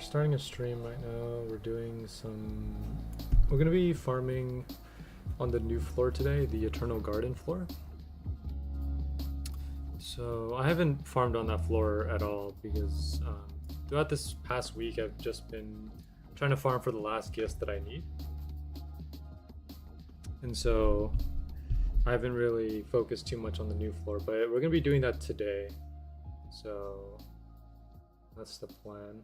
starting a stream right now. We're gonna be farming on the new floor today, the Eternal Garden floor. So I haven't farmed on that floor at all because throughout this past week I've just been trying to farm for the last gifts that I need. And so I haven't really focused too much on the new floor, but we're gonna be doing that today. So that's the plan.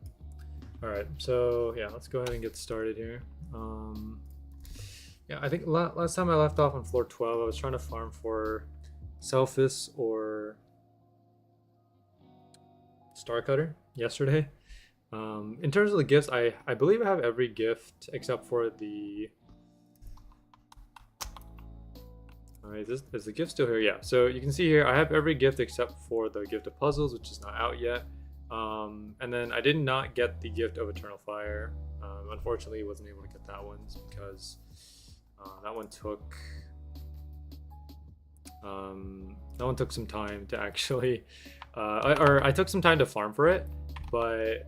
All right, so yeah, let's go ahead and get started here. Yeah, I think last time I left off on floor 12, I was trying to farm for Selphis or Starcutter yesterday. In terms of the gifts, I believe I have every gift except for the... Alright, is the gift still here? Yeah, so you can see here, I have every gift except for the gift of puzzles, which is not out yet. And then I did not get the gift of Eternal Fire. Unfortunately, wasn't able to get that one because that one took some time to actually, I took some time to farm for it, but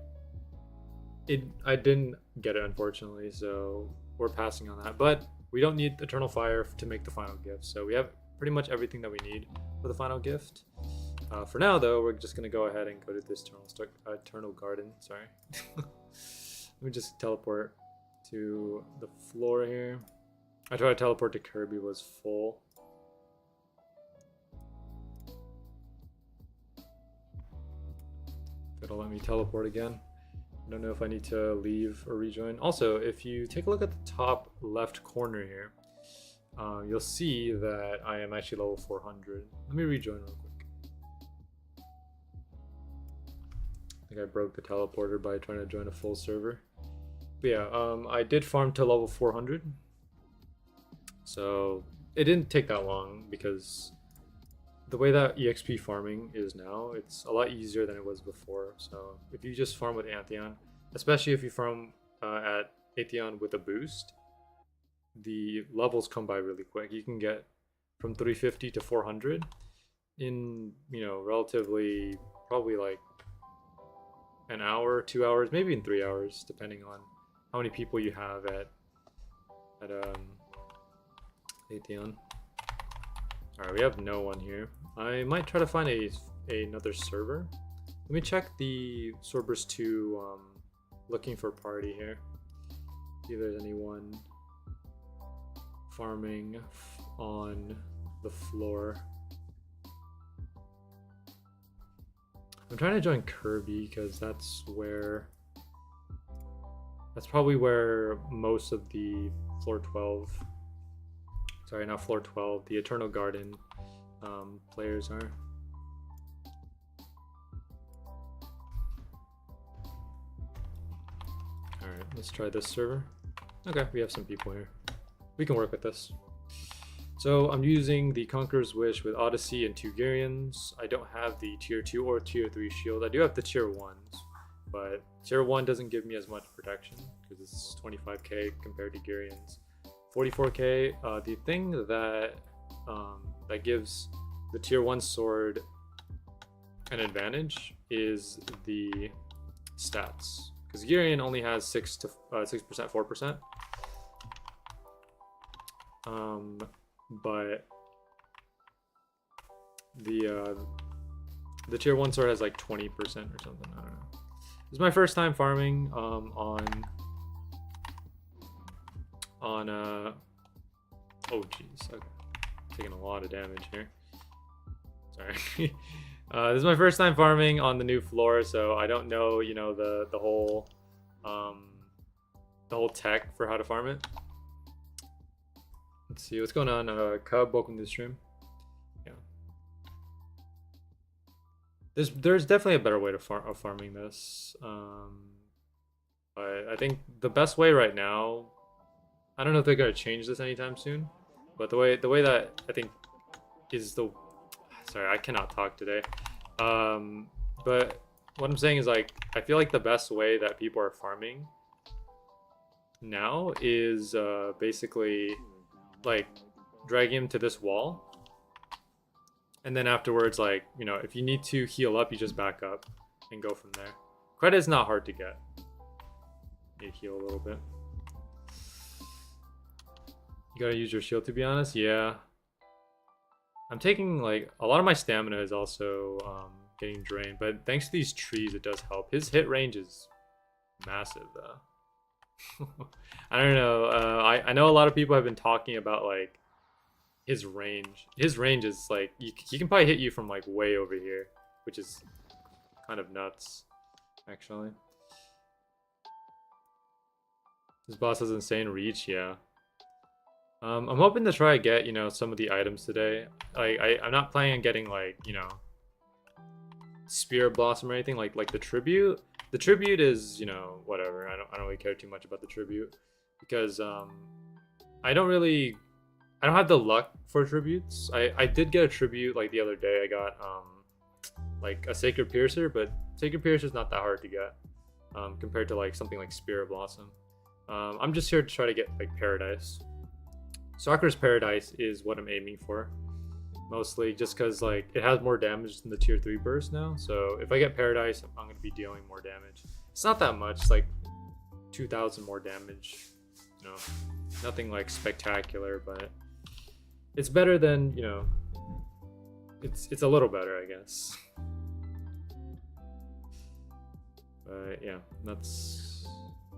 I didn't get it unfortunately, so we're passing on that. But we don't need Eternal Fire to make the final gift, so we have pretty much everything that we need for the final gift. For now, though, we're just gonna go ahead and go to this Eternal Garden. Sorry, let me just teleport to the floor here. I tried to teleport to Kirby, was full. It'll let me teleport again. I don't know if I need to leave or rejoin. Also, if you take a look at the top left corner here, you'll see that I am actually level 400. Let me rejoin real quick. I think I broke the teleporter by trying to join a full server. But yeah, I did farm to level 400. So it didn't take that long because the way that EXP farming is now, it's a lot easier than it was before. So if you just farm with Atheon, especially if you farm at Atheon with a boost, the levels come by really quick. You can get from 350 to 400 in, you know, relatively probably like an hour, 2 hours, maybe in 3 hours, depending on how many people you have at Atheon. Alright, we have no one here. I might try to find another server. Let me check the Swordburst 2 looking for party here. See if there's anyone farming on the floor. I'm trying to join Kirby because that's probably where most of the floor 12, sorry, not floor 12, the Eternal Garden players are. Alright, let's try this server. Okay, we have some people here. We can work with this. So I'm using the Conqueror's Wish with Odyssey and 2 Gyrians. I don't have the tier 2 or tier 3 shield. I do have the tier 1s, but tier 1 doesn't give me as much protection because it's 25k compared to Gyrians. 44k. The thing that that gives the tier 1 sword an advantage is the stats, because Gyrian only has 6%, 4%. But the tier 1 sword has like 20% or something. I don't know. This is my first time farming on oh jeez, okay. Taking a lot of damage here. Sorry. This is my first time farming on the new floor, so I don't know, you know, the whole tech for how to farm it. Let's see what's going on. Cub, welcome to the stream. Yeah. There's definitely a better way of farming this. But I think the best way right now, I don't know if they're gonna change this anytime soon, but the way that I think is the, sorry, I cannot talk today. But what I'm saying is, like, I feel like the best way that people are farming now is basically like drag him to this wall, and then afterwards, like, you know, if you need to heal up, you just back up and go from there. Credit is not hard to get. Need to heal a little bit. You gotta use your shield, to be honest. Yeah. I'm taking, like, a lot of my stamina is also getting drained, but thanks to these trees, it does help. His hit range is massive, though. I don't know. I know a lot of people have been talking about, like, his range. His range is, like, he can probably hit you from, like, way over here, which is kind of nuts, actually. This boss has insane reach, yeah. I'm hoping to try to get, you know, some of the items today. Like, I'm not planning on getting, like, you know, Spirit Blossom or anything, like the tribute. The tribute is, you know, whatever. I don't really care too much about the tribute because I don't have the luck for tributes. I did get a tribute like the other day. I got like a Sacred Piercer, but Sacred Piercer is not that hard to get compared to like something like Spirit Blossom. I'm just here to try to get like Paradise. Soccer's Paradise is what I'm aiming for, mostly just because like it has more damage than the tier 3 burst now. So if I get Paradise, I'm going to be dealing more damage. It's not that much, like 2,000 more damage. You know, nothing like spectacular, but it's better than, you know, it's a little better, I guess. But yeah, that's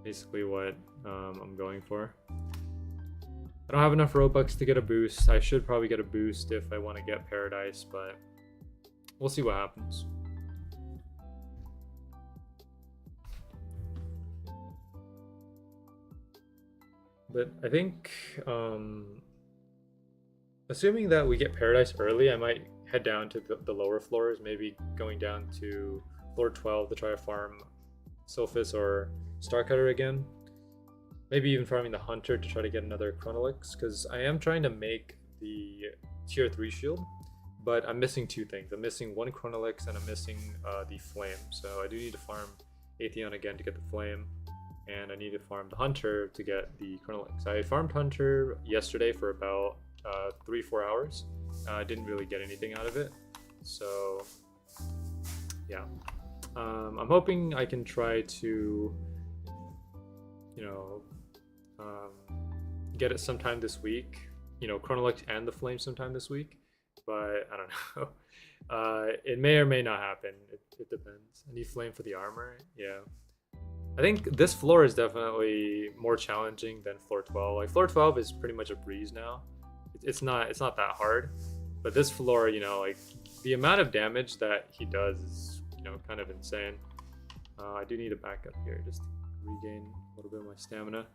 basically what I'm going for. I don't have enough Robux to get a boost. I should probably get a boost if I want to get Paradise, but we'll see what happens. But I think, assuming that we get Paradise early, I might head down to the lower floors, maybe going down to floor 12 to try to farm Sophis or Starcutter again. Maybe even farming the Hunter to try to get another Chronolix, because I am trying to make the tier 3 shield, but I'm missing two things. I'm missing one Chronolix and I'm missing the Flame. So I do need to farm Atheon again to get the Flame, and I need to farm the Hunter to get the Chronolix. I farmed Hunter yesterday for about 3-4 hours. I didn't really get anything out of it. So yeah, I'm hoping I can try to, you know, get it sometime this week, you know, Chronolix and the Flame sometime this week, but I don't know. It may or may not happen. It depends. I need Flame for the armor. Yeah, I think this floor is definitely more challenging than floor 12. Like floor 12 is pretty much a breeze now. It's not that hard, but this floor, you know, like the amount of damage that he does is, you know, kind of insane. I do need a backup here just to regain a little bit of my stamina.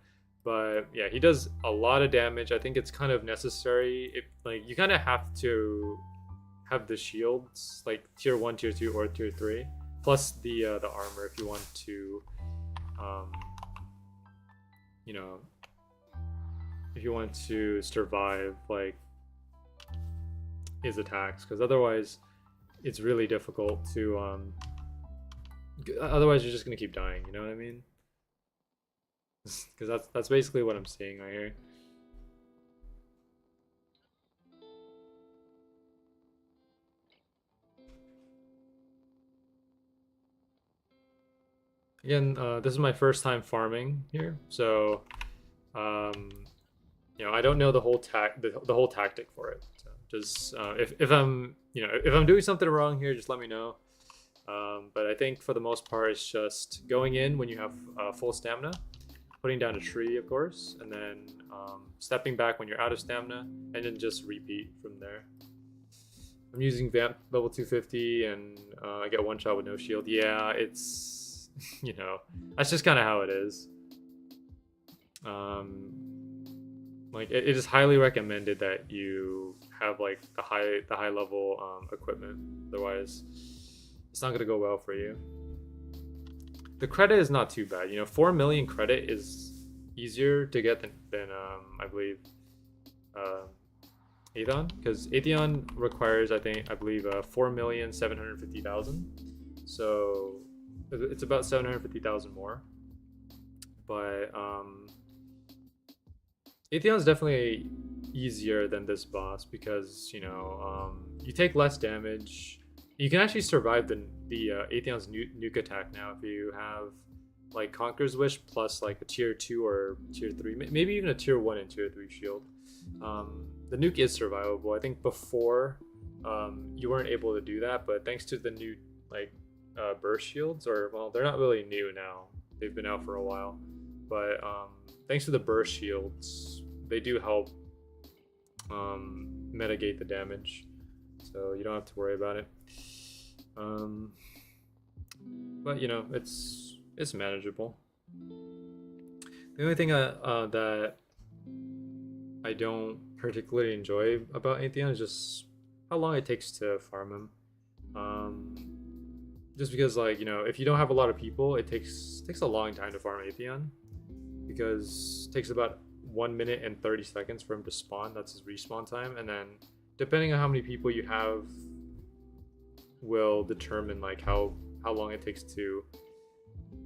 But yeah, he does a lot of damage. I think it's kind of necessary. Like you kind of have to have the shields, like tier 1, tier 2, or tier 3, plus the armor if you want to, you know, if you want to survive like his attacks, because otherwise it's really difficult to otherwise you're just gonna keep dying, you know what I mean? Because that's basically what I'm seeing right here. Again, this is my first time farming here, so you know, I don't know the whole whole tactic for it. So just if I'm, you know, if I'm doing something wrong here, just let me know. But I think for the most part, it's just going in when you have full stamina, putting down a tree, of course, and then stepping back when you're out of stamina, and then just repeat from there. I'm using Vamp level 250, and I get one shot with no shield. Yeah, it's, you know, that's just kind of how it is. Like it is highly recommended that you have like the high level equipment. Otherwise, it's not gonna go well for you. The credit is not too bad. You know, 4 million credit is easier to get than I believe Atheon, because Atheon requires I believe 4,750,000. So it's about 750,000 more. But Atheon is definitely easier than this boss because, you know, you take less damage. You can actually survive the Atheon's nuke attack now if you have like Conqueror's Wish plus like a tier 2 or tier 3, maybe even a tier 1 and tier 3 shield. The nuke is survivable. I think before you weren't able to do that, but thanks to the new like burst shields, or well, they're not really new now. They've been out for a while, but thanks to the burst shields, they do help mitigate the damage, so you don't have to worry about it. But you know, it's manageable. The only thing that I don't particularly enjoy about Atheon is just how long it takes to farm him. Just because, like, you know, if you don't have a lot of people, it takes a long time to farm Atheon, because it takes about 1 minute and 30 seconds for him to spawn. That's his respawn time, and then depending on how many people you have will determine like how long it takes to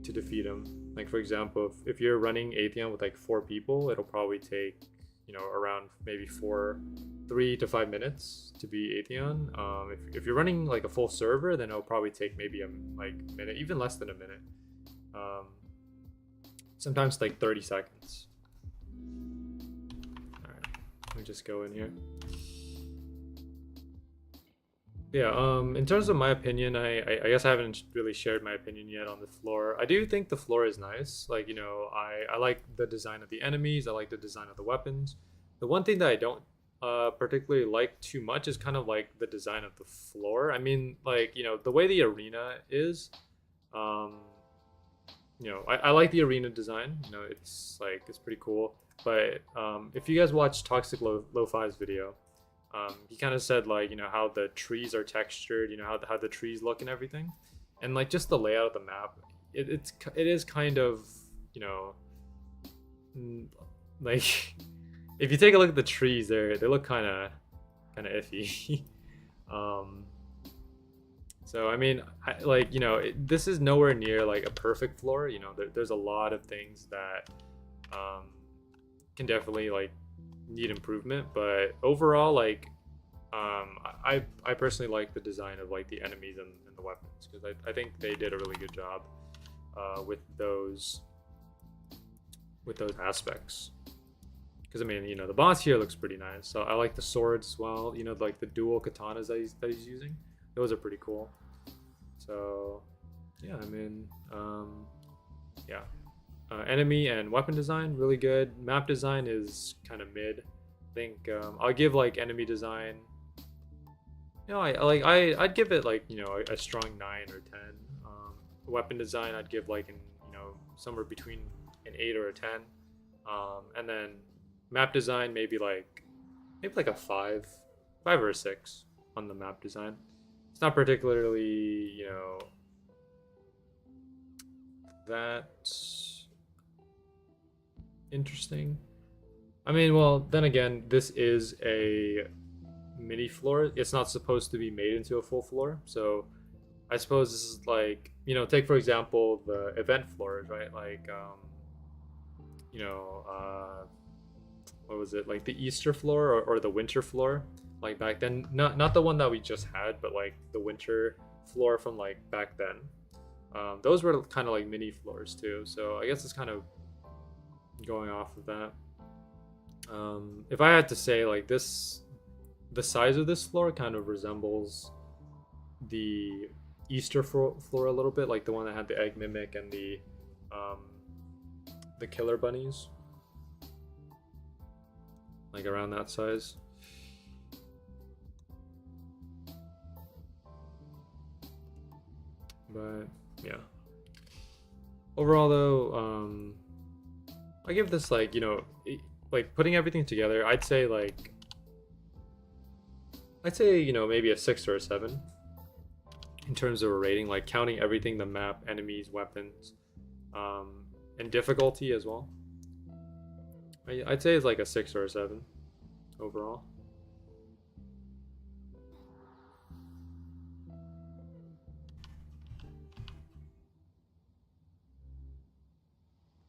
defeat him. Like for example, if you're running Atheon with like 4 people, it'll probably take, you know, around maybe 3 to 5 minutes to beat Atheon. If you're running like a full server, then it'll probably take maybe a minute, even less than a minute. Sometimes like 30 seconds. All right, let me just go in here. Yeah, in terms of my opinion, I guess I haven't really shared my opinion yet on the floor. I do think the floor is nice. Like, you know, I like the design of the enemies. I like the design of the weapons. The one thing that I don't particularly like too much is kind of like the design of the floor. I mean, like, you know, the way the arena is, you know, I like the arena design. You know, it's like, it's pretty cool. But if you guys watch Toxic Lo-Fi's video, he kind of said, like, you know, how the trees are textured, you know, how the trees look and everything, and like just the layout of the map. It is kind of, you know, like if you take a look at the trees, they look kind of iffy. So I mean, like, you know, this is nowhere near like a perfect floor. You know, there's a lot of things that can definitely like need improvement, but overall, like, I personally like the design of like the enemies and the weapons, because I think they did a really good job with those aspects. Because I mean, you know, the boss here looks pretty nice, so I like the swords as well. You know, like the dual katanas that he's using, those are pretty cool. So yeah, I mean, yeah. Enemy and weapon design, really good. Map design is kind of mid. I think I'll give like enemy design, you know, I'd give it like, you know, a strong 9 or 10. Weapon design, I'd give like you know, somewhere between an 8 or a 10. And then map design, maybe like a 5 or a 6 on the map design. It's not particularly, you know, that interesting. I mean, well, then again, this is a mini floor. It's not supposed to be made into a full floor. So I suppose this is like, you know, take for example the event floors, right? Like, you know, what was it? Like the Easter floor or the winter floor, like back then. Not the one that we just had, but like the winter floor from like back then. Those were kind of like mini floors too. So I guess it's kind of going off of that. If I had to say, like, the size of this floor kind of resembles the Easter floor a little bit, like the one that had the egg mimic and the killer bunnies, like around that size. But yeah, overall though, I give this, like, you know, like putting everything together, I'd say, you know, maybe a 6 or a 7 in terms of a rating, like counting everything: the map, enemies, weapons, and difficulty as well. I'd say it's like a 6 or a 7 overall.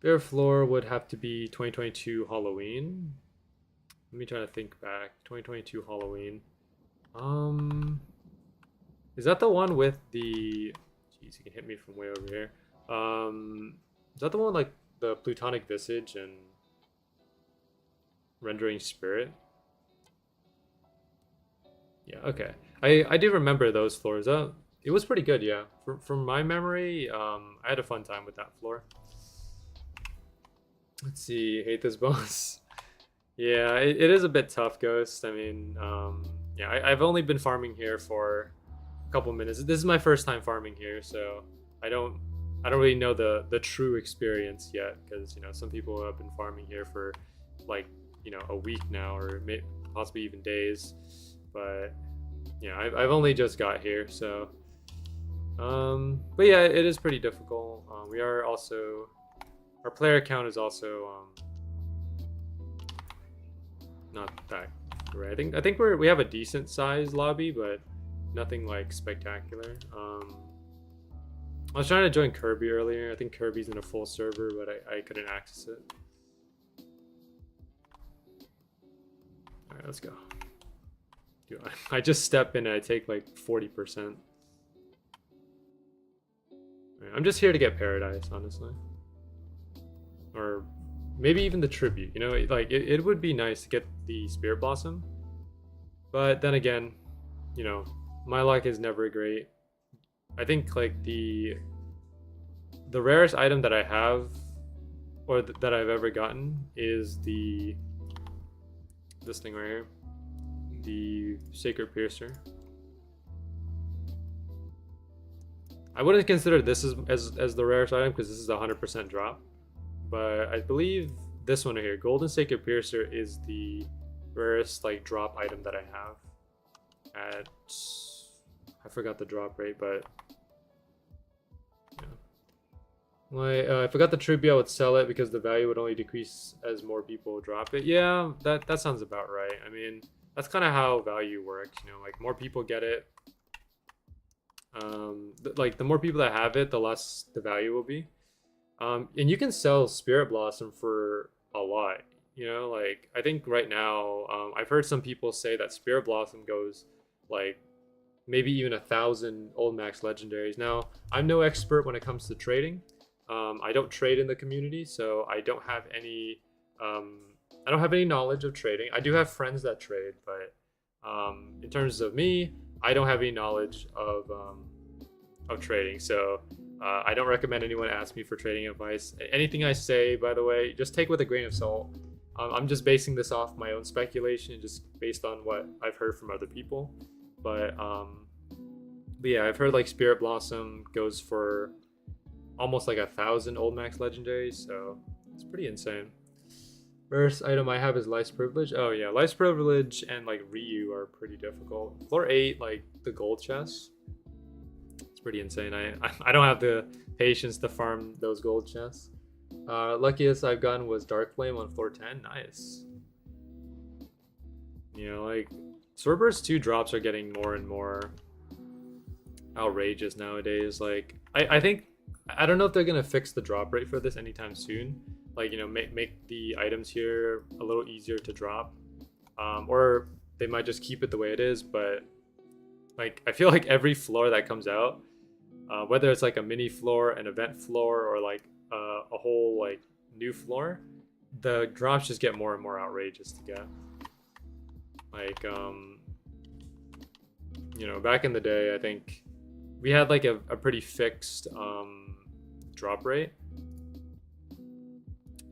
Their floor would have to be 2022 Halloween. Let me try to think back. 2022 Halloween. Is that the one with the... Jeez, you can hit me from way over here. Is that the one like the Plutonic Visage and Rendering Spirit? Yeah, okay. I do remember those floors. It was pretty good, yeah. From my memory, I had a fun time with that floor. Let's see, hate this boss. Yeah, it is a bit tough, Ghost. I mean, yeah, I've only been farming here for a couple minutes. This is my first time farming here, so I don't really know the true experience yet, because you know some people have been farming here for like a week now, or possibly even days. But yeah, I've only just got here, so but yeah, it is pretty difficult. We are also, our player count is also not that great. I think we have a decent sized lobby, but nothing like spectacular. I was trying to join Kirby earlier. I think Kirby's in a full server, but I couldn't access it. All right, let's go. Dude, I just step in and I take like 40%. Right, I'm just here to get Paradise, honestly. Or maybe even the tribute, you know, like it would be nice to get the Spirit Blossom, but then again, you know, my luck is never great. I think like the rarest item that I have, or that I've ever gotten, is this thing right here, the Sacred Piercer. I wouldn't consider this as the rarest item, because this is a 100% drop. But I believe this one here, Golden Sacred Piercer, is the rarest like drop item that I have. At, I forgot the drop rate, but yeah. I forgot the tribute. I would sell it because the value would only decrease as more people drop it. Yeah, that sounds about right. I mean, that's kind of how value works. You know, like more people get it. Like the more people that have it, the less the value will be. And you can sell Spirit Blossom for a lot, you know, like I think right now, I've heard some people say that Spirit Blossom goes like maybe even 1,000 old max legendaries. Now, I'm no expert when it comes to trading. I don't trade in the community, so I don't have any knowledge of trading. I do have friends that trade, but in terms of me, I don't have any knowledge of trading, so I don't recommend anyone ask me for trading advice. Anything I say, by the way, just take with a grain of salt. I'm just basing this off my own speculation, just based on what I've heard from other people. But yeah, I've heard like Spirit Blossom goes for almost like 1,000 old max legendaries, so it's pretty insane. First item I have is Life's Privilege. Oh yeah, Life's Privilege and like Ryu are pretty difficult. Floor 8, like the gold chest, it's pretty insane. I don't have the patience to farm those gold chests. Luckiest I've gotten was Dark Flame on floor 10. Nice. You know, like Swordburst 2 drops are getting more and more outrageous nowadays. Like I think, I don't know if they're gonna fix the drop rate for this anytime soon. Like, you know, make the items here a little easier to drop, or they might just keep it the way it is. But like, I feel like every floor that comes out, whether it's like a mini floor, an event floor, or like a whole like new floor, the drops just get more and more outrageous to get. Like, you know, back in the day, I think we had like a pretty fixed drop rate.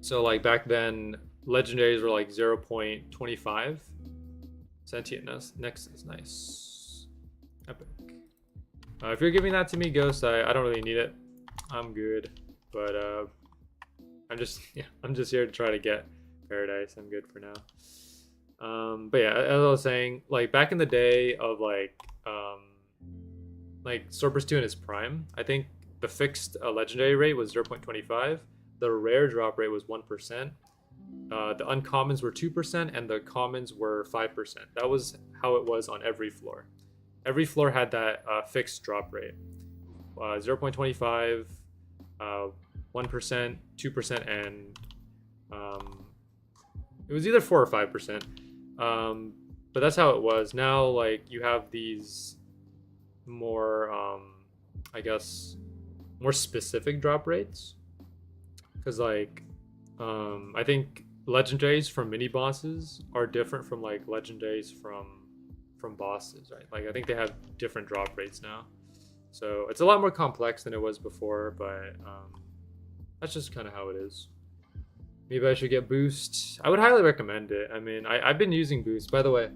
So like back then, legendaries were like 0.25. Sentient Nexus, nice. Epic. If you're giving that to me, Ghost, I don't really need it. I'm good. But I'm just here to try to get Paradise. I'm good for now. But yeah, as I was saying, like back in the day of like Swordburst 2 in its prime, I think the fixed legendary rate was 0.25. The rare drop rate was 1%. The uncommons were 2%, and the commons were 5%. That was how it was on every floor. Every floor had that fixed drop rate. 0.25, 1%, 2%, and it was either 4 or 5%. But that's how it was. Now, like, you have these more, I guess, more specific drop rates. because like I think legendaries from mini bosses are different from like legendaries from bosses, right? Like I think they have different drop rates now, so it's a lot more complex than it was before. But that's just kind of how it is. Maybe I should get Boost. I would highly recommend it. I mean, I've been using Boost. By the way,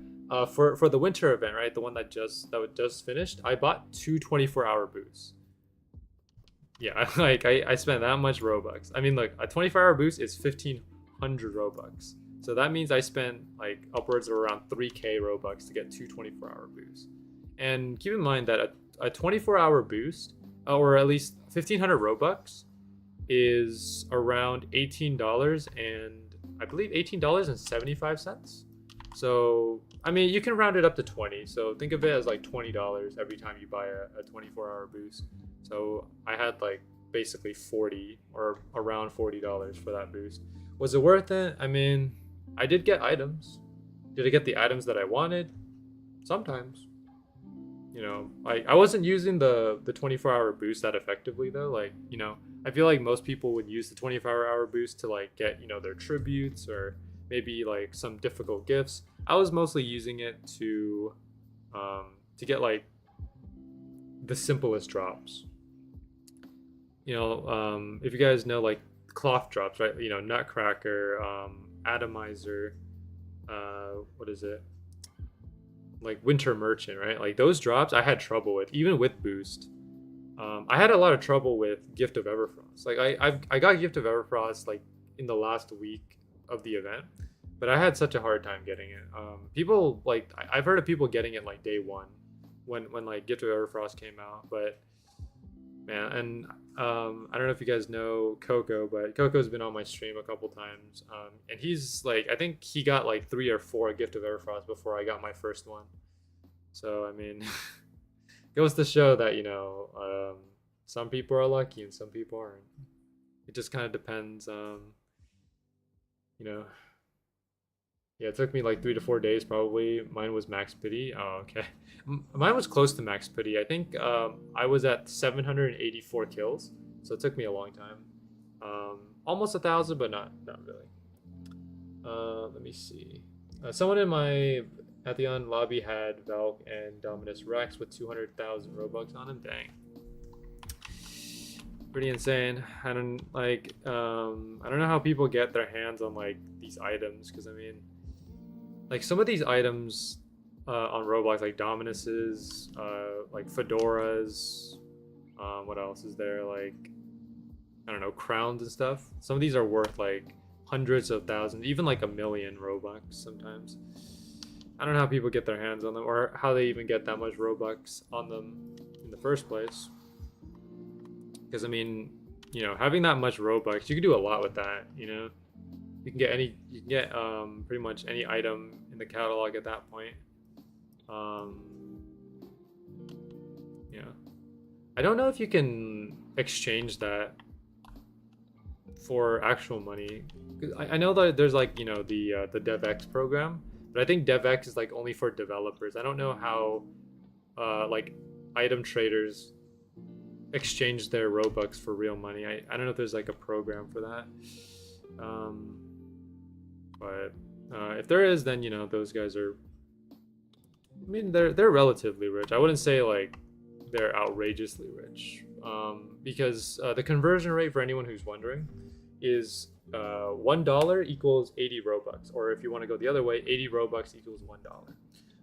for the winter event, right, the one that just finished, I bought two 24-hour boosts. Yeah, like I spent that much Robux. I mean, look, a 24-hour boost is 1,500 Robux. So that means I spent like upwards of around 3K Robux to get two 24-hour boosts. And keep in mind that a 24-hour boost, or at least 1,500 Robux, is around $18 and I believe $18.75. So I mean, you can round it up to 20. So think of it as like $20 every time you buy a 24-hour boost. So I had like basically 40 or around $40 for that boost. Was it worth it? I mean, I did get items. Did I get the items that I wanted? Sometimes. You know, I wasn't using the 24-hour boost that effectively though. Like, you know, I feel like most people would use the 24-hour boost to like get, you know, their tributes or maybe like some difficult gifts. I was mostly using it to get like the simplest drops. You know, if you guys know like cloth drops, right? You know, Nutcracker, Atomizer, what is it? Like Winter Merchant, right? Like those drops I had trouble with, even with boost. I had a lot of trouble with Gift of Everfrost. Like I got Gift of Everfrost like in the last week of the event, but I had such a hard time getting it. People like I've heard of people getting it like day one, when like Gift of Everfrost came out. But man, and I don't know if you guys know Coco, but Coco's been on my stream a couple times, and he's like I think he got like 3 or 4 Gift of Everfrost before I got my first one. So I mean, goes to show that, you know, some people are lucky and some people aren't. It just kind of depends. You know, yeah, it took me like 3 to 4 days probably. Mine was max pity. Oh, okay. Mine was close to max pity. I think I was at 784 kills, so it took me a long time. Almost 1,000, but not really. Let me see. Someone in my Atheon lobby had Valk and Dominus Rex with 200,000 Robux on him. Dang. Pretty insane. I don't know how people get their hands on like these items, because I mean, like some of these items on Roblox, like Dominus's, like Fedoras, what else is there? Like, I don't know, crowns and stuff. Some of these are worth like hundreds of thousands, even like 1,000,000 Robux sometimes. I don't know how people get their hands on them, or how they even get that much Robux on them in the first place. Because I mean, you know, having that much Robux, you can do a lot with that. You know, you can get pretty much any item in the catalog at that point. Yeah, I don't know if you can exchange that for actual money. I know that there's like, you know, the DevX program, but I think DevX is like only for developers. I don't know how like item traders exchange their Robux for real money. I don't know if there's like a program for that. But if there is, then, you know, those guys are, I mean, they're relatively rich. I wouldn't say like they're outrageously rich, because the conversion rate, for anyone who's wondering, is $1 equals 80 Robux, or if you want to go the other way, 80 Robux equals $1.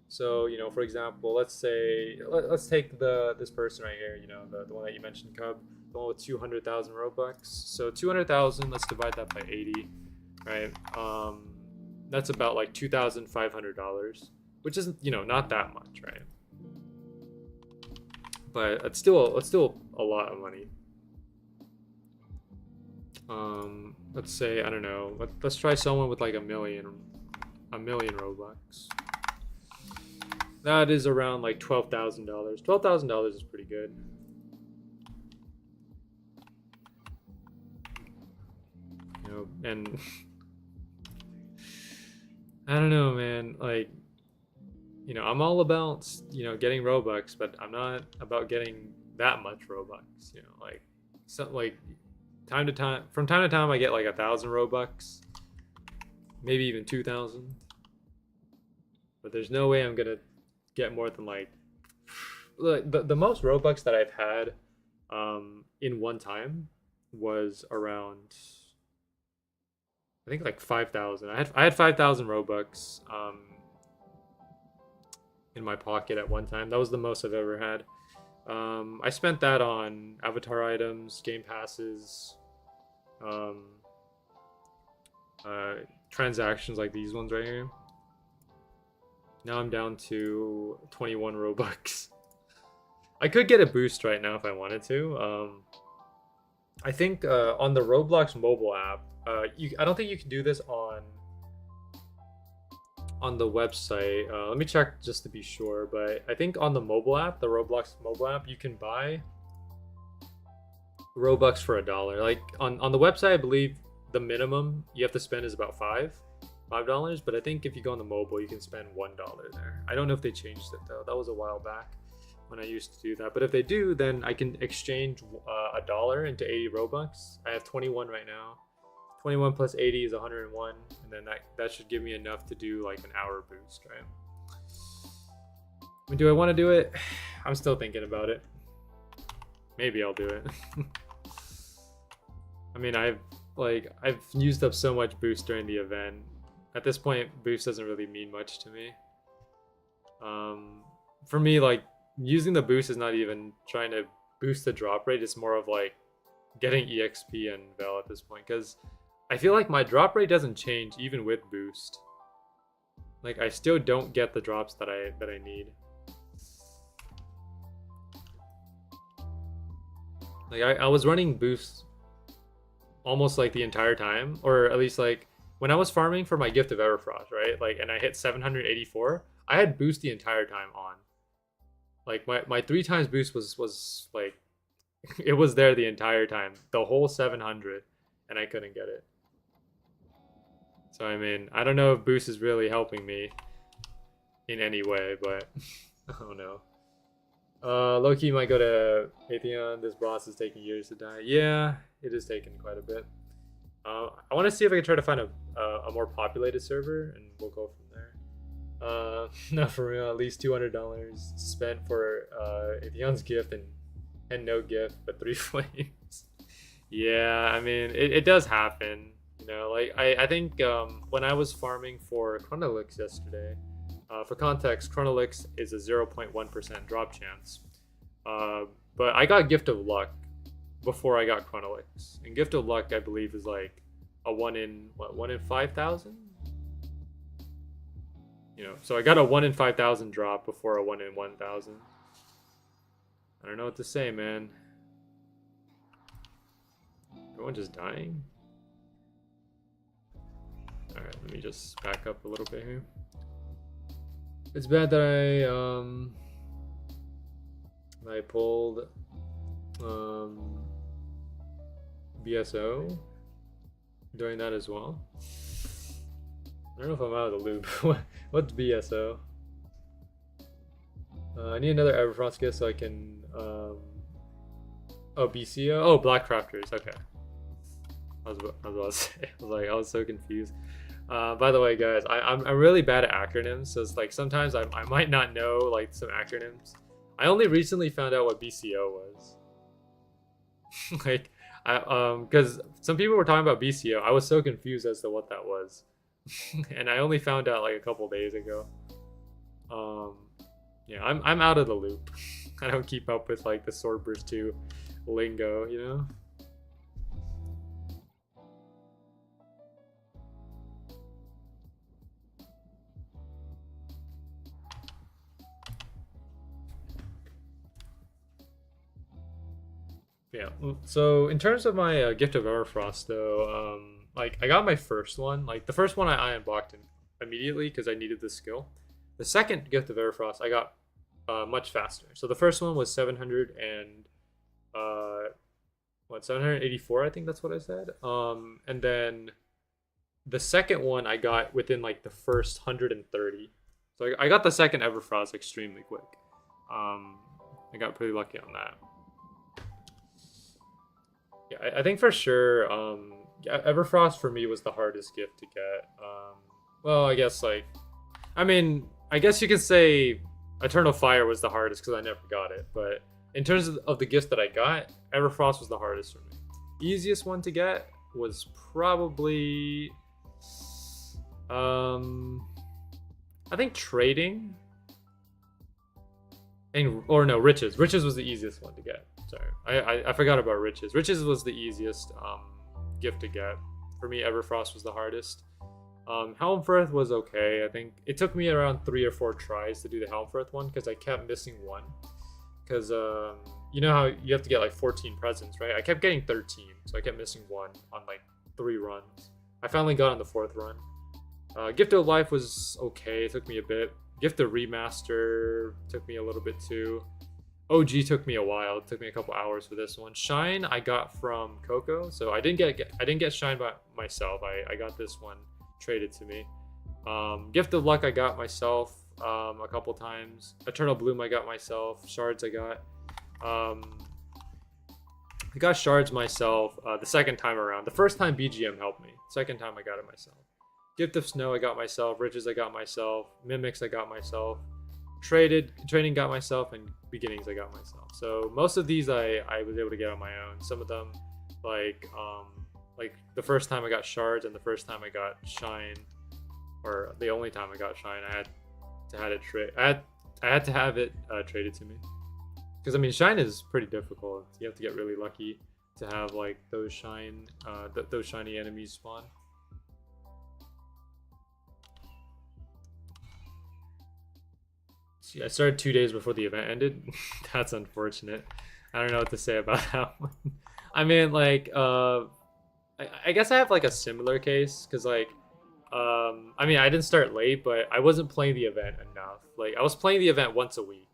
So, you know, for example, let's say let's take this person right here, you know, the one that you mentioned, Cub, the one with 200,000 Robux. So 200,000, let's divide that by 80, right? That's about like $2,500, which is, you know, not that much, right? But it's still a lot of money. Let's say, I don't know, let's try someone with like a million Robux. That is around like $12,000. $12,000 is pretty good. You know, and I don't know, man. Like, you know, I'm all about, you know, getting Robux, but I'm not about getting that much Robux. You know, like, so like, from time to time, I get like 1,000 Robux, maybe even 2,000. But there's no way I'm gonna get more than like the most Robux that I've had in one time was around, I think, like 5,000. I had 5,000 Robux in my pocket at one time. That was the most I've ever had. I spent that on avatar items, game passes, transactions like these ones right here. Now I'm down to 21 Robux. I could get a boost right now if I wanted to. I think on the Roblox mobile app, I don't think you can do this on the website. Let me check just to be sure, but I think on the mobile app, the Roblox mobile app, you can buy Robux for $1. Like on the website, I believe the minimum you have to spend is about $5, but I think if you go on the mobile, you can spend $1 there. I don't know if they changed it though. That was a while back when I used to do that. But if they do, then I can exchange $1 into 80 Robux. I have 21 right now. 21 plus 80 is 101, and then that should give me enough to do like an hour boost, right? Do I want to do it? I'm still thinking about it. Maybe I'll do it. I mean, I've used up so much boost during the event. At this point, boost doesn't really mean much to me. For me, like, using the boost is not even trying to boost the drop rate. It's more of like getting EXP and Vel at this point, because I feel like my drop rate doesn't change even with boost. Like, I still don't get the drops that I need. Like, I was running boost almost like the entire time, or at least like when I was farming for my Gift of Everfrost, right? Like, and I hit 784, I had boost the entire time on. Like, my 3 times boost was like, it was there the entire time, the whole 700, and I couldn't get it. So I mean, I don't know if boost is really helping me in any way, but I don't know. Loki might go to Atheon. This boss is taking years to die. Yeah, it is taking quite a bit. I want to see if I can try to find a more populated server, and we'll go from there. Not for real. At least $200 spent for Atheon's gift and no gift, but 3 flames. Yeah, I mean, it does happen. You know, like I think when I was farming for Chronolix yesterday. For context, Chronolix is a 0.1% drop chance. But I got Gift of Luck before I got Chronolix. And Gift of Luck, I believe, is like a 1 in 5,000? You know, so I got a 1 in 5,000 drop before a 1 in 1,000. I don't know what to say, man. Everyone just dying? Alright, let me just back up a little bit here. It's bad that I pulled BSO during that as well. I don't know if I'm out of the loop. What's BSO? I need another Everfrost gift so I can oh, BCO? Oh, Black Crafters, okay. I was about to say, I was so confused. By the way, guys, I'm really bad at acronyms, so it's like sometimes I might not know like some acronyms. I only recently found out what BCO was. Like, because some people were talking about BCO, I was so confused as to what that was, and I only found out like a couple days ago. Yeah, I'm out of the loop. I don't keep up with like the Swordburst 2 lingo, you know. Yeah, so in terms of my Gift of Everfrost, though, like, I got my first one. Like, the first one I unblocked immediately because I needed the skill. The second Gift of Everfrost I got much faster. So the first one was 784, I think that's what I said. And then the second one I got within like the first 130. So I got the second Everfrost extremely quick. I got pretty lucky on that. Yeah, I think for sure, Everfrost for me was the hardest gift to get. Well, I guess like, I mean, I guess you could say Eternal Fire was the hardest because I never got it. But in terms of the gifts that I got, Everfrost was the hardest for me. Easiest one to get was probably, I think trading, and or no, riches. Riches was the easiest one to get. Sorry, I forgot about riches. Riches was the easiest gift to get. For me, Everfrost was the hardest. Helmfirth was okay. I think it took me around 3 or 4 tries to do the Helmfirth one because I kept missing one. Because you know how you have to get like 14 presents, right? I kept getting 13, so I kept missing one on like 3 runs. I finally got on the 4th run. Gift of Life was okay. It took me a bit. Gift of Remaster took me a little bit too. OG took me a while. It took me a couple hours for this one. Shine I got from Coco, so I didn't get Shine by myself. I got this one traded to me. Gift of Luck I got myself a couple times. Eternal Bloom I got myself. Shards I got shards myself the second time around. The first time BGM helped me. Second time I got it myself. Gift of Snow I got myself. Riches I got myself. Mimics I got myself. Training got myself, and Beginnings I got myself. So most of these I was able to get on my own. Some of them like the first time I got shards and the first time I got shine, or the only time I got shine, I had to have it traded to me. Because I mean, shine is pretty difficult. You have to get really lucky to have like those those shiny enemies spawn. See, I started 2 days before the event ended. That's unfortunate. I don't know what to say about that one. I mean, like, I guess I have like a similar case because like, I mean, I didn't start late, but I wasn't playing the event enough. Like, I was playing the event once a week.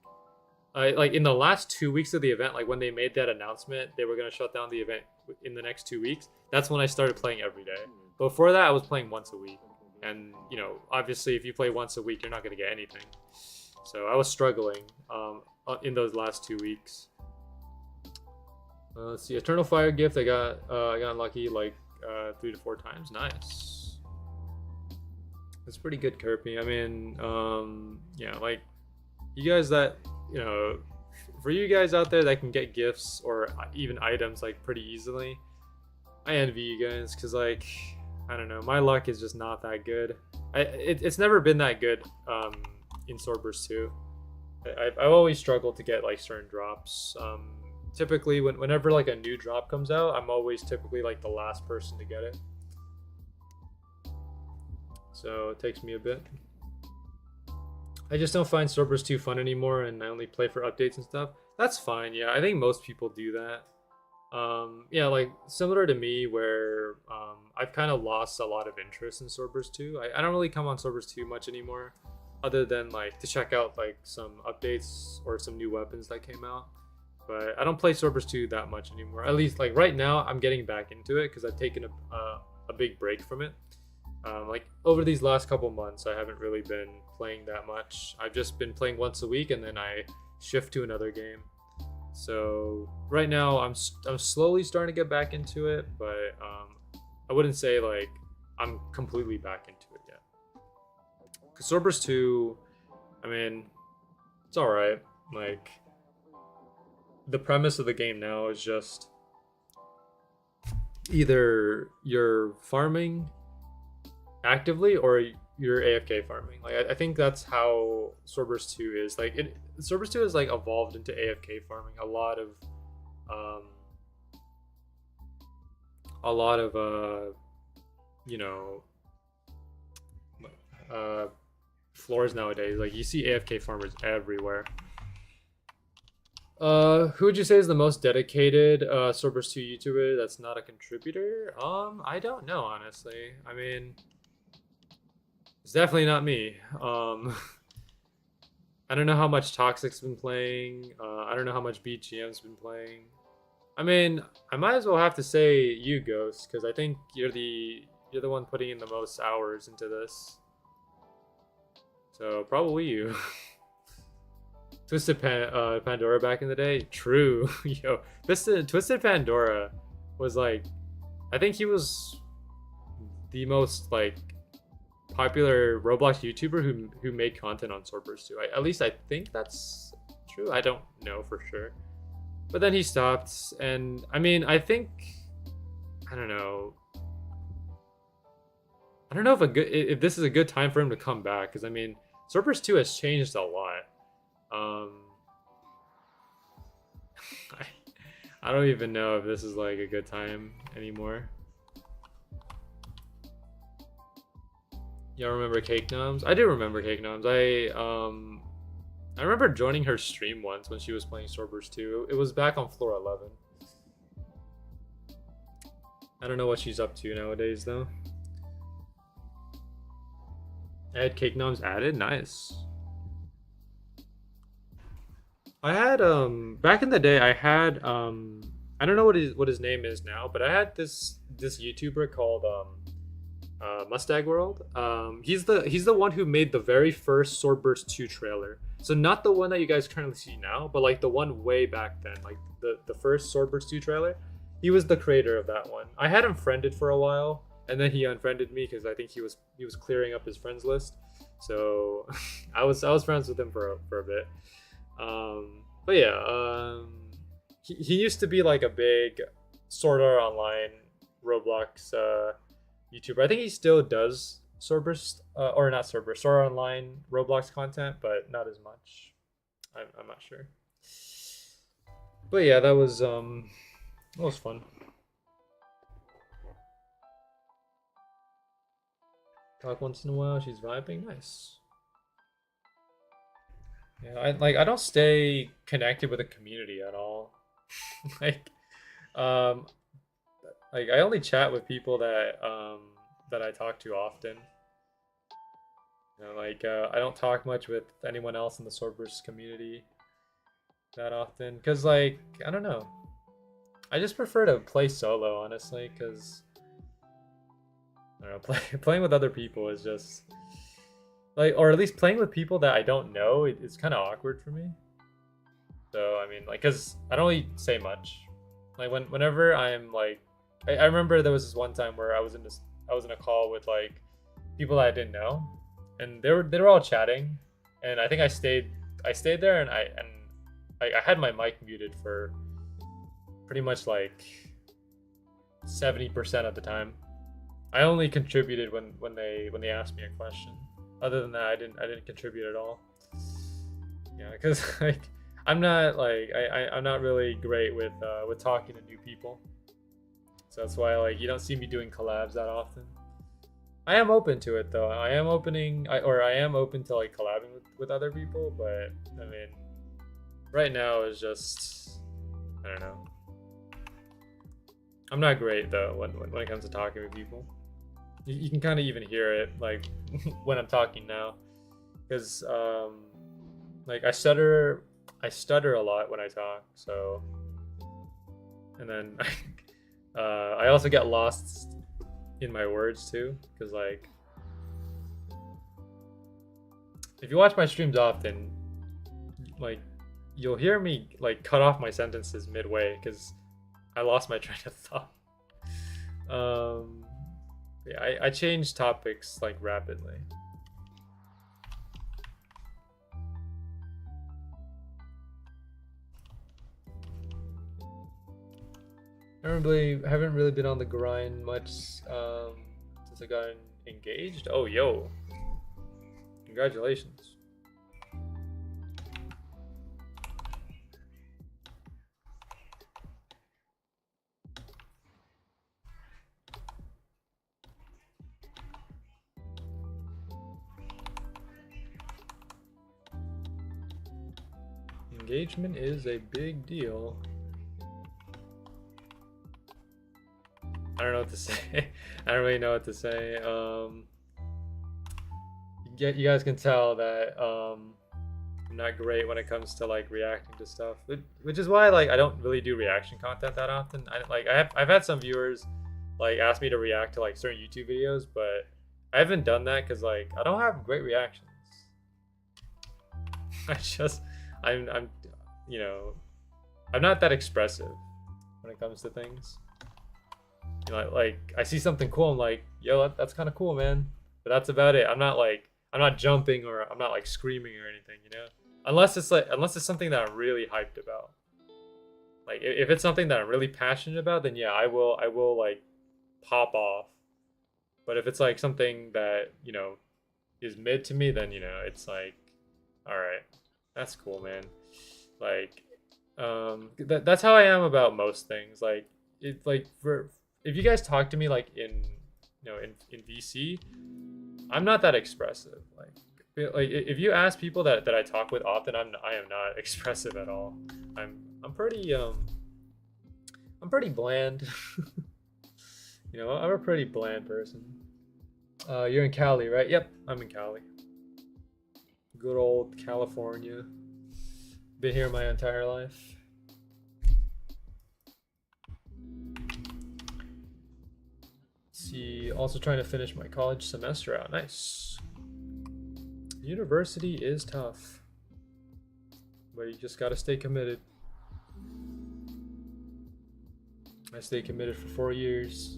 Like in the last 2 weeks of the event, like when they made that announcement, they were gonna shut down the event in the next 2 weeks. That's when I started playing every day. Before that, I was playing once a week, and you know, obviously, if you play once a week, you're not gonna get anything. So I was struggling in those last 2 weeks. Let's see, Eternal Fire gift. I got unlucky like 3 to 4 times. Nice. That's pretty good, Kirby. I mean, yeah, like you guys that, you know, for you guys out there that can get gifts or even items like pretty easily, I envy you guys because like, I don't know, my luck is just not that good. It's never been that good in Swordburst 2. I've always struggled to get like certain drops. Typically whenever like a new drop comes out, I'm always typically like the last person to get it. So it takes me a bit. I just don't find Swordburst 2 fun anymore, and I only play for updates and stuff. That's fine, yeah. I think most people do that. Yeah, like similar to me, where I've kind of lost a lot of interest in Swordburst 2. I don't really come on Swordburst 2 much anymore, other than like to check out like some updates or some new weapons that came out. But I don't play Swordburst 2 that much anymore. At least like right now, I'm getting back into it because I've taken a big break from it. Like over these last couple months, I haven't really been playing that much. I've just been playing once a week, and then I shift to another game. So right now, I'm slowly starting to get back into it, but I wouldn't say like I'm completely back into it yet. Cause Swordburst 2, I mean, it's all right. Like the premise of the game now is just either you're farming actively or you're AFK farming. Like I think that's how Swordburst 2 is. Like Swordburst 2 has like evolved into AFK farming. A lot of you know, floors nowadays. Like you see AFK farmers everywhere. Who would you say is the most dedicated Swordburst 2 YouTuber that's not a contributor? I don't know, honestly. I mean, it's definitely not me. I don't know how much Toxic's been playing. I don't know how much BGM's been playing. I mean, I might as well have to say you, Ghost, because I think you're the one putting in the most hours into this. So probably you. Twisted Pandora back in the day? True. Yo, Twisted Pandora was like, I think he was the most like popular Roblox YouTuber who made content on Swordburst too. At least I think that's true. I don't know for sure. But then he stopped, and I mean, I think, I don't know. I don't know if this is a good time for him to come back, because I mean, Swordburst 2 has changed a lot. I, I don't even know if this is like a good time anymore. Y'all remember Cake Noms? I do remember Cake Noms. I remember joining her stream once when she was playing Swordburst 2. It was back on floor 11. I don't know what she's up to nowadays though. Add Cake Noms added? Nice. I had back in the day I had I don't know what his name is now, but I had this YouTuber called Mustag World. He's the one who made the very first Swordburst 2 trailer. So not the one that you guys currently see now, but like the one way back then, like the first Swordburst 2 trailer. He was the creator of that one. I had him friended for a while, and then he unfriended me because I think he was clearing up his friends list. So I was friends with him for a bit. But yeah, he used to be like a big Sword Art Online Roblox YouTuber. I think he still does Swordburst, or not Swordburst, Sword Art Online Roblox content, but not as much. I'm not sure. But yeah, that was fun. Talk once in a while. She's vibing. Nice. Yeah, I don't stay connected with the community at all. like, like I only chat with people that that I talk to often. You know, like I don't talk much with anyone else in the Swordburst community that often, cause like I don't know. I just prefer to play solo, honestly, because I don't know, playing with other people is just like, or at least playing with people that I don't know, it's kind of awkward for me. So I mean, like, cause I don't really say much. Like whenever I'm like, I remember there was this one time where I was in a call with like people that I didn't know, and they were all chatting, and I think I stayed there, and I had my mic muted for pretty much like 70% of the time. I only contributed when they asked me a question. Other than that, I didn't contribute at all. Yeah, because like I'm not like I'm not really great with talking to new people. So that's why like you don't see me doing collabs that often. I am open to it though. I am open to like collabing with other people, but I mean, right now is just, I don't know. I'm not great though when it comes to talking with people. You can kind of even hear it like when I'm talking now, because like I stutter a lot when I talk. So, and then I also get lost in my words too, because like if you watch my streams often, like you'll hear me like cut off my sentences midway because I lost my train of thought. Yeah, I change topics like rapidly. I haven't really been on the grind much since I got engaged. Oh, yo. Congratulations. Engagement is a big deal. I don't know what to say. I don't really know what to say. You guys can tell that I'm not great when it comes to like reacting to stuff, which is why like I don't really do reaction content that often. I've had some viewers like ask me to react to like certain YouTube videos, but I haven't done that because like I don't have great reactions. I'm you know, I'm not that expressive when it comes to things. You know, like I see something cool, I'm like, yo, that's kind of cool, man. But that's about it. I'm not jumping or I'm not like screaming or anything, you know. Unless it's something that I'm really hyped about. Like if it's something that I'm really passionate about, then yeah, I will like pop off. But if it's like something that, you know, is mid to me, then you know, it's like, all right, that's cool, man. Like that's how I am about most things. Like it like for if you guys talk to me like in you know in VC, I'm not that expressive. Like if you ask people that I talk with often, I am not expressive at all. I'm pretty bland. You know, I'm a pretty bland person. You're in Cali, right? Yep, I'm in Cali. Good old California. Been here my entire life. Let's see, also trying to finish my college semester out. Nice. University is tough, but you just gotta stay committed. I stayed committed for 4 years.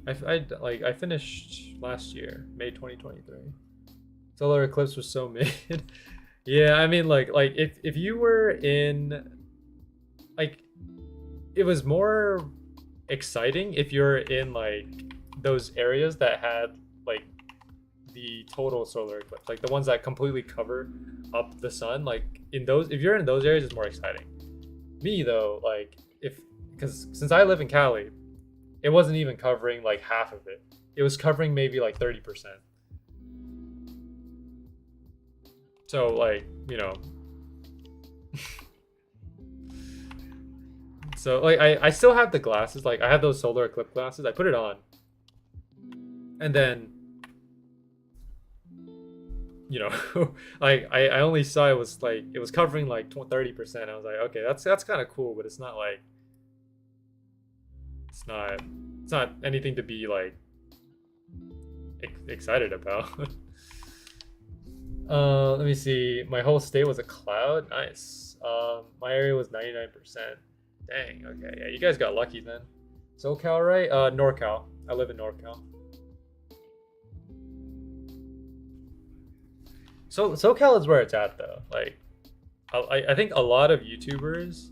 I finished last year, May 2023. Solar eclipse was so mid. Yeah, I mean like if you were in like it was more exciting if you're in like those areas that had like the total solar eclipse, like the ones that completely cover up the sun. Like in those, if you're in those areas, it's more exciting. Me though, like because since I live in Cali, it wasn't even covering like half of it. It was covering maybe like 30%. So like, you know, so like I still have the glasses. Like I have those solar eclipse glasses. I put it on, and then you know, like I only saw it was like it was covering like 30%. I was like, okay, that's kind of cool, but it's not like it's not anything to be like excited about. Let me see. My whole state was a cloud. Nice. My area was 99%. Dang. Okay. Yeah, you guys got lucky then. SoCal, right? NorCal. I live in NorCal. So SoCal is where it's at though. Like, I think a lot of YouTubers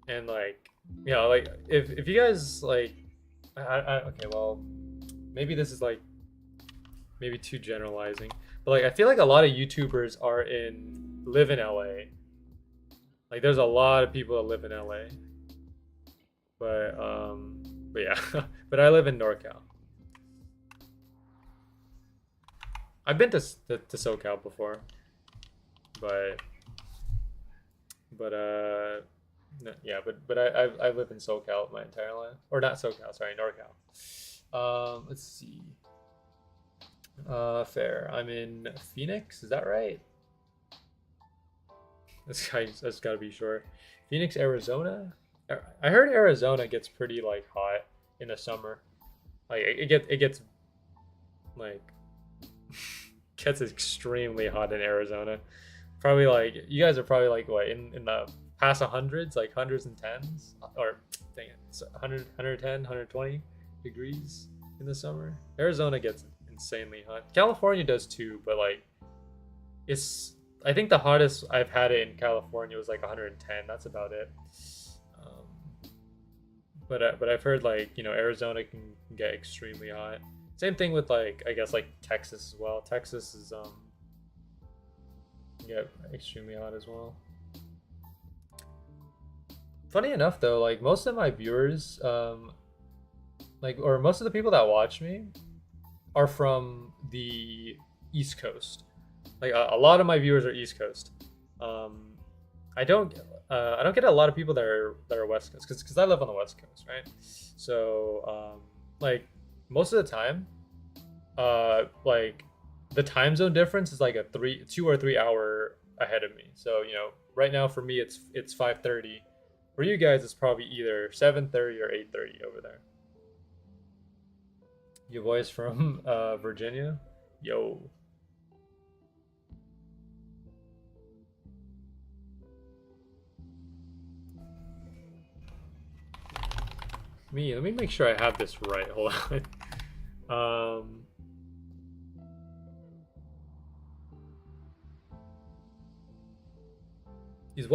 and like, you know, like if you guys like, okay, well, maybe this is like maybe too generalizing, but like I feel like a lot of YouTubers live in LA. Like there's a lot of people that live in LA, but yeah, but I live in NorCal. I've been to SoCal before, but yeah, but I live in SoCal my entire life, or not SoCal, sorry, NorCal. Let's see. Fair. I'm in Phoenix. Is that right? That's gotta be short. Phoenix, Arizona. I heard Arizona gets pretty like hot in the summer. Like it gets like gets extremely hot in Arizona. Probably like you guys are probably like what in the past hundreds, like hundreds and tens, or dang it, so 100, 110, 120 degrees in the summer. Arizona gets insanely hot. California does too, but like it's I think the hottest I've had it in California was like 110. That's about it. But I've heard like you know Arizona can get extremely hot. Same thing with like I guess like Texas as well. Texas is yeah extremely hot as well. Funny enough though, like most of my viewers, like or most of the people that watch me, are from the East Coast. Like a lot of my viewers are East Coast. I don't get a lot of people that are West Coast because I live on the West Coast, right? So like most of the time, like the time zone difference is like a 2 or 3 hour ahead of me. So you know, right now for me it's 5:30. For you guys, it's probably either 7:30 or 8:30 over there. Your voice from Virginia, yo. Let me make sure I have this right. Hold on. Is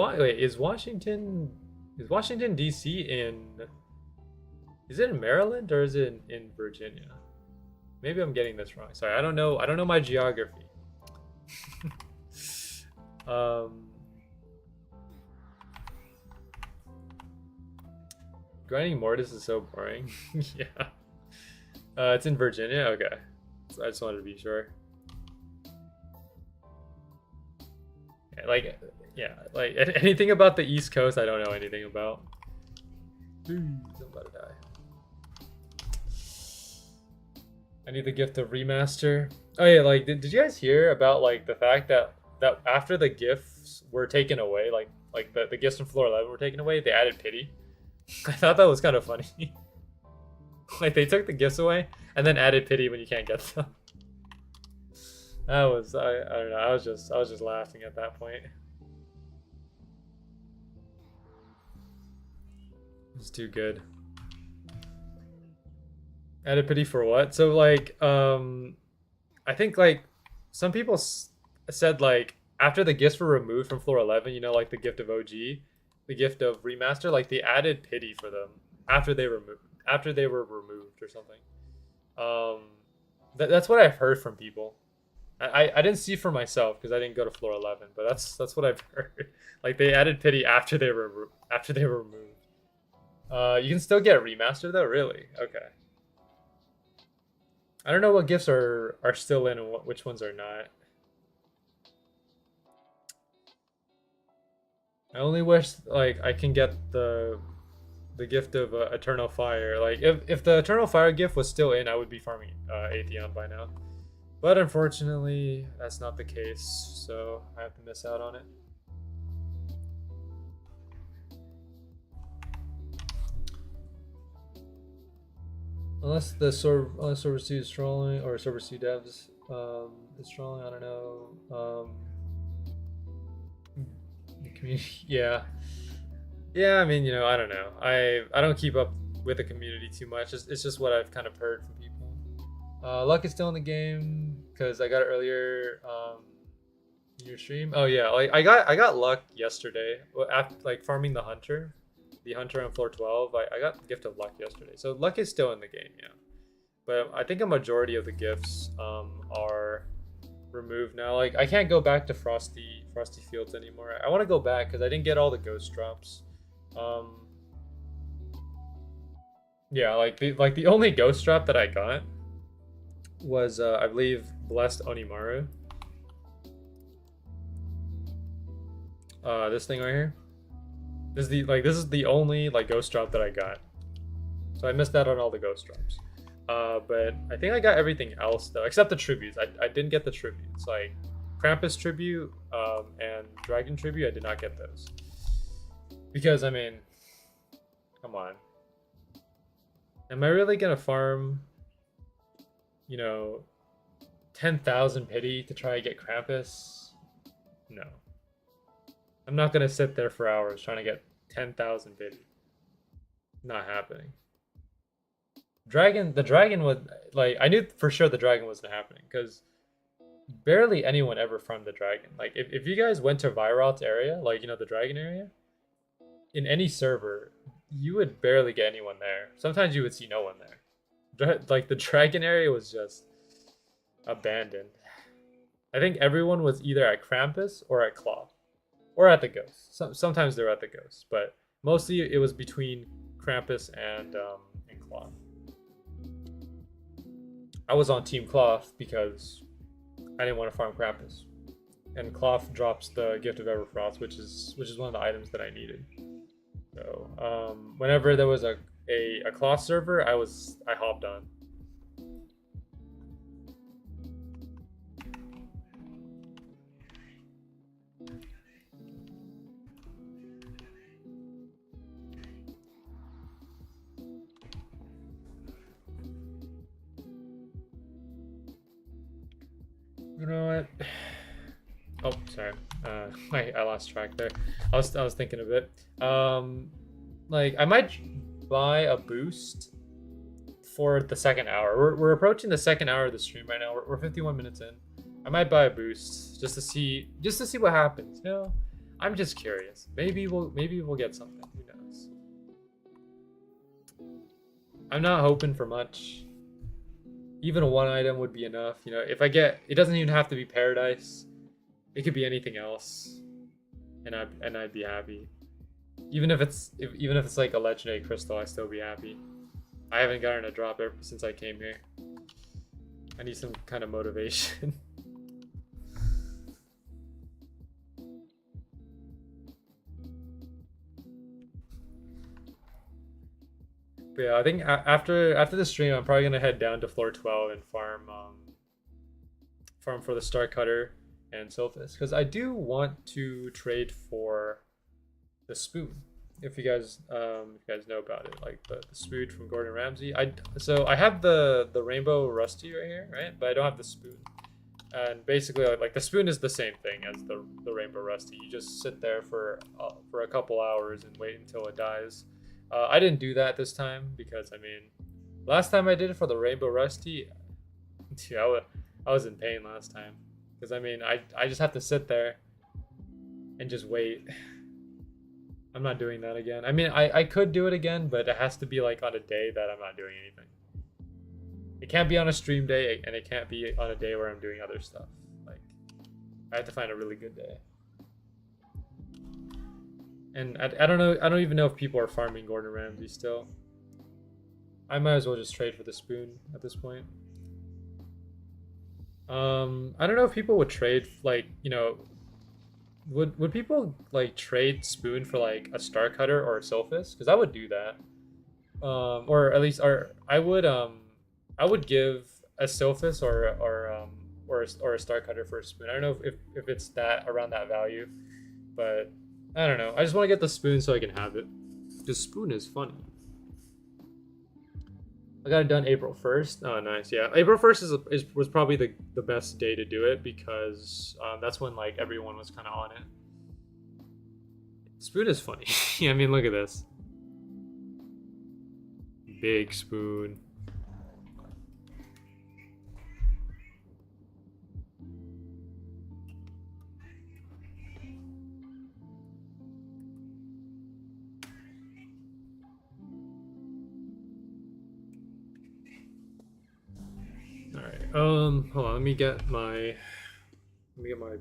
Washington DC in? Is it in Maryland or is it in Virginia? Maybe I'm getting this wrong. Sorry, I don't know. I don't know my geography. Grinding Mortis is so boring. Yeah. It's in Virginia? Okay. So I just wanted to be sure. Yeah, like anything about the East Coast, I don't know anything about. I'm about to die. I need the gift of remaster. Oh yeah, like did you guys hear about like the fact that after the gifts were taken away, like the gifts from floor 11 were taken away, they added pity. I thought that was kind of funny. Like they took the gifts away and then added pity when you can't get them. That was I don't know. I was just laughing at that point. It's too good. Added pity for what? So like I think like some people said like after the gifts were removed from floor 11, you know, like the gift of OG, the gift of remaster, like they added pity for them after they were removed or something. That's what I've heard from people. I didn't see for myself because I didn't go to floor 11, but that's what I've heard. Like they added pity after they were removed. You can still get remastered though, really? Okay. I don't know what gifts are still in and which ones are not. I only wish like I can get the gift of Eternal Fire. Like if the Eternal Fire gift was still in, I would be farming Atheon by now. But unfortunately, that's not the case, so I have to miss out on it. Unless Swordburst is trolling, or Swordburst devs is trolling, I don't know. The community, yeah. I mean, you know, I don't know. I don't keep up with the community too much. It's just what I've kind of heard from people. Luck is still in the game because I got it earlier in your stream. Oh yeah, like I got luck yesterday after like farming the hunter on floor 12. I got the gift of luck yesterday, so luck is still in the game, yeah. But I think a majority of the gifts are removed now. Like I can't go back to Frosty Fields anymore. I want to go back because I didn't get all the ghost drops. Yeah, like the only ghost drop that I got was I believe Blessed Onimaru. This thing right here. This is the only like ghost drop that I got. So I missed out on all the ghost drops. But I think I got everything else though, except the tributes. I didn't get the tributes. Like Krampus tribute and Dragon tribute, I did not get those. Because I mean, come on. Am I really gonna farm, you know, 10,000 pity to try to get Krampus? No. I'm not gonna sit there for hours trying to get 10,000 pity. Not happening. The dragon was like, I knew for sure the dragon wasn't happening because barely anyone ever farmed the dragon. Like if you guys went to Virot's area, like, you know, the dragon area, in any server, you would barely get anyone there. Sometimes you would see no one there. Like the dragon area was just abandoned. I think everyone was either at Krampus or at Claw or at the Ghost. Sometimes they were at the Ghost, but mostly it was between Krampus and Claw. I was on Team Cloth because I didn't want to farm Krampus, and Cloth drops the Gift of Everfrost, which is one of the items that I needed. So whenever there was a Cloth server, I hopped on. You know what? Oh, sorry. I lost track there. I was thinking of it. Like I might buy a boost for the second hour. We're approaching the second hour of the stream right now. We're 51 minutes in. I might buy a boost just to see what happens. You know, I'm just curious. Maybe we'll get something. Who knows? I'm not hoping for much. Even one item would be enough. You know, if I get, it doesn't even have to be Paradise. It could be anything else, and I'd be happy. Even if it's like a legendary crystal, I'd still be happy. I haven't gotten a drop ever since I came here. I need some kind of motivation. But yeah, I think after the stream, I'm probably gonna head down to floor 12 and farm for the Star Cutter and Sylphus, because I do want to trade for the spoon. If you guys know about it, like the spoon from Gordon Ramsay. So I have the Rainbow Rusty right here, right? But I don't have the spoon. And basically, like the spoon is the same thing as the Rainbow Rusty. You just sit there for a couple hours and wait until it dies. I didn't do that this time because, I mean, last time I did it for the Rainbow Rusty, yeah, I was in pain last time. Because, I mean, I just have to sit there and just wait. I'm not doing that again. I mean, I could do it again, but it has to be like on a day that I'm not doing anything. It can't be on a stream day, and it can't be on a day where I'm doing other stuff. Like, I have to find a really good day. And I don't know. I don't even know if people are farming Gordon Ramsay still. I might as well just trade for the spoon at this point. I don't know if people would trade, like, you know, would people like trade spoon for like a Star Cutter or a Sylphus? Because I would do that. Or at least, I would give a Sylphus or a Star Cutter for a spoon. I don't know if it's that around that value, but I don't know. I just want to get the spoon so I can have it. The spoon is funny. I got it done April 1st. Oh, nice. Yeah, April 1st was probably the best day to do it because that's when like everyone was kind of on it. Spoon is funny. I mean, look at this. Big spoon. Hold on, let me get my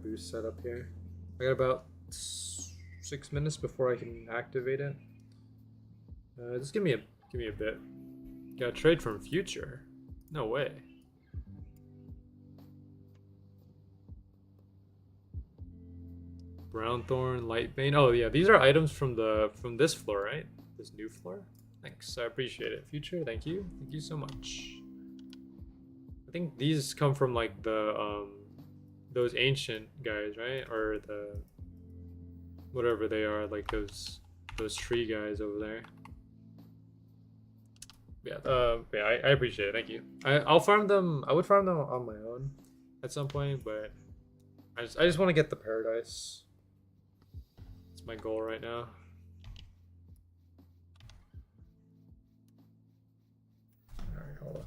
boost set up here. I got about 6 minutes before I can activate it. Just give me a bit. Gotta trade from future. No way. Brownthorn, Lightbane. Oh yeah, these are items from this floor, right? This new floor. Thanks, I appreciate it. Future, thank you so much. I think these come from like the those ancient guys, right? Or the whatever they are, like those tree guys over there. Yeah, yeah, I appreciate it. Thank you. I'll farm them. I would farm them on my own at some point, but I just want to get the Paradise. It's my goal right now. All right, hold on.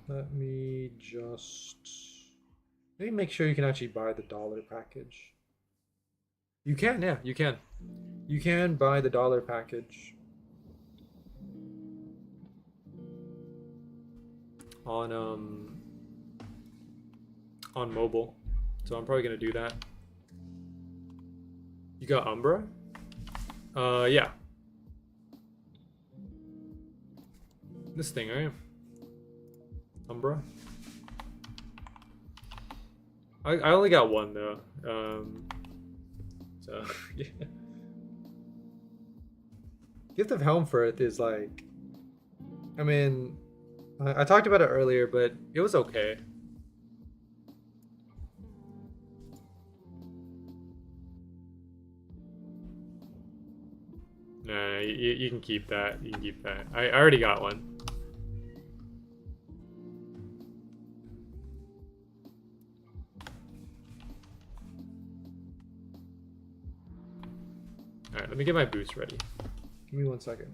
Let me make sure you can actually buy the dollar package. You can, yeah, you can. You can buy the dollar package on mobile. So I'm probably gonna do that. You got Umbra? Yeah. This thing, right? Umbra. I only got one though. So yeah. Gift of Helmfirth is like, I mean, I talked about it earlier, but it was okay. Nah, you can keep that. You can keep that. I already got one. Alright, let me get my boost ready. Give me 1 second.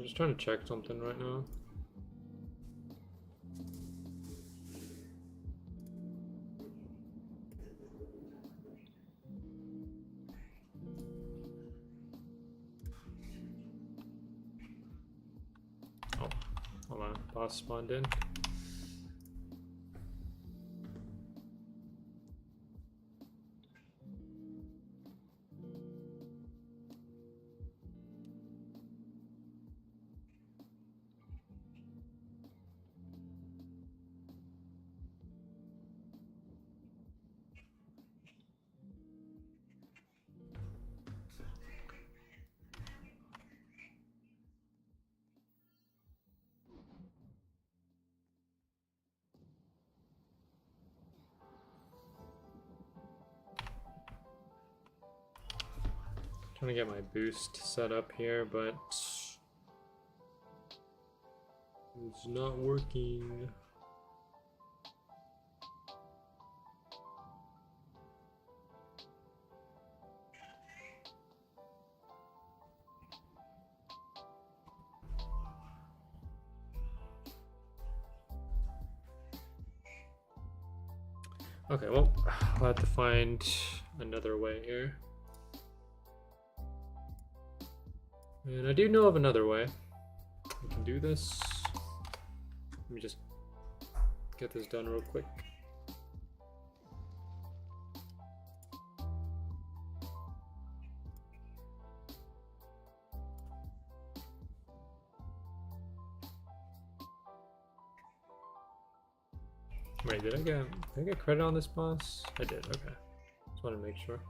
just trying to check something right now. Oh, hold on. Boss spawned in. Trying to get my boost set up here, but it's not working. Okay, well, I'll have to find another way here. And I do know of another way. We can do this. Let me just get this done real quick. Wait, did I get credit on this boss? I did, okay. Just want to make sure.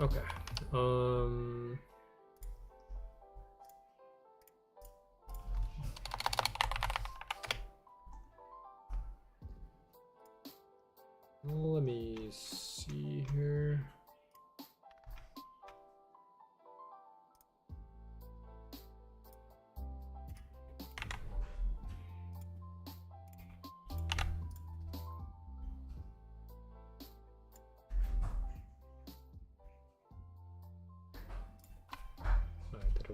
Okay. Let me see here.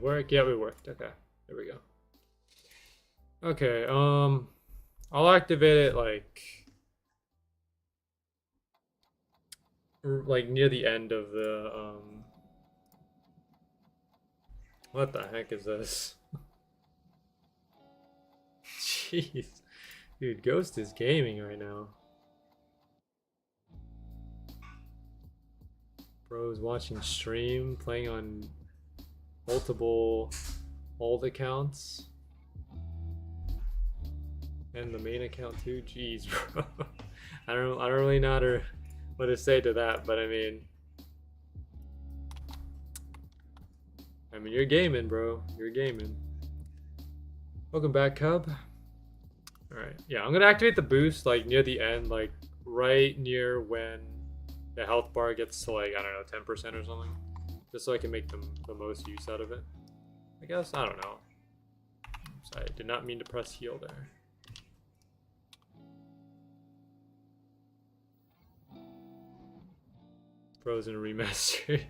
Work? Yeah, we worked. Okay, there we go. Okay, I'll activate it like near the end of the what the heck is this? Jeez, dude, Ghost is gaming right now. Bro's watching stream, playing on multiple old accounts and the main account too. Jeez, bro. I don't really know what to say to that, but I mean you're gaming, bro. You're gaming. Welcome back, Cub. All right, yeah, I'm gonna activate the boost like near the end, like right near when the health bar gets to like, I don't know, 10% or something. Just so I can make the most use out of it. I guess, I don't know. Oops, I did not mean to press heal there. Frozen remastered.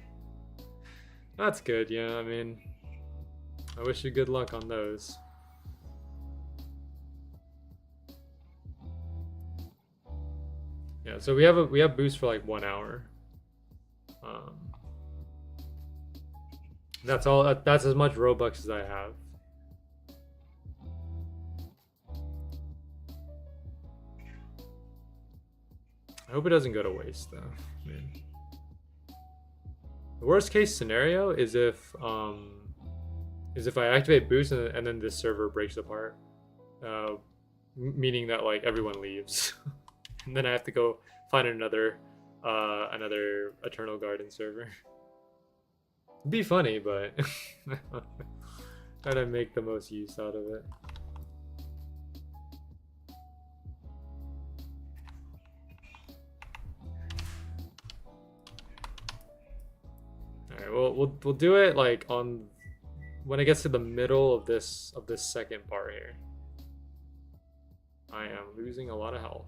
That's good, yeah, I mean, I wish you good luck on those. Yeah, so we have boost for like 1 hour. That's all. That's as much Robux as I have. I hope it doesn't go to waste, though. Man. The worst case scenario is if I activate boost and then this server breaks apart, meaning that like everyone leaves, and then I have to go find another Eternal Garden server. It'd be funny, but gotta make the most use out of it. Alright, well we'll do it like on when it gets to the middle of this second part here. I am losing a lot of health.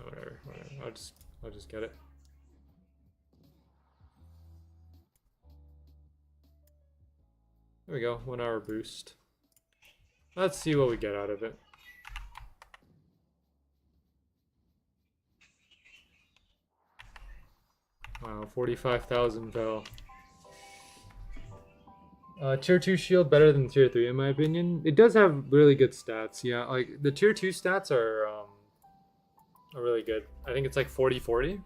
whatever. I'll just get it. There we go, 1 hour boost. Let's see what we get out of it. Wow, 45,000 fell. Tier 2 shield better than tier 3 in my opinion. It does have really good stats, yeah. Like the tier 2 stats are really good. I think it's like 40-40.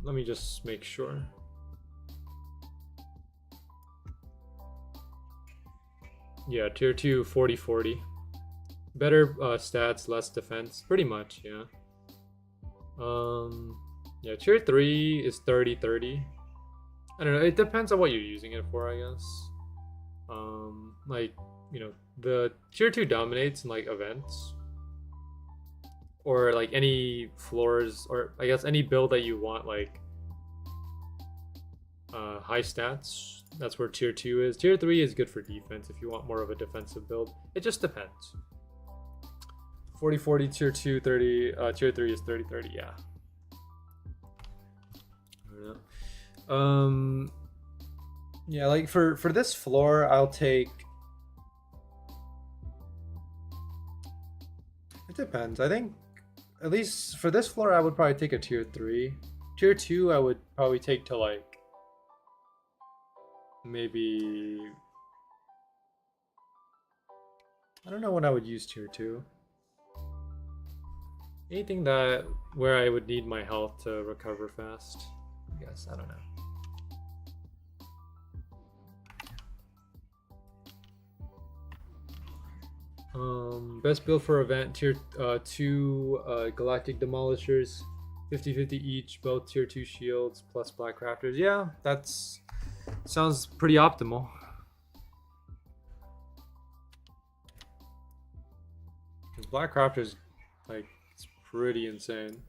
Let me just make sure. Yeah, tier 2 40-40. Better stats, less defense, pretty much, yeah. Yeah, tier 3 is 30-30. I don't know, it depends on what you're using it for, I guess. Like, you know, the tier 2 dominates in like events. Or like any floors, or I guess any build that you want, like high stats. That's where tier 2 is. Tier 3 is good for defense if you want more of a defensive build. It just depends. 40-40, tier 2, 30, tier 3 is 30-30, yeah. I don't know. Yeah, like for this floor, I'll take... It depends. I think, at least for this floor, I would probably take a tier 3. Tier 2, I would probably take to like... Maybe... I don't know when I would use tier 2. Anything that where I would need my health to recover fast. I guess, I don't know. Best build for event tier 2 galactic demolishers, 50-50 each, both tier 2 shields plus black crafters. Yeah, that's sounds pretty optimal. Because black crafters, like, it's pretty insane.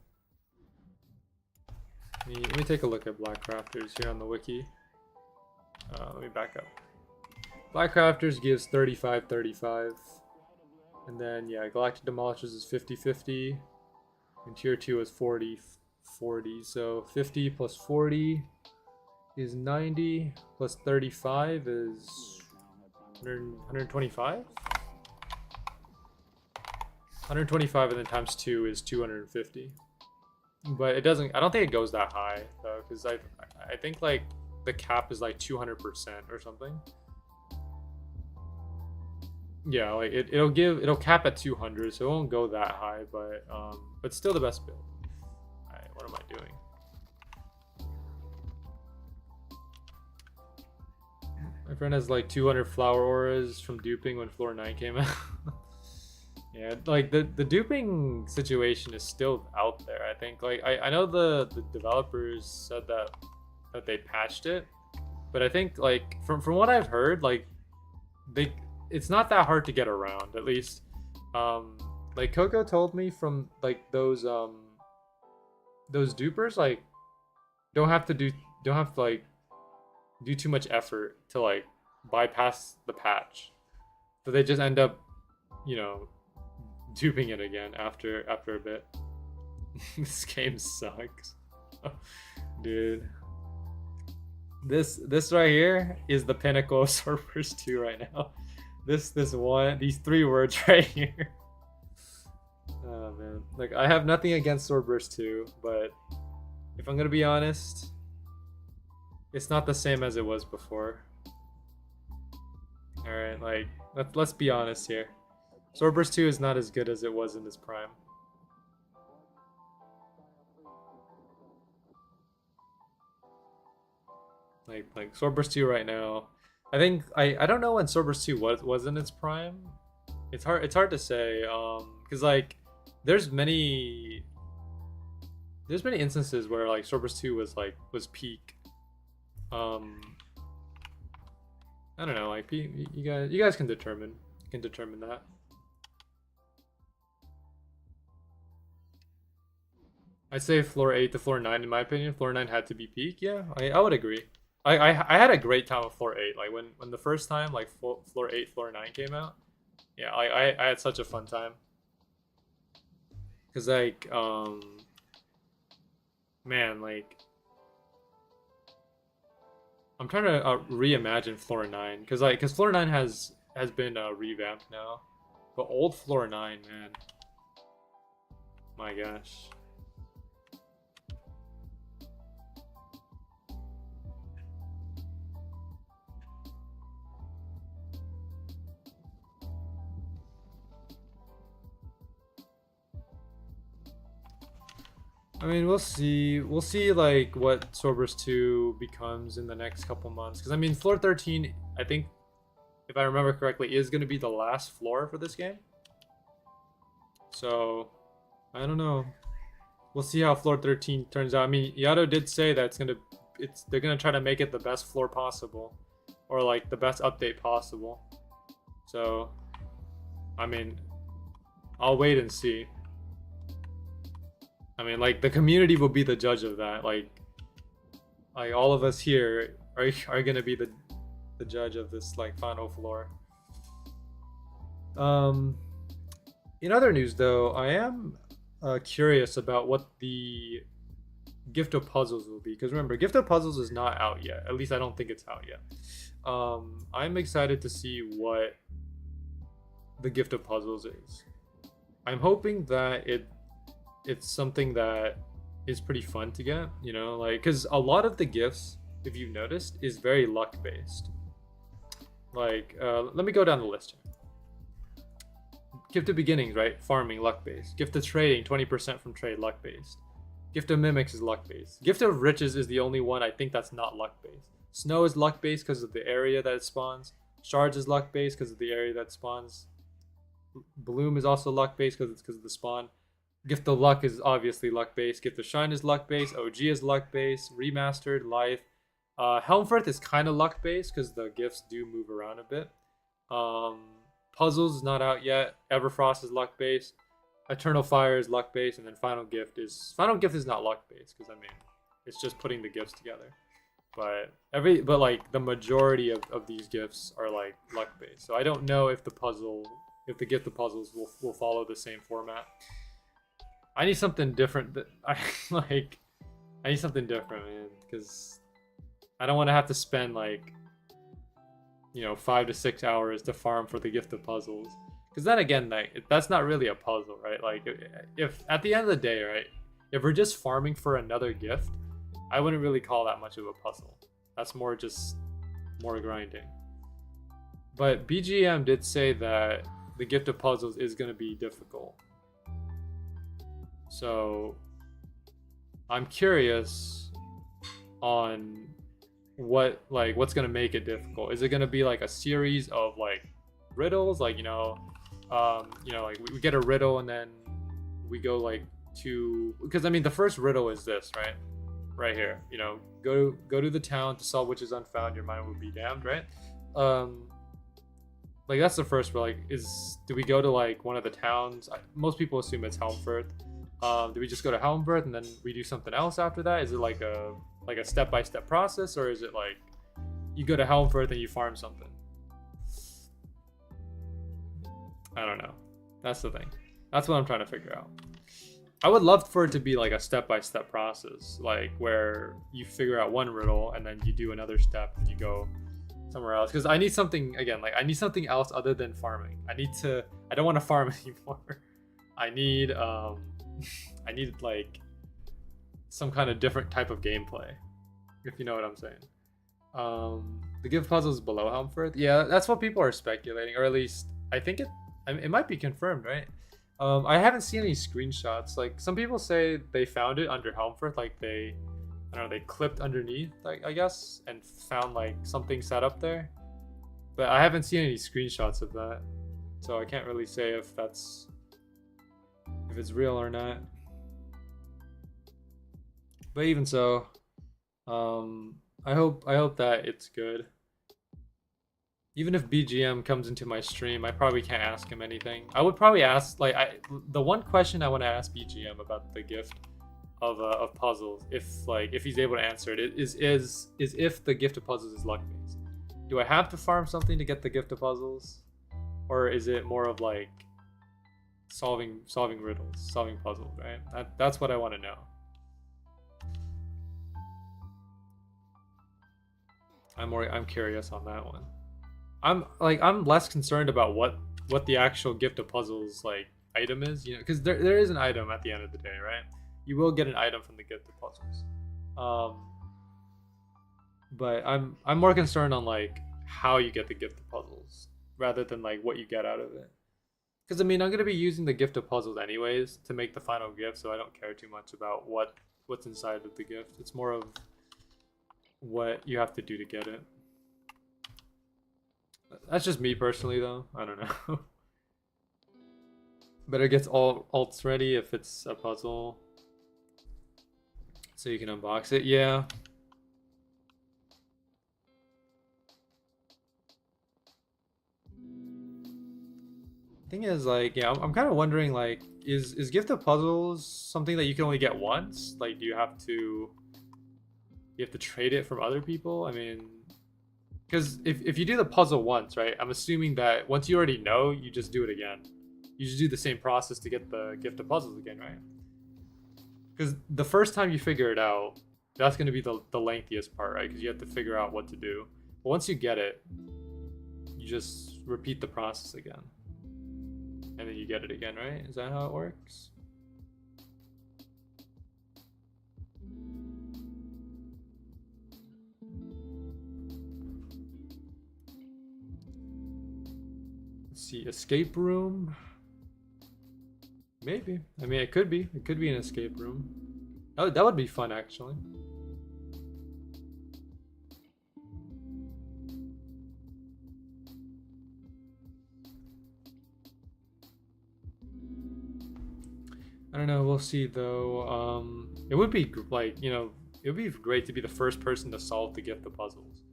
Let me take a look at black crafters here on the wiki. Let me back up. Black crafters gives 35-35. And then, yeah, galactic demolishers is 50-50. And tier 2 is 40-40. So 50 plus 40 is 90. Plus 35 is 125? 125 and then times 2 is 250. But it doesn't, I don't think it goes that high though, because I think like the cap is like 200% or something. Yeah, like it'll cap at 200, so it won't go that high, but still the best build. Alright, what am I doing? My friend has like 200 flower auras from duping when floor 9 came out. Yeah, like the duping situation is still out there. I think like I know the developers said that they patched it, but I think like from what I've heard, like it's not that hard to get around, at least. Like Coco told me from like those dupers like don't have to like do too much effort to like bypass the patch. So they just end up, you know, duping it again after a bit. This game sucks. Dude. This right here is the pinnacle of Swordburst 2 right now. These 3 words right here. Oh man. Like I have nothing against Swordburst 2, but if I'm gonna be honest, it's not the same as it was before. Alright, like let's be honest here. Swordburst 2 is not as good as it was in its prime. Like Swordburst 2 right now. I think I don't know when Swordburst 2 was in its prime. It's hard to say, because like there's many instances where like Swordburst 2 was peak. I don't know, like you guys can determine that. I'd say floor 8 to floor 9 in my opinion. Floor 9 had to be peak. Yeah, I would agree. I had a great time with floor 8. Like when the first time like floor 8, floor 9 came out, Yeah, I had such a fun time. Cause like man, like I'm trying to reimagine Floor 9 cause Floor 9 has been revamped now. But old Floor 9, man. My gosh. I mean, we'll see. We'll see like what Swordburst 2 becomes in the next couple months. Because I mean, Floor 13, I think, if I remember correctly, is going to be the last floor for this game. So, I don't know. We'll see how Floor 13 turns out. I mean, Yato did say that they're gonna try to make it the best floor possible, or like the best update possible. So, I mean, I'll wait and see. I mean, like, the community will be the judge of that. Like all of us here are gonna be the judge of this like final floor. In other news, though, I am curious about what the Gift of Puzzles will be, because remember, Gift of Puzzles is not out yet. At least I don't think it's out yet. I'm excited to see what the Gift of Puzzles is. I'm hoping that it's something that is pretty fun to get, you know, like, because a lot of the gifts, if you've noticed, is very luck based. Like, let me go down the list here. Gift of Beginnings, right? Farming, luck based. Gift of Trading, 20% from trade, luck based. Gift of Mimics is luck based. Gift of Riches is the only one I think that's not luck based. Snow is luck based because of the area that it spawns. Shards is luck based because of the area that spawns. Bloom is also luck based because of the spawn. Gift of Luck is obviously luck based. Gift of Shine is luck based. OG is luck based. Remastered, Life. Helmfirth is kind of luck based because the gifts do move around a bit. Puzzles is not out yet. Everfrost is luck based. Eternal Fire is luck based, and then Final Gift is not luck based because I mean it's just putting the gifts together. But like the majority of these gifts are like luck based. So I don't know if the Gift of Puzzles will follow the same format. I need something different. I need something different, man, because I don't want to have to spend like, you know, 5 to 6 hours to farm for the Gift of Puzzles. Because then again, like, that's not really a puzzle, right? Like, if at the end of the day, right, if we're just farming for another gift, I wouldn't really call that much of a puzzle. That's more grinding. But BGM did say that the Gift of Puzzles is going to be difficult. So I'm curious on what's gonna make it difficult. Is it gonna be like a series of like riddles, like like we get a riddle and then we go like to, because I mean the first riddle is this, right here, you know, go to the town to solve which is unfound, your mind will be damned, right? Like that's the first, but like do we go to like one of the towns? Most people assume it's Helmfirth. Do we just go to Helmfirth and then we do something else after that? Is it like a step-by-step process, or is it like you go to Helmfirth and you farm something? I don't know. That's the thing. That's what I'm trying to figure out. I would love for it to be like a step-by-step process, like where you figure out one riddle and then you do another step and you go somewhere else. Because I need something, again, like I need something else other than farming. I don't want to farm anymore. I need like some kind of different type of gameplay, if you know what I'm saying. The Gift Puzzle is below Helmfirth. Yeah, that's what people are speculating, or at least I think it might be confirmed, right? I haven't seen any screenshots. Like some people say they found it under Helmfirth, like they clipped underneath, like I guess, and found like something set up there. But I haven't seen any screenshots of that, so I can't really say if it's real or not. But even so, I hope that it's good. Even if BGM comes into my stream, I probably can't ask him anything. I would probably ask, like, the one question I want to ask BGM about the gift of puzzles, if he's able to answer it, is if the Gift of Puzzles is luck based. Do I have to farm something to get the Gift of Puzzles? or is it more of like solving riddles, solving puzzles, right? That's what I want to know. I'm curious on that one. I'm less concerned about what the actual gift of puzzles like item is, you know, because there is an item at the end of the day, right? You will get an item from the gift of puzzles. But I'm more concerned on like how you get the gift of puzzles rather than like what you get out of it. Because I mean, I'm gonna be using the gift of puzzles anyways to make the final gift, so I don't care too much about what's inside of the gift. It's more of what you have to do to get it. That's just me personally, though. I don't know. Better get all alts ready if it's a puzzle, so you can unbox it. Yeah. Thing is, like, yeah, I'm kind of wondering, like, is gift of puzzles something that you can only get once? Like, do you have to trade it from other people? I mean, because if you do the puzzle once, right? I'm assuming that once you already know, you just do it again. You just do the same process to get the gift of puzzles again, right? Because the first time you figure it out, that's going to be the lengthiest part, right? Because you have to figure out what to do. But once you get it, you just repeat the process again. And then you get it again, right? Is that how it works? Let's see, escape room. Maybe. I mean, it could be. It could be an escape room. Oh, that would be fun, actually. I don't know. We'll see, though. It would be like, you know, it would be great to be the first person to solve the gift of puzzles.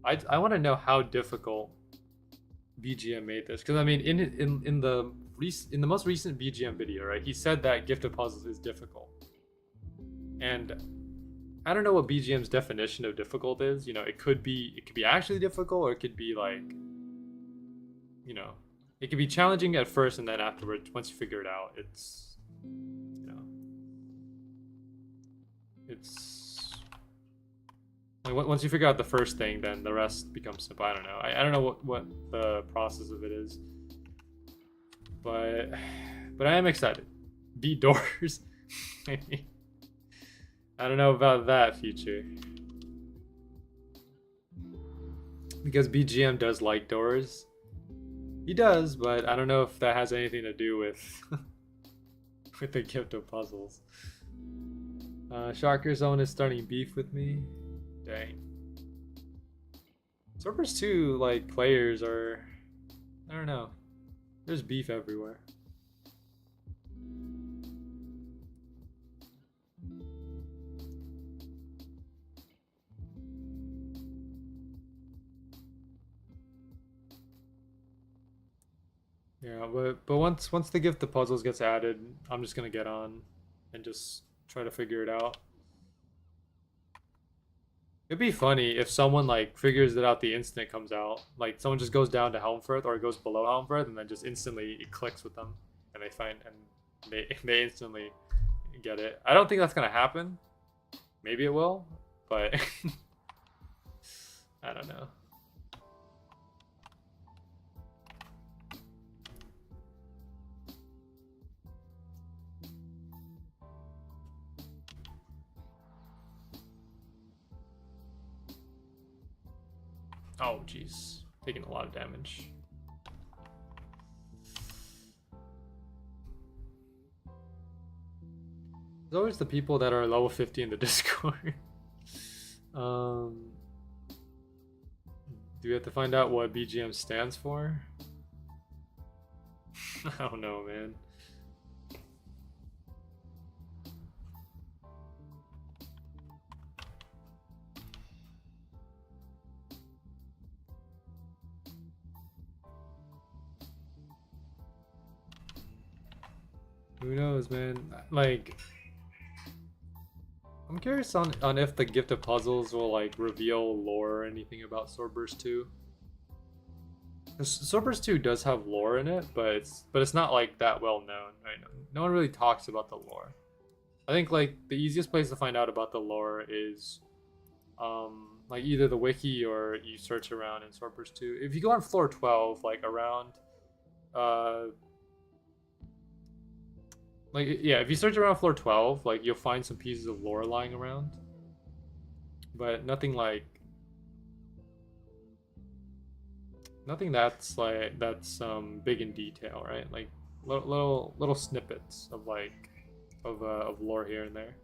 I want to know how difficult BGM made this, because I mean, in the most recent BGM video, right, he said that gift of puzzles is difficult, and I don't know what BGM's definition of difficult is. You know, it could be actually difficult, or it could be like, you know, it could be challenging at first, and then afterwards, once you figure it out, it's, you know, it's like once you figure out the first thing, then the rest becomes simple. I don't know. I don't know what the process of it is, but I am excited. Beat doors. I don't know about that feature, because BGM does like doors. He does, but I don't know if that has anything to do with with the gift of puzzles. Shocker Zone is starting beef with me. Dang. Swordburst 2, like, players are, I don't know. There's beef everywhere. Yeah, but once the gift of puzzles gets added, I'm just gonna get on and just try to figure it out. It'd be funny if someone like figures it out the instant it comes out. Like someone just goes down to Helmfirth or goes below Helmfirth and then just instantly it clicks with them and they find and they instantly get it. I don't think that's gonna happen. Maybe it will, but I don't know. Oh, jeez. Taking a lot of damage. There's always the people that are level 50 in the Discord. Do we have to find out what BGM stands for? I don't know, man. Who knows, man? Like, I'm curious on if the gift of puzzles will like reveal lore or anything about Swordburst 2. Swordburst 2 does have lore in it, but it's not like that well known, right? No one really talks about the lore. I think like the easiest place to find out about the lore is like either the wiki or you search around in Swordburst 2. If you go on floor 12, like around like yeah, if you search around floor 12, like you'll find some pieces of lore lying around. But nothing that's big in detail, right? Like little snippets of like of lore here and there.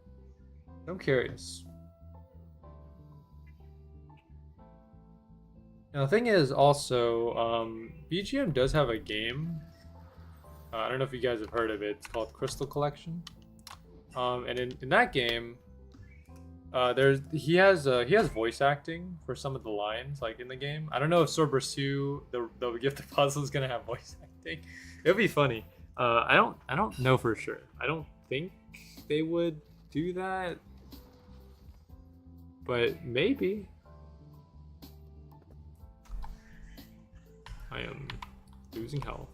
I'm curious. Now the thing is also BGM does have a game. I don't know if you guys have heard of it. It's called Crystal Collection. And in that game, he has voice acting for some of the lines like in the game. I don't know if Swordburst 2, the Gift of Puzzle, is gonna have voice acting. It would be funny. I don't know for sure. I don't think they would do that, but maybe. I am losing health.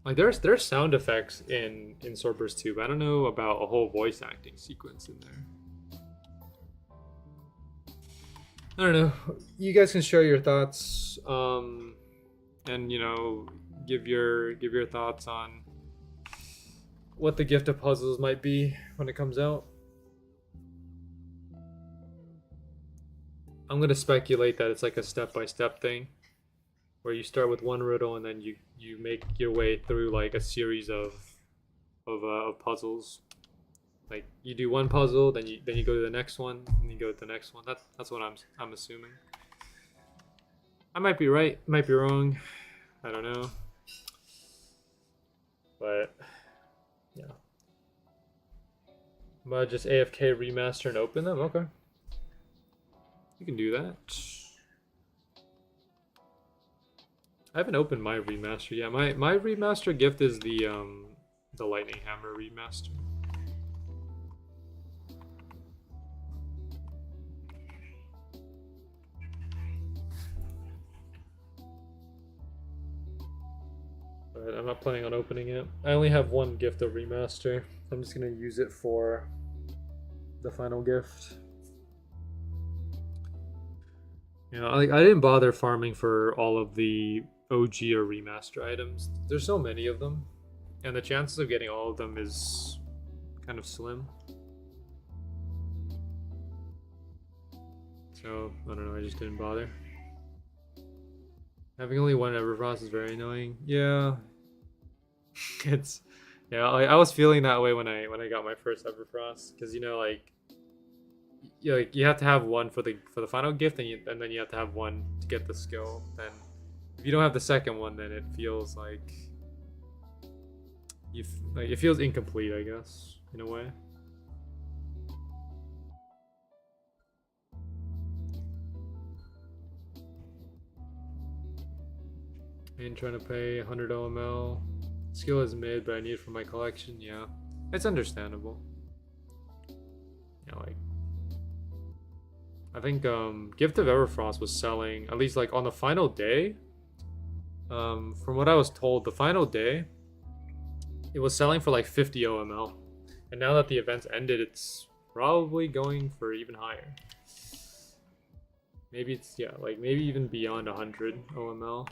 Like there's sound effects in Swordburst 2, but I don't know about a whole voice acting sequence in there. I don't know. You guys can share your thoughts, and you know, give your thoughts on what the Gift of Puzzles might be when it comes out. I'm gonna speculate that it's like a step-by-step thing, where you start with one riddle and then you make your way through like a series of puzzles. Like you do one puzzle, then you go to the next one, and you go to the next one. That's what I'm assuming. I might be right, might be wrong. I don't know. But yeah. But just AFK remaster and open them? Okay. You can do that. I haven't opened my remaster yet. My remaster gift is the Lightning Hammer remaster. But I'm not planning on opening it. I only have one gift of remaster. I'm just gonna use it for the final gift. You know, I didn't bother farming for all of the OG or remaster items. There's so many of them, and the chances of getting all of them is kind of slim. So, I don't know, I just didn't bother. Having only one Everfrost is very annoying. Yeah. I was feeling that way when I got my first Everfrost, because you know, like you have to have one for the final gift, and then you have to have one to get the skill. Then if you don't have the second one, then it feels like it feels incomplete, I guess, in a way. I ain't trying to pay 100 OML. Skill is mid, but I need it for my collection. Yeah, it's understandable. You know, like I think Gift of Everfrost was selling, at least like on the final day. From what I was told, the final day it was selling for like 50 OML, and now that the event's ended, it's probably going for even higher. Maybe it's maybe even beyond 100 OML.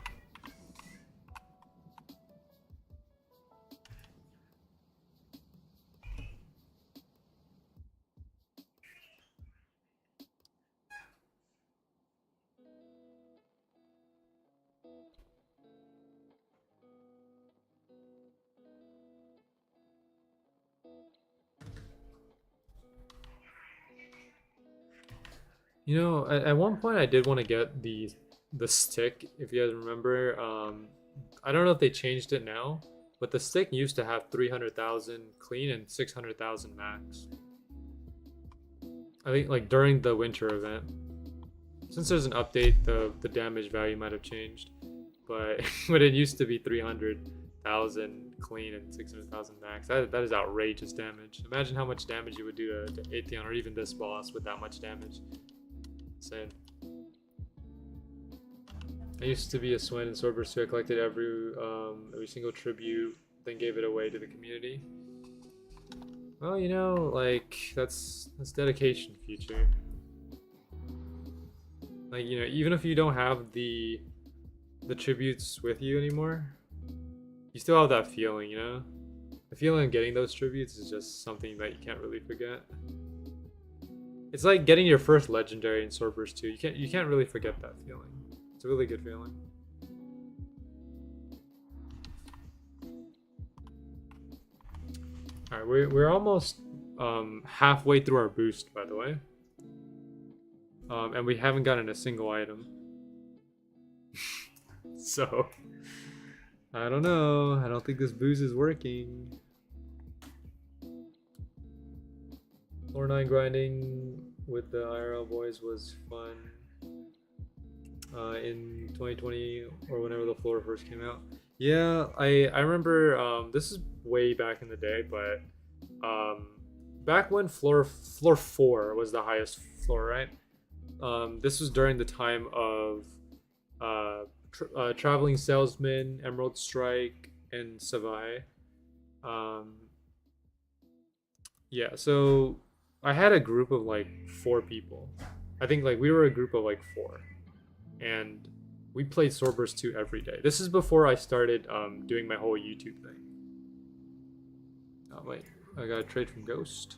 You know, at one point I did want to get the stick, if you guys remember. I don't know if they changed it now, but the stick used to have 300,000 clean and 600,000 max. I think like during the winter event. Since there's an update, the damage value might have changed, but but it used to be 300,000 clean and 600,000 max. That is outrageous damage. Imagine how much damage you would do to Atheon or even this boss with that much damage. Insane. I used to be a swin in Swordburst 2. I collected every single tribute, then gave it away to the community. Well, you know, like that's dedication, future. Like, you know, even if you don't have the tributes with you anymore, you still have that feeling, you know? The feeling of getting those tributes is just something that you can't really forget. It's like getting your first legendary in Swordburst 2. You can't really forget that feeling. It's a really good feeling. Alright, we're almost halfway through our boost, by the way. And we haven't gotten a single item. So, I don't know. I don't think this boost is working. Floor 9 grinding with the IRL boys was fun. In 2020 or whenever the floor first came out. Yeah, I remember this is way back in the day, but back when floor 4 was the highest floor, right? This was during the time of Traveling Salesman, Emerald Strike, and Savai. Yeah, so I had a group of like 4 people. I think like we were a group of like 4. And we played Swordburst 2 every day. This is before I started doing my whole YouTube thing. Oh wait, I got a trade from Ghost.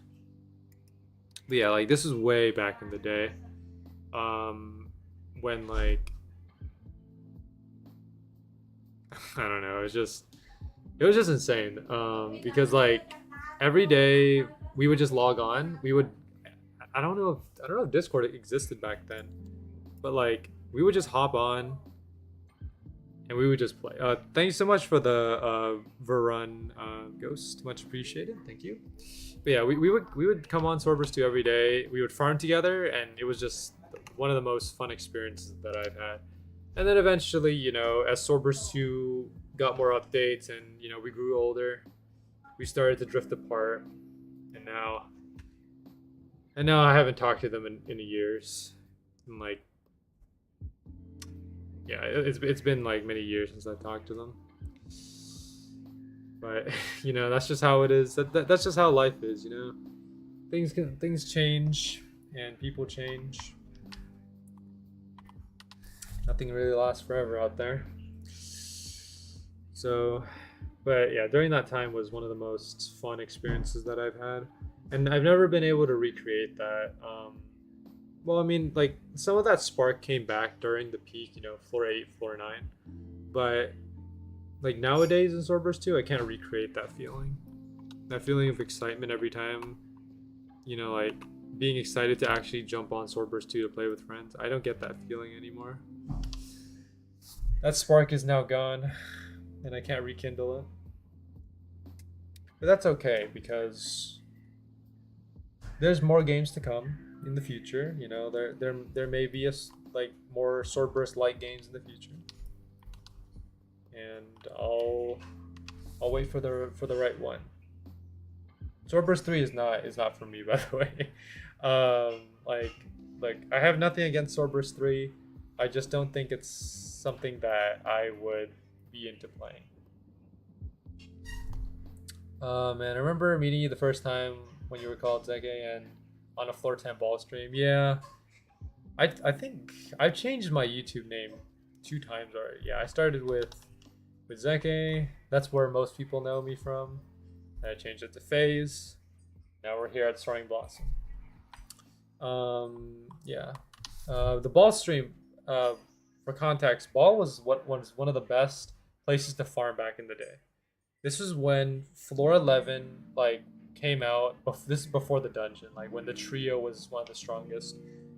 But yeah, like this is way back in the day. When like I don't know, it was just insane. Because like every day we would just log on. We would I don't know if Discord existed back then, but like we would just hop on and we would just play. Thank you so much for the Verun Ghost. Much appreciated. Thank you. But yeah, we would come on Swordburst 2 every day. We would farm together, and it was just one of the most fun experiences that I've had. And then eventually, you know, as Swordburst 2 got more updates and, you know, we grew older, we started to drift apart. And now I haven't talked to them in years. And like, yeah, it's been like many years since I talked to them. But you know, that's just how it is. That's just how life is, you know. Things change and people change. Nothing really lasts forever out there. So, but yeah, during that time was one of the most fun experiences that I've had, and I've never been able to recreate that. Well, I mean, like, some of that spark came back during the peak, you know, floor 8, floor 9. But, like, nowadays in Swordburst 2, I can't recreate that feeling. That feeling of excitement every time, you know, like, being excited to actually jump on Swordburst 2 to play with friends. I don't get that feeling anymore. That spark is now gone, and I can't rekindle it. But that's okay, because there's more games to come in the future. You know, there may be like more Swordburst like games in the future, and I'll wait for the right one. Swordburst 3 is not for me, by the way. Like I have nothing against Swordburst 3. I just don't think it's something that I would be into playing. And I remember meeting you the first time when you were called Zeke and on a floor 10 ball stream. Yeah, I think I've changed my YouTube name 2 times already. Yeah, I started with Zeke. That's where most people know me from. And I changed it to FaZe. Now we're here at Soaring Blossom. Yeah, the ball stream. For context, ball was one of the best places to farm back in the day. This is when floor 11 like came out. This is before the dungeon, like when the trio was one of the strongest,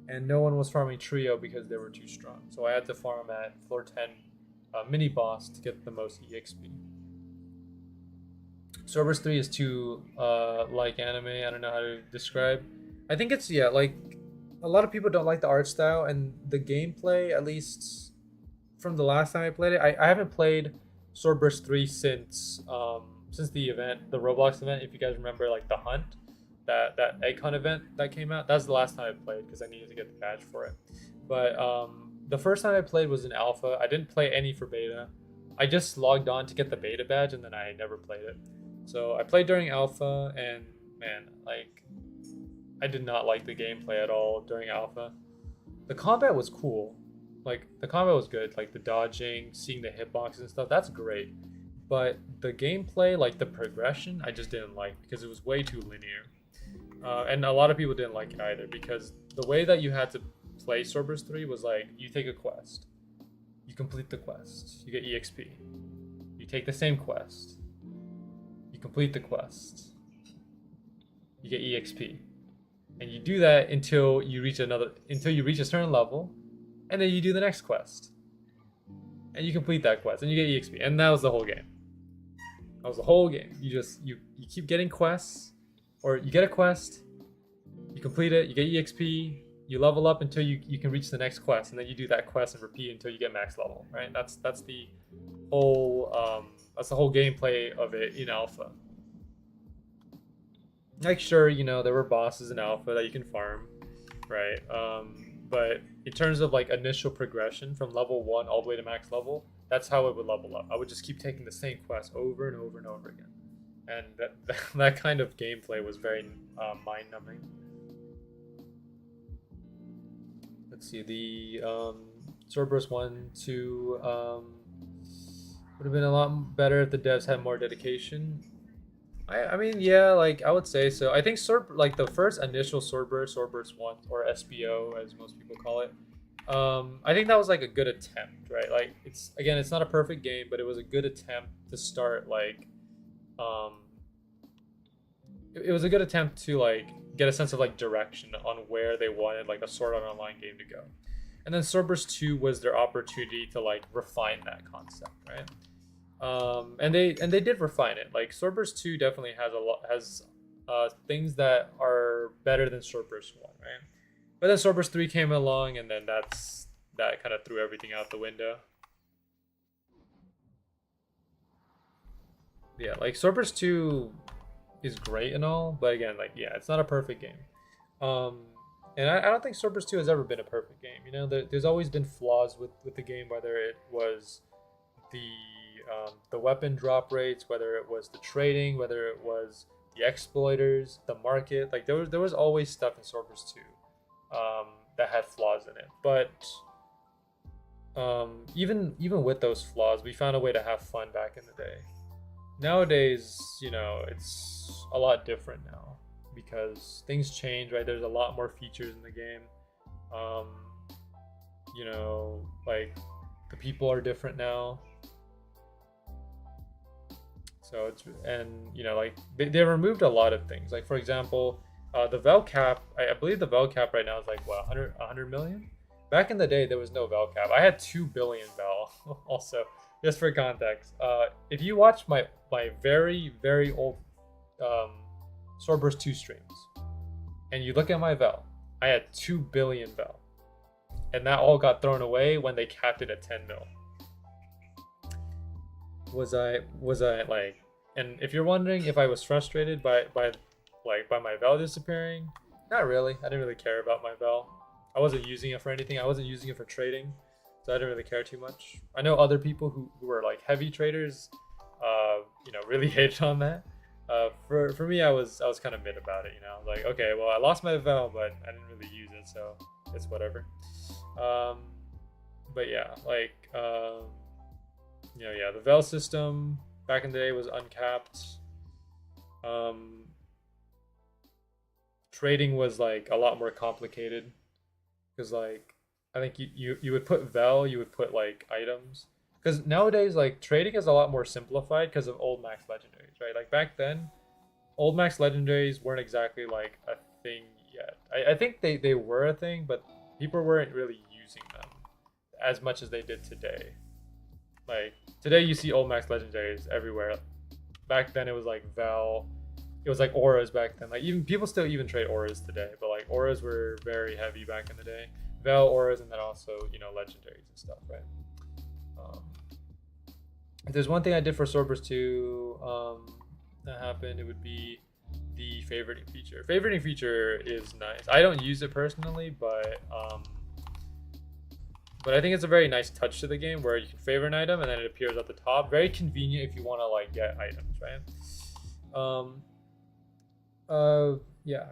and no one was farming trio because they were too strong. So I had to farm at floor 10 mini boss to get the most EXP. Swordburst 3 is too like anime. I don't know how to describe. I think it's, yeah, like a lot of people don't like the art style and the gameplay, at least from the last time I played it. I haven't played Swordburst 3 since the event, the Roblox event. If you guys remember, like the hunt, that egg hunt event that came out, that's the last time I played because I needed to get the badge for it. But the first time I played was in alpha. I didn't play any for beta. I just logged on to get the beta badge and then I never played it. So I played during alpha and man, like I did not like the gameplay at all during alpha. The combat was cool. Like the combat was good, like the dodging, seeing the hitboxes and stuff, that's great. But the gameplay, like the progression, I just didn't like because it was way too linear. And a lot of people didn't like it either because the way that you had to play Swordburst 3 was like you take a quest, you complete the quest, you get EXP. You take the same quest, you complete the quest, you get EXP. And you do that until you reach a certain level, and then you do the next quest. And you complete that quest and you get EXP. And that was the whole game. That was the whole game. You keep getting quests, or you get a quest, you complete it, you get EXP, you level up until you can reach the next quest, and then you do that quest and repeat until you get max level, right? That's the whole gameplay of it in alpha. Like sure, you know, there were bosses in alpha that you can farm, right? But in terms of like initial progression from level 1 all the way to max level, that's how it would level up. I would just keep taking the same quest over and over and over again. And that kind of gameplay was very mind-numbing. Let's see, the Swordburst 1, 2 would have been a lot better if the devs had more dedication. I mean, yeah, like I would say so. I think like the first initial Swordburst 1, or SBO as most people call it, I think that was like a good attempt, right? Like it's not a perfect game, but it was a good attempt to start like, it was a good attempt to like get a sense of like direction on where they wanted like a Sword Art Online game to go. And then Swordburst 2 was their opportunity to like refine that concept, right? And they did refine it. Like Swordburst 2 definitely has things that are better than Swordburst 1, right? But then Swordburst 3 came along, and then that kind of threw everything out the window. Yeah, like Swordburst 2 is great and all, but again, like yeah, it's not a perfect game. And I don't think Swordburst 2 has ever been a perfect game. You know, there's always been flaws with the game, whether it was the weapon drop rates, whether it was the trading, whether it was the exploiters, the market. Like there was always stuff in Swordburst 2 that had flaws in it. But even with those flaws, we found a way to have fun back in the day. Nowadays, you know, it's a lot different now because things change, right? There's a lot more features in the game. You know, like the people are different now. So you know, like they removed a lot of things. Like for example, the val cap, I believe the val cap right now is like what, 100 million? Back in the day, there was no val cap. I had 2 billion val also, just for context. If you watch my very, very old Swordburst 2 streams, and you look at my val, I had 2 billion val. And that all got thrown away when they capped it at 10 mil. Was I like, and if you're wondering if I was frustrated by my val disappearing, not really. I didn't really care about my val. I wasn't using it for anything. I wasn't using it for trading, so I didn't really care too much. I know other people who were like heavy traders, you know, really hated on that. For me, I was kind of mid about it, you know, like okay, well I lost my val, but I didn't really use it, so it's whatever. But yeah, like you know, yeah, the val system back in the day was uncapped. Trading was like a lot more complicated because like I think you would put val, you would put like items, because nowadays like trading is a lot more simplified because of old max legendaries, right? Like back then, old max legendaries weren't exactly like a thing yet. I think they were a thing, but people weren't really using them as much as they did today. Like today you see old max legendaries everywhere. Back then it was like val, it was like auras back then. Like even people still even trade auras today, but like auras were very heavy back in the day. Val auras, and then also, you know, legendaries and stuff, right? If there's one thing I did for Swordburst 2 that happened, it would be the favoriting feature. Favoriting feature is nice. I don't use it personally, but But I think it's a very nice touch to the game where you can favorite an item and then it appears at the top. Very convenient if you want to like get items, right? Yeah.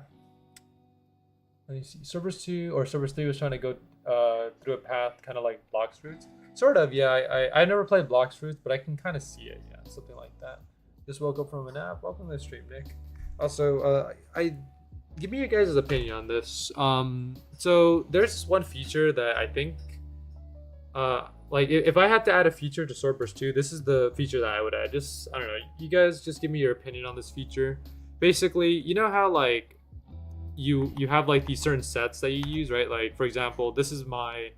Let me see. Cerberus 2 or Cerberus 3 was trying to go through a path kind of like Blocks Fruits. Sort of, yeah. I never played Blocks Fruits, but I can kind of see it. Yeah, something like that. Just woke up from a nap. Welcome to the stream, Nick. Also, I give me your guys' opinion on this. So there's one feature that I think, like if I had to add a feature to Swordburst 2, this is the feature that I would add. Just I don't know. You guys just give me your opinion on this feature. Basically, you know how like you have like these certain sets that you use, right? Like for example, this is my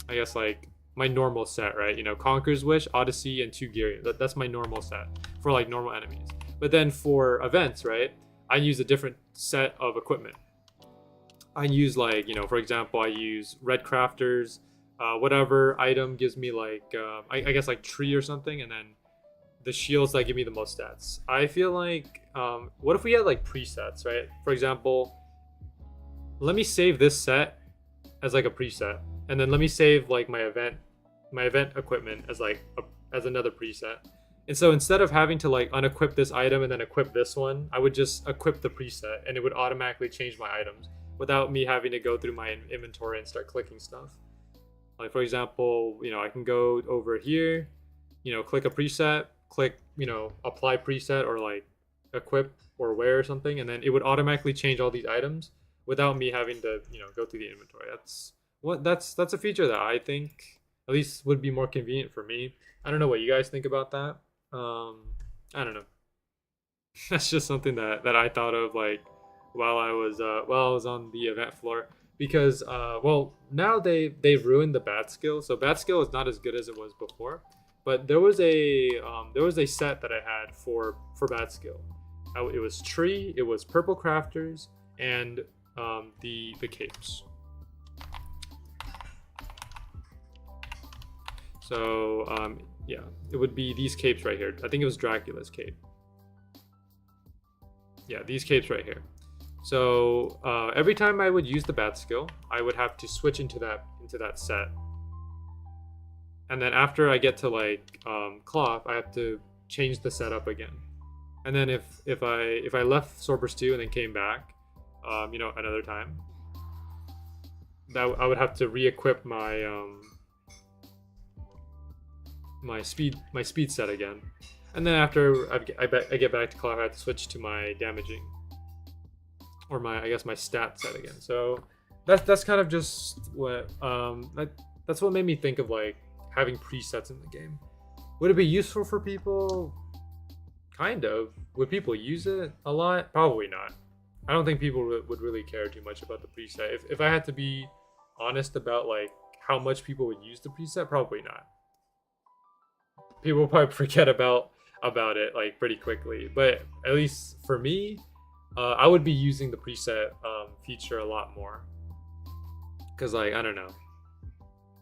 I guess like my normal set, right? You know, Conqueror's Wish, Odyssey, and 2 Gear. That's my normal set for like normal enemies. But then for events, right, I use a different set of equipment. I use like, you know, for example, I use red crafters, whatever item gives me like, I guess like tree or something, and then the shields that give me the most stats. I feel like, what if we had like presets, right? For example, let me save this set as like a preset, and then let me save like my event equipment as like as another preset. And so instead of having to like unequip this item and then equip this one, I would just equip the preset and it would automatically change my items without me having to go through my inventory and start clicking stuff. Like for example, you know, I can go over here, you know, click a preset, click, you know, apply preset or like equip or wear or something, and then it would automatically change all these items without me having to, you know, go through the inventory. That's a feature that I think at least would be more convenient for me. I don't know what you guys think about that. I don't know. That's just something that I thought of like while I was on the event floor, because well, now they've ruined the bat skill. So bat skill is not as good as it was before, but there was a set that I had for bat skill. It was tree, it was purple crafters, and the capes. So yeah, it would be these capes right here. I think it was Dracula's cape. Yeah, these capes right here. So every time I would use the bat skill, I would have to switch into that set. And then after I get to like cloth, I have to change the setup again. And then if I left Swordburst 2 and then came back, you know, another time, that I would have to re-equip my my speed set again. And then after I get back to cloth, I have to switch to my damaging, or my, I guess, my stat set again. So that's kind of just what that's what made me think of like having presets in the game. Would it be useful for people? Kind of. Would people use it a lot? Probably not. I don't think people would really care too much about the preset. If I had to be honest about like how much people would use the preset, probably not. People will probably forget about it like pretty quickly. But at least for me, I would be using the preset feature a lot more, because like I don't know,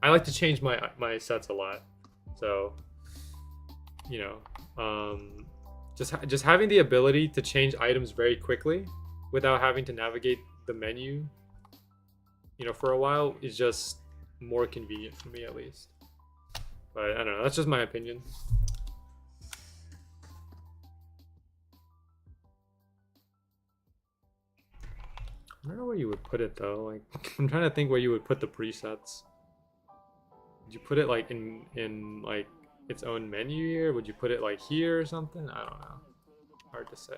I like to change my sets a lot. So you know, just having the ability to change items very quickly without having to navigate the menu, you know, for a while is just more convenient for me, at least. But I don't know, that's just my opinion. I don't know where you would put it though. Like I'm trying to think where you would put the presets. Would you put it like in like its own menu here? Would you put it like here or something? I don't know. Hard to say.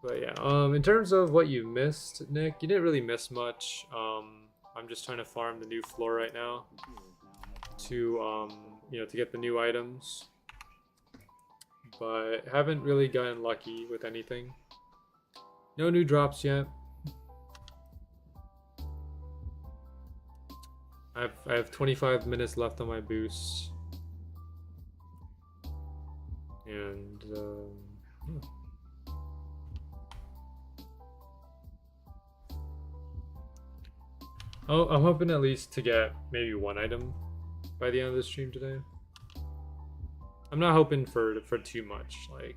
But yeah, in terms of what you missed, Nick, you didn't really miss much. I'm just trying to farm the new floor right now to you know, to get the new items, but haven't really gotten lucky with anything. No new drops yet. I have 25 minutes left on my boost, and yeah. Oh, I'm hoping at least to get maybe one item by the end of the stream today. I'm not hoping for too much. Like,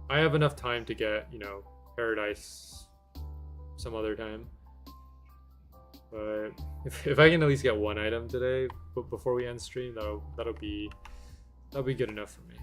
I have enough time to get, you know, Paradise some other time. But if I can at least get one item today, but before we end stream, that'll be good enough for me.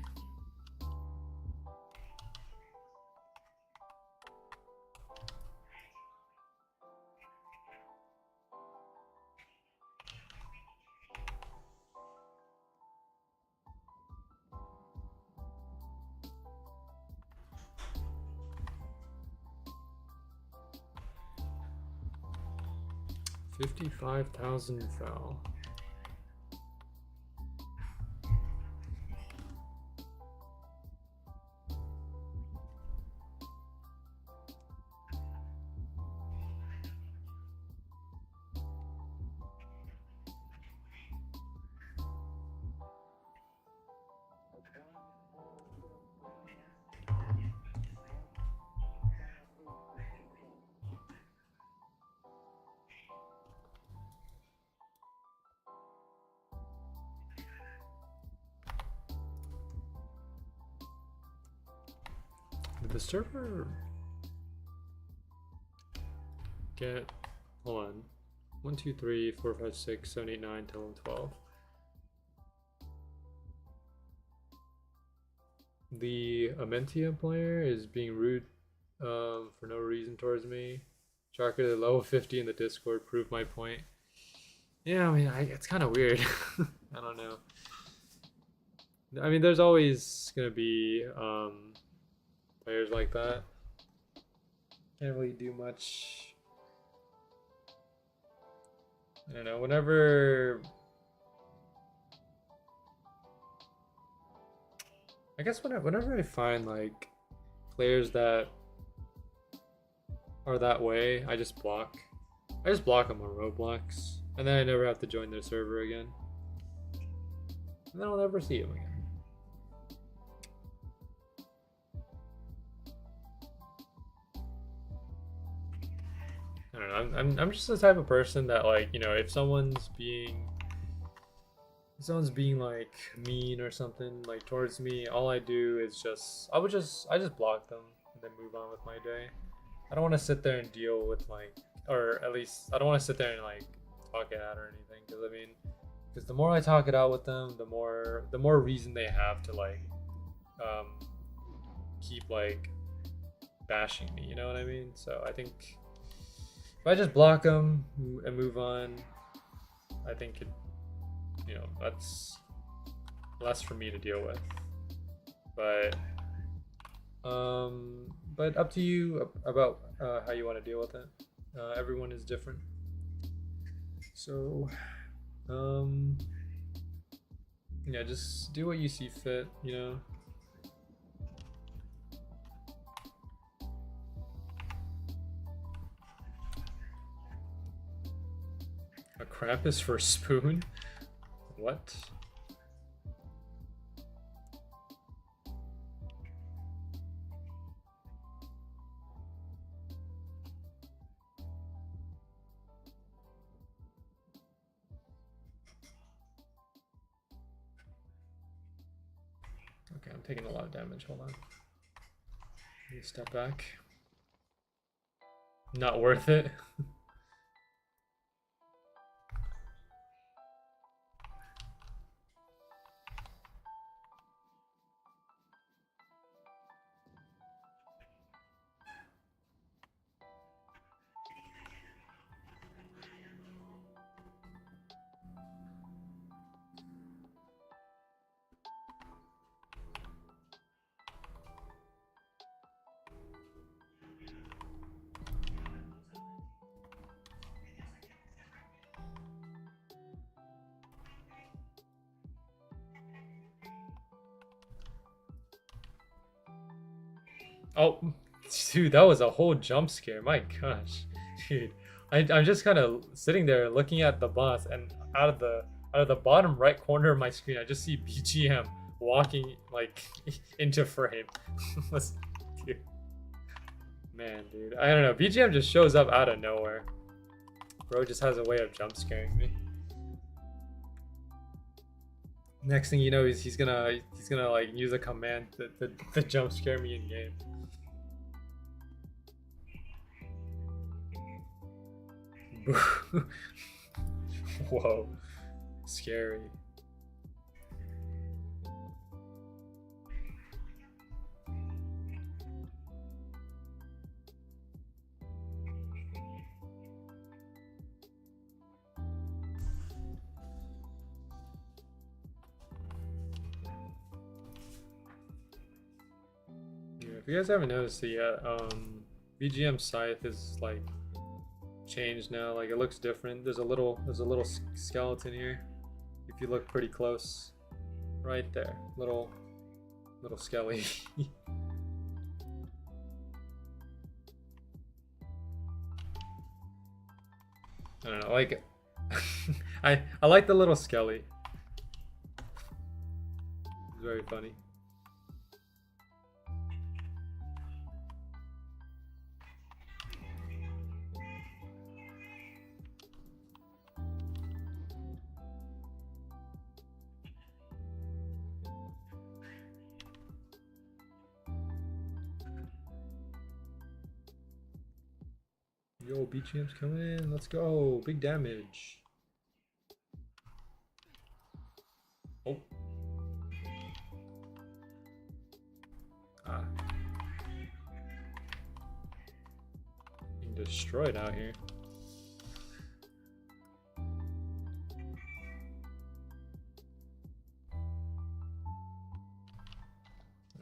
$55,000 fell. Did the server get, hold on, 1, 2, 3, 4, 5, 6, 7, 8, 9, 10, 11, 12. The Amentia player is being rude for no reason towards me. Tracker to level 50 in the Discord proved my point. Yeah, I mean, it's kind of weird. I don't know. I mean, there's always gonna be players like that. Can't really do much. I don't know. Whenever I find like players that are that way, I just block them on Roblox, and then I never have to join their server again, and then I'll never see them again. I don't know. I'm just the type of person that, like, you know, if someone's being like mean or something like towards me, all I do is I just block them and then move on with my day. I don't want to sit there and deal with, like, or at least I don't want to sit there and like talk it out or anything, because the more I talk it out with them, the more reason they have to like keep like bashing me, you know what I mean? So I think if I just block them and move on, I think it, you know, that's less for me to deal with. But up to you about how you want to deal with it. Everyone is different. So yeah, just do what you see fit, you know. A Krampus for a spoon? What? Okay, I'm taking a lot of damage. Hold on. Let me step back. Not worth it. Oh, dude, that was a whole jump scare. My gosh, dude, I'm just kind of sitting there looking at the boss, and out of the bottom right corner of my screen, I just see BGM walking like into frame. Dude. Man, dude, I don't know. BGM just shows up out of nowhere. Bro just has a way of jump scaring me. Next thing you know, he's gonna like use a command to jump scare me in game. Whoa, scary. If you guys haven't noticed it yet, BGM Scythe is like changed now. Like it looks different. There's a little skeleton here. If you look pretty close, right there, little skelly. I don't know, like I like the little skelly. It's very funny. Yo, BGM's coming in. Let's go. Big damage. Oh. Ah. Being destroyed out here.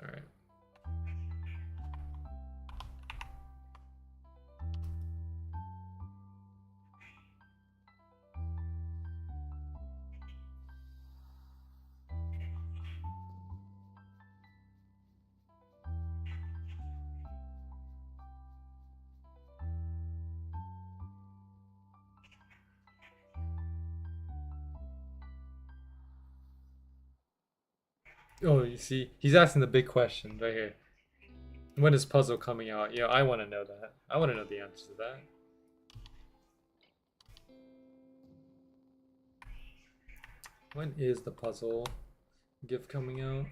Alright. Oh, you see, he's asking the big question right here. When is puzzle coming out? Yeah, I want to know that. I want to know the answer to that. When is the puzzle gift coming out?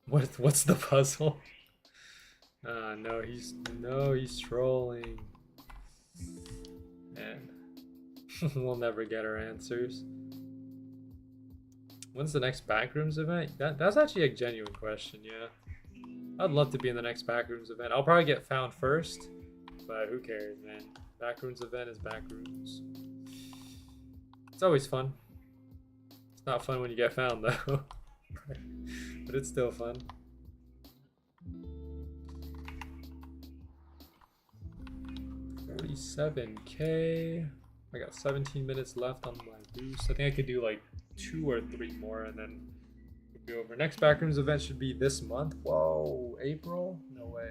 What's the puzzle? No, he's trolling. Man, we'll never get our answers. When's the next Backrooms event? That's actually a genuine question. Yeah, I'd love to be in the next Backrooms event. I'll probably get found first, but who cares, man? Backrooms event is Backrooms. It's always fun. It's not fun when you get found though, but it's still fun. $47K. I got 17 minutes left on my Luce. I think I could do like 2 or 3 more and then we'll be over. Next Backrooms event should be this month. Whoa, April? No way.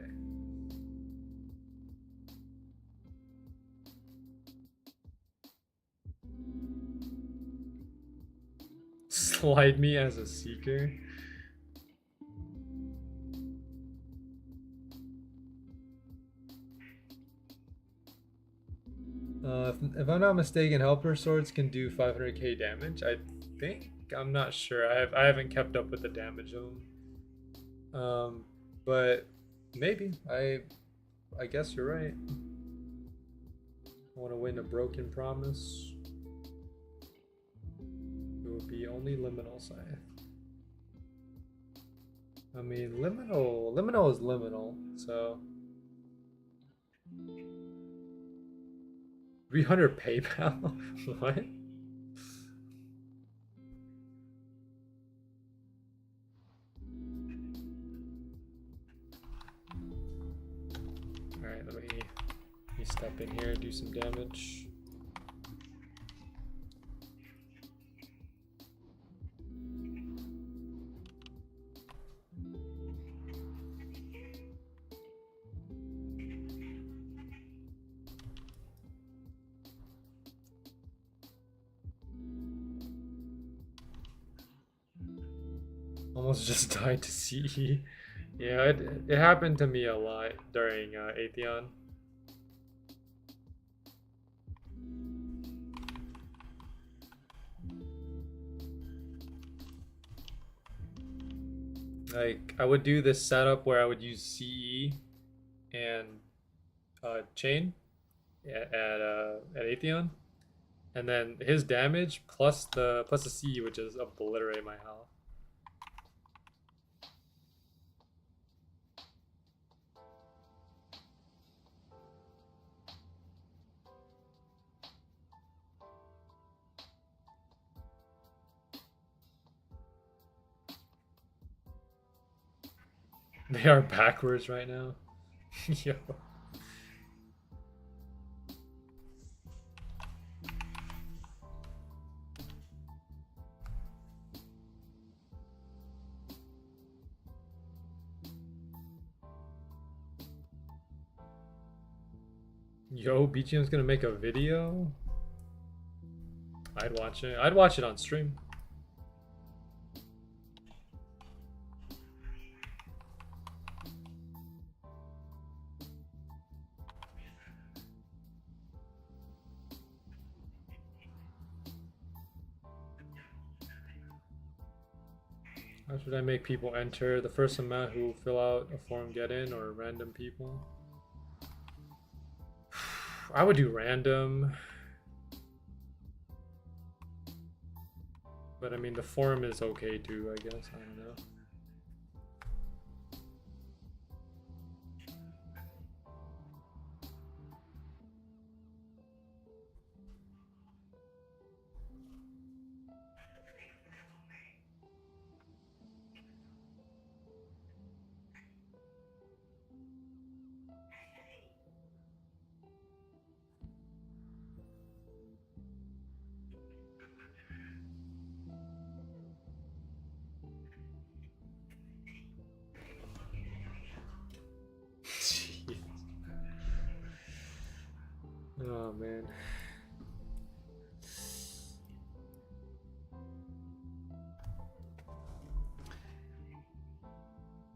Slide me as a seeker. If I'm not mistaken, helper swords can do 500k damage. I think. I'm not sure. I haven't kept up with the damage of them. But maybe. I guess you're right. I want to win a broken promise. It would be only liminal scythe. I mean, liminal is liminal, so. 300 PayPal? What? Alright, let me step in here, do some damage. Almost just died to CE. Yeah, it happened to me a lot during Atheon. Like, I would do this setup where I would use CE and chain at Atheon, and then his damage plus the CE would just obliterate my health. They are backwards right now. Yo. Yo, BGM's gonna make a video? I'd watch it. I'd watch it on stream. How should I make people enter? The first amount who fill out a form get in, or random people? I would do random. But I mean, the form is okay too, I guess. I don't know. Oh man.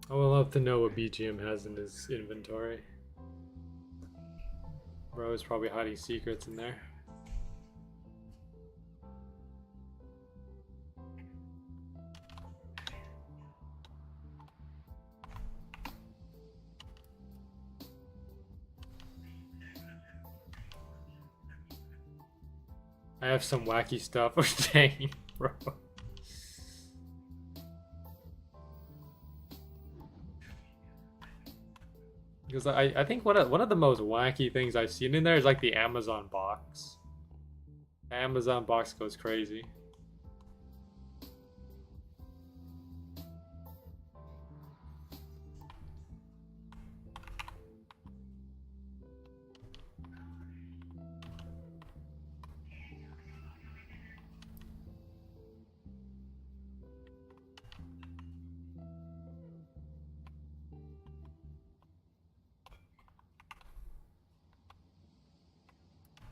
I would love to know what BGM has in his inventory. Bro is probably hiding secrets in there. I have some wacky stuff. Dang, bro. Because I think one of the most wacky things I've seen in there is like the Amazon box. The Amazon box goes crazy.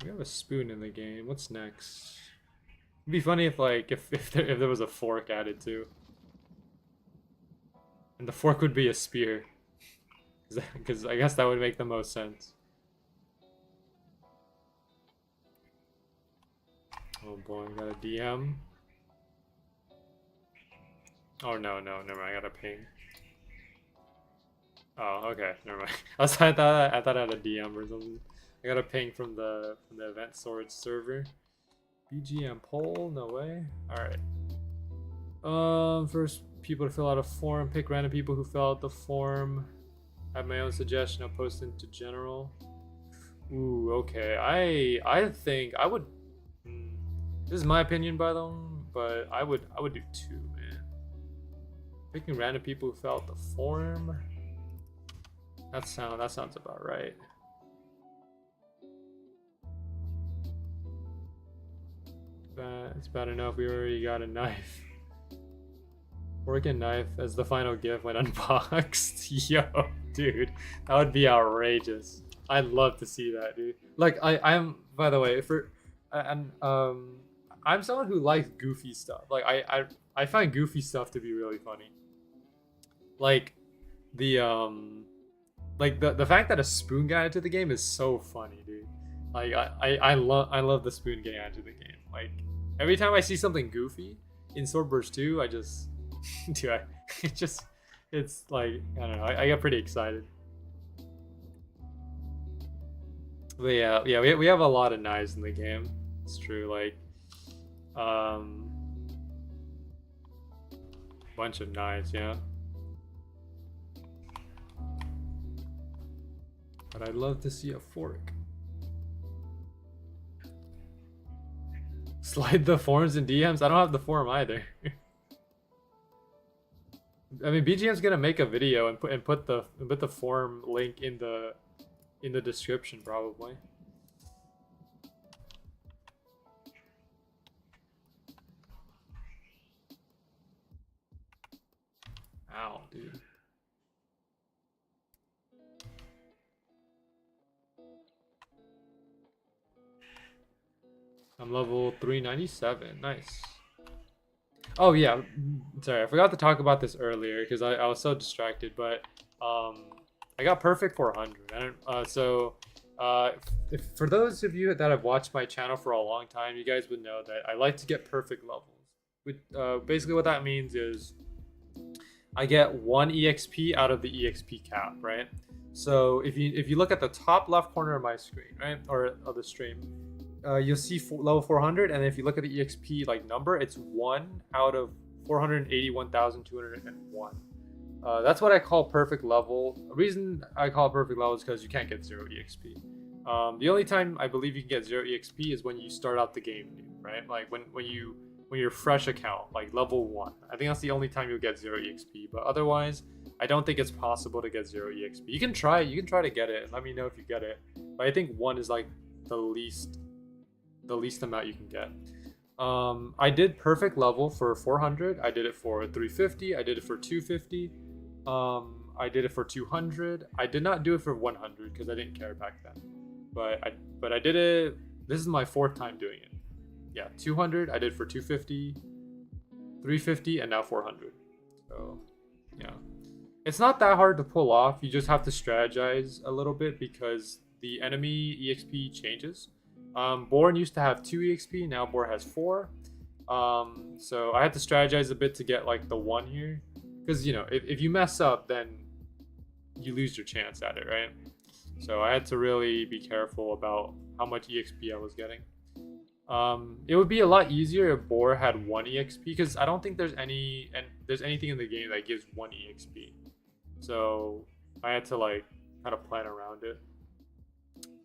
We have a spoon in the game. What's next? It'd be funny if like if there was a fork added too. And the fork would be a spear. Because I guess that would make the most sense. Oh boy, I got a DM. Oh no, never mind, I got a ping. Oh, okay, never mind. I thought I had a DM or something. I got a ping from the event swords server. BGM poll, no way. Alright. First people to fill out a form, pick random people who fill out the form. I have my own suggestion, I'll post into general. Ooh, okay. I think I would this is my opinion by the way, but I would do 2, man. Picking random people who fill out the form. That sounds about right. It's bad enough we already got a knife. Fork and knife as the final gift when unboxed. Yo, dude, that would be outrageous. I'd love to see that, dude. Like I'm by the way, I'm someone who likes goofy stuff. Like I find goofy stuff to be really funny. Like the fact that a spoon got into the game is so funny, dude. Like I love the spoon getting into the game. Like every time I see something goofy in Swordburst 2, I just dude, it It's like, I don't know, I get pretty excited. But yeah, we have a lot of knives in the game. It's true, like, bunch of knives, yeah. But I'd love to see a fork. Slide the forums and DMs? I don't have the forum either. I mean, BGM's gonna make a video and put the forum link in the description probably. Ow, dude. I'm level 397. Nice. Oh yeah, sorry, I forgot to talk about this earlier because I was so distracted, but I got perfect 400. For those of you that have watched my channel for a long time, you guys would know that I like to get perfect levels. Basically what that means is I get 1 EXP out of the EXP cap, right? So if you look at the top left corner of my screen, right, or of the stream, you'll see level 400, and if you look at the EXP like number, it's 1 out of 481,201. That's what I call perfect level. The reason I call it perfect level is because you can't get 0 EXP. The only time I believe you can get 0 EXP is when you start out the game new, right? Like when you're fresh account, like level 1. I think that's the only time you'll get 0 EXP. But otherwise, I don't think it's possible to get 0 EXP. You can try to get it and let me know if you get it. But I think 1 is like the least amount you can get. I did perfect level for 400. I did it for 350. I did it for 250. I did it for 200. I did not do it for 100 because I didn't care back then. But I did it. This is my 4th time doing it. Yeah, 200. I did for 250, 350, and now 400. So yeah, it's not that hard to pull off. You just have to strategize a little bit because the enemy EXP changes. Born used to have 2 EXP, now Born has 4. So I had to strategize a bit to get like the 1 here. Because, you know, if you mess up, then you lose your chance at it, right? So I had to really be careful about how much EXP I was getting. It would be a lot easier if Boar had 1 EXP, because I don't think there's anything in the game that gives 1 EXP. So I had to like kind of plan around it.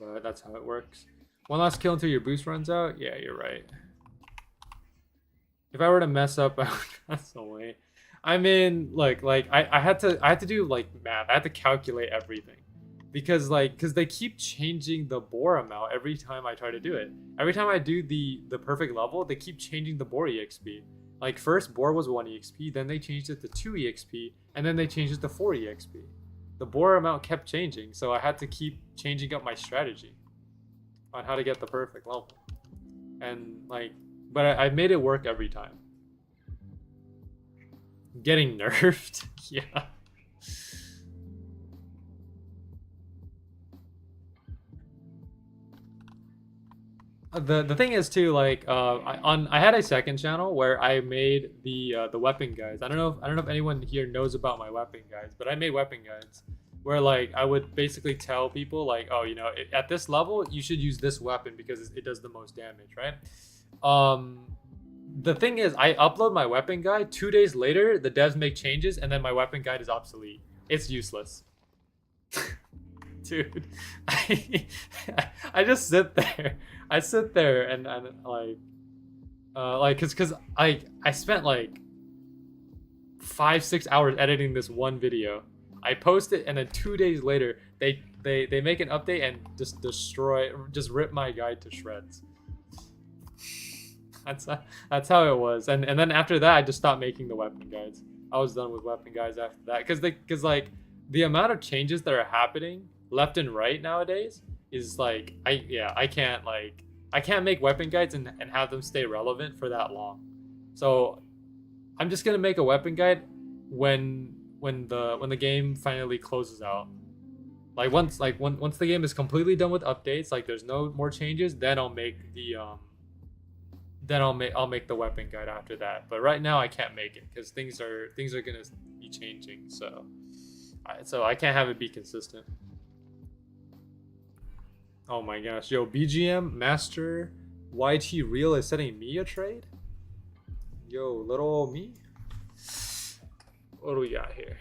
But that's how it works. 1 last kill until your boost runs out? Yeah, you're right. If I were to mess up, I would pass away. I mean, like I had to do like math. I had to calculate everything. Because they keep changing the Boar amount every time I try to do it. Every time I do the perfect level, they keep changing the Boar EXP. Like first Boar was 1 EXP, then they changed it to 2 EXP, and then they changed it to 4 EXP. The Boar amount kept changing, so I had to keep changing up my strategy on how to get the perfect level. And like, but I made it work every time. Getting nerfed? Yeah. The thing is too, like I had a second channel where I made the weapon guides. I don't know if anyone here knows about my weapon guides, but I made weapon guides where like I would basically tell people like, oh, you know, at this level you should use this weapon because it does the most damage, right? The thing is, I upload my weapon guide, 2 days later the devs make changes and then my weapon guide is obsolete. It's useless. Dude, I just sit there. I sit there and cause I spent like 5-6 hours editing this one video. I post it and then 2 days later they make an update and just rip my guide to shreds. That's how it was. And then after that I just stopped making the weapon guides. I was done with weapon guides after that cause like the amount of changes that are happening left and right nowadays is like I can't make weapon guides and have them stay relevant for that long. So I'm just gonna make a weapon guide when the game finally closes out. Like once the game is completely done with updates, like there's no more changes, then I'll make then I'll make the weapon guide after that. But right now I can't make it because things are gonna be changing. So I can't have it be consistent. Oh my gosh, yo, BGM Master YT Real is setting me a trade. Yo, little old me. What do we got here?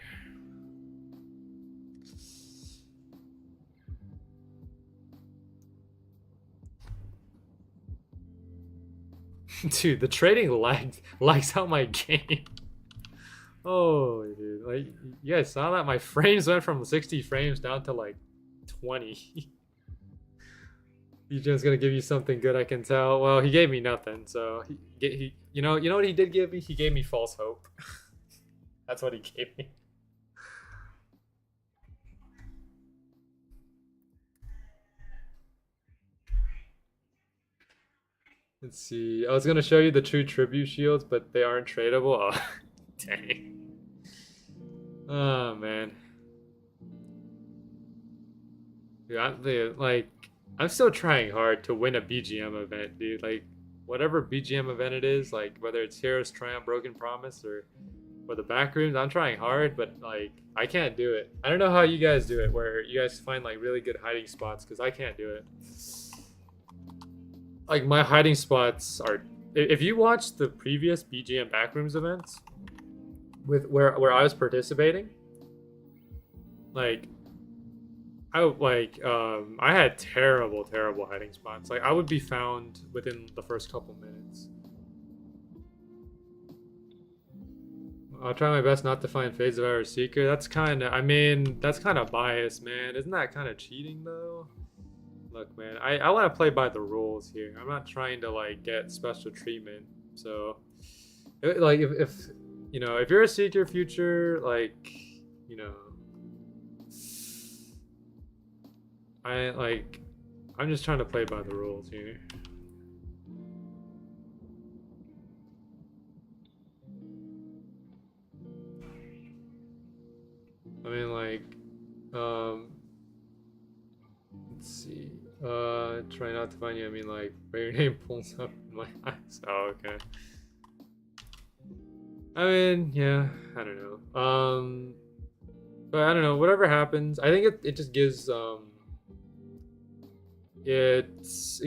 Dude, the trading lags out my game. Oh, dude, like you guys saw that my frames went from 60 frames down to like 20. BGM's gonna give you something good, I can tell. Well, he gave me nothing, so he you know what he did give me? He gave me false hope. That's what he gave me. Let's see. I was gonna show you the true tribute shields, but they aren't tradable. Oh, dang. Oh man. Dude, I'm still trying hard to win a BGM event, dude. Like, whatever BGM event it is, like whether it's Heroes Triumph, Broken Promise, or the Backrooms, I'm trying hard, but like I can't do it. I don't know how you guys do it, where you guys find like really good hiding spots, because I can't do it. Like my hiding spots are, if you watch the previous BGM Backrooms events with where I was participating, like I had terrible hiding spots. Like I would be found within the first couple minutes. I'll try my best not to find Phase of Our Seeker. That's kind of biased, man. Isn't that kind of cheating though? Look, man, I want to play by the rules here. I'm not trying to like get special treatment. So, like if you know, if you're a Seeker Future, like, you know, I'm just trying to play by the rules here. I mean, like, let's see. Try not to find you. I mean, like, where your name pulls up in my eyes. Oh, okay. I mean, yeah, I don't know. But I don't know. Whatever happens, I think it just gives it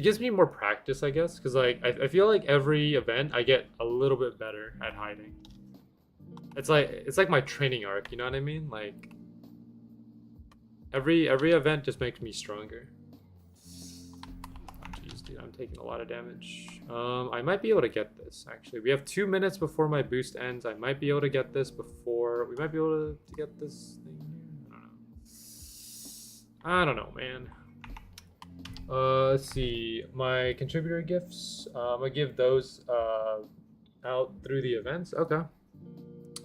gives me more practice, I guess, because like I feel like every event I get a little bit better at hiding. It's like my training arc, you know what I mean? Like every event just makes me stronger. Jeez, dude, I'm taking a lot of damage. I might be able to get this actually. We have 2 minutes before my boost ends. I might be able to get this before we might be able to get this thing here. I don't know, man. Let's see, my contributor gifts, I'm gonna give those out through the events. Okay,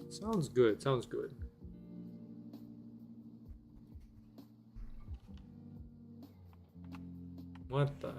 sounds good, sounds good. What the?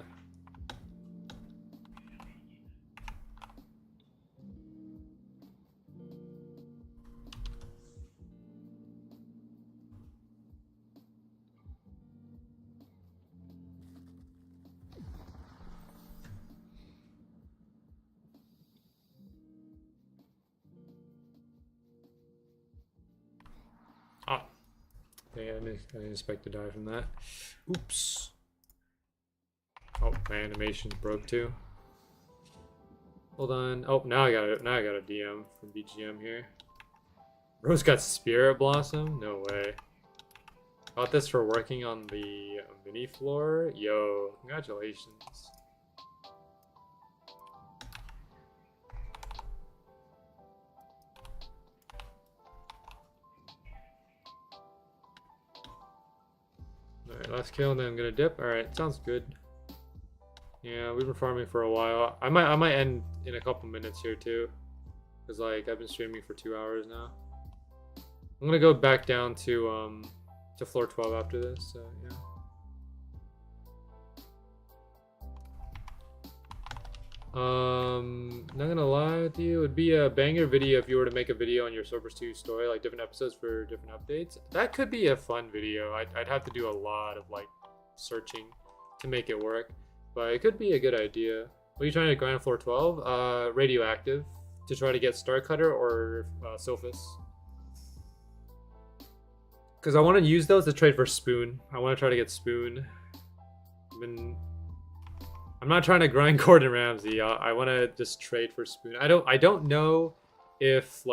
Ah, yeah, I didn't expect to die from that. Oops. Oh, my animation's broke too. Hold on. Oh, now I got a DM from BGM here. Rose got Spirit Blossom? No way. Got this for working on the mini floor? Yo, congratulations. Alright, last kill and then I'm gonna dip. Alright, sounds good. Yeah, we've been farming for a while. I might end in a couple minutes here too. Cause like I've been streaming for 2 hours now. I'm gonna go back down to floor 12 after this, so yeah. Not gonna lie with you, it would be a banger video if you were to make a video on your Swordburst 2 story, like different episodes for different updates. That could be a fun video. I'd have to do a lot of like searching to make it work, but it could be a good idea. What are you trying to grind floor 12? Radioactive to try to get Star Cutter or Sophis. Because I want to use those to trade for Spoon. I want to try to get Spoon. I'm not trying to grind Gordon Ramsay. I want to just trade for Spoon. I don't know if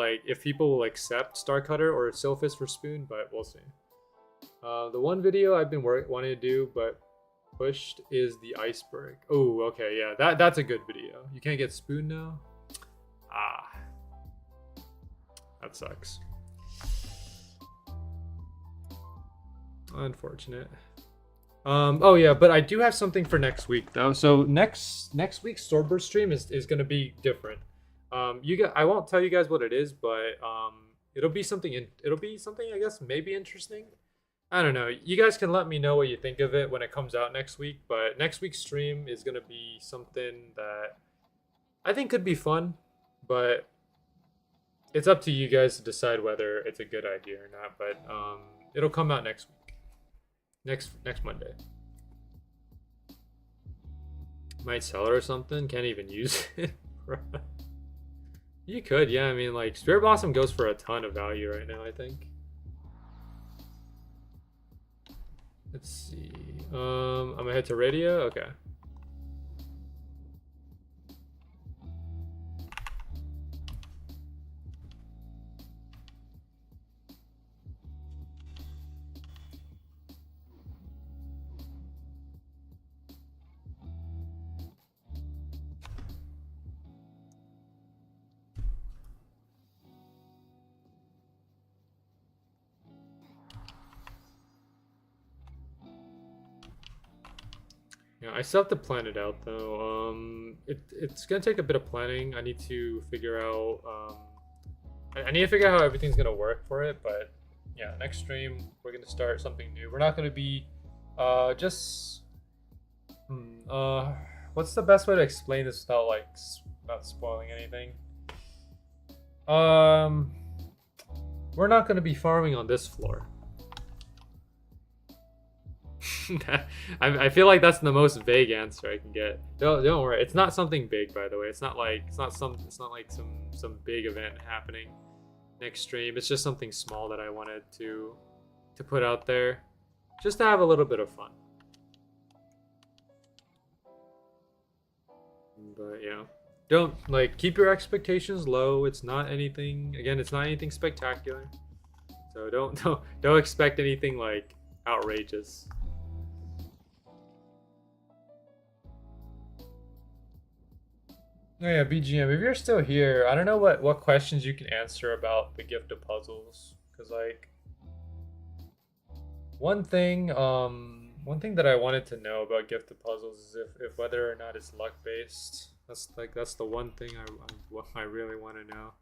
people will accept Star Cutter or Sophis for Spoon, but we'll see. The one video I've been wanting to do but pushed is the iceberg. Oh, okay, yeah, that's a good video. You can't get Spoon now. Ah, that sucks. Unfortunate. Oh yeah, but I do have something for next week though. So next week's Swordburst stream is gonna be different. I won't tell you guys what it is, but it'll be something I guess maybe interesting. I don't know. You guys can let me know what you think of it when it comes out next week. But next week's stream is gonna be something that I think could be fun, but it's up to you guys to decide whether it's a good idea or not. But it'll come out next week. Next Monday. Might sell it or something. Can't even use it. You could, yeah. I mean, like, Spirit Blossom goes for a ton of value right now, I think. Let's see. I'm gonna head to radio. Okay. Yeah, I still have to plan it out though. It's gonna take a bit of planning. I need to figure out I need to figure out how everything's gonna work for it, but yeah, next stream we're gonna start something new. We're not gonna be what's the best way to explain this without not spoiling anything? We're not gonna be farming on this floor. I feel like that's the most vague answer I can get. Don't worry, it's not something big, by the way. It's not like some big event happening next stream. It's just something small that I wanted to put out there, just to have a little bit of fun. But yeah, don't keep your expectations low. It's not anything. Again, it's not anything spectacular. So don't expect anything like outrageous. Oh yeah, BGM, if you're still here, I don't know what questions you can answer about the gift of puzzles, because one thing that I wanted to know about gift of puzzles is if whether or not it's luck based. That's the one thing I really want to know,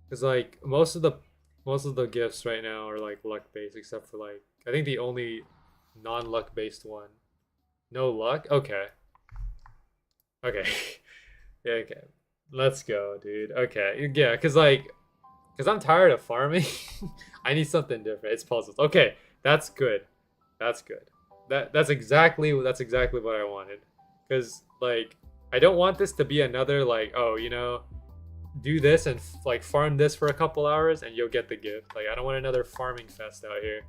because most of the gifts right now are luck based, except for I think the only non-luck based one. No luck? Okay. Okay. Yeah, okay. Let's go, dude. Okay. Yeah, cause I'm tired of farming. I need something different. It's puzzles. Okay, that's good. That's good. That's exactly what I wanted. Cause I don't want this to be another oh, do this and farm this for a couple hours and you'll get the gift. I don't want another farming fest out here.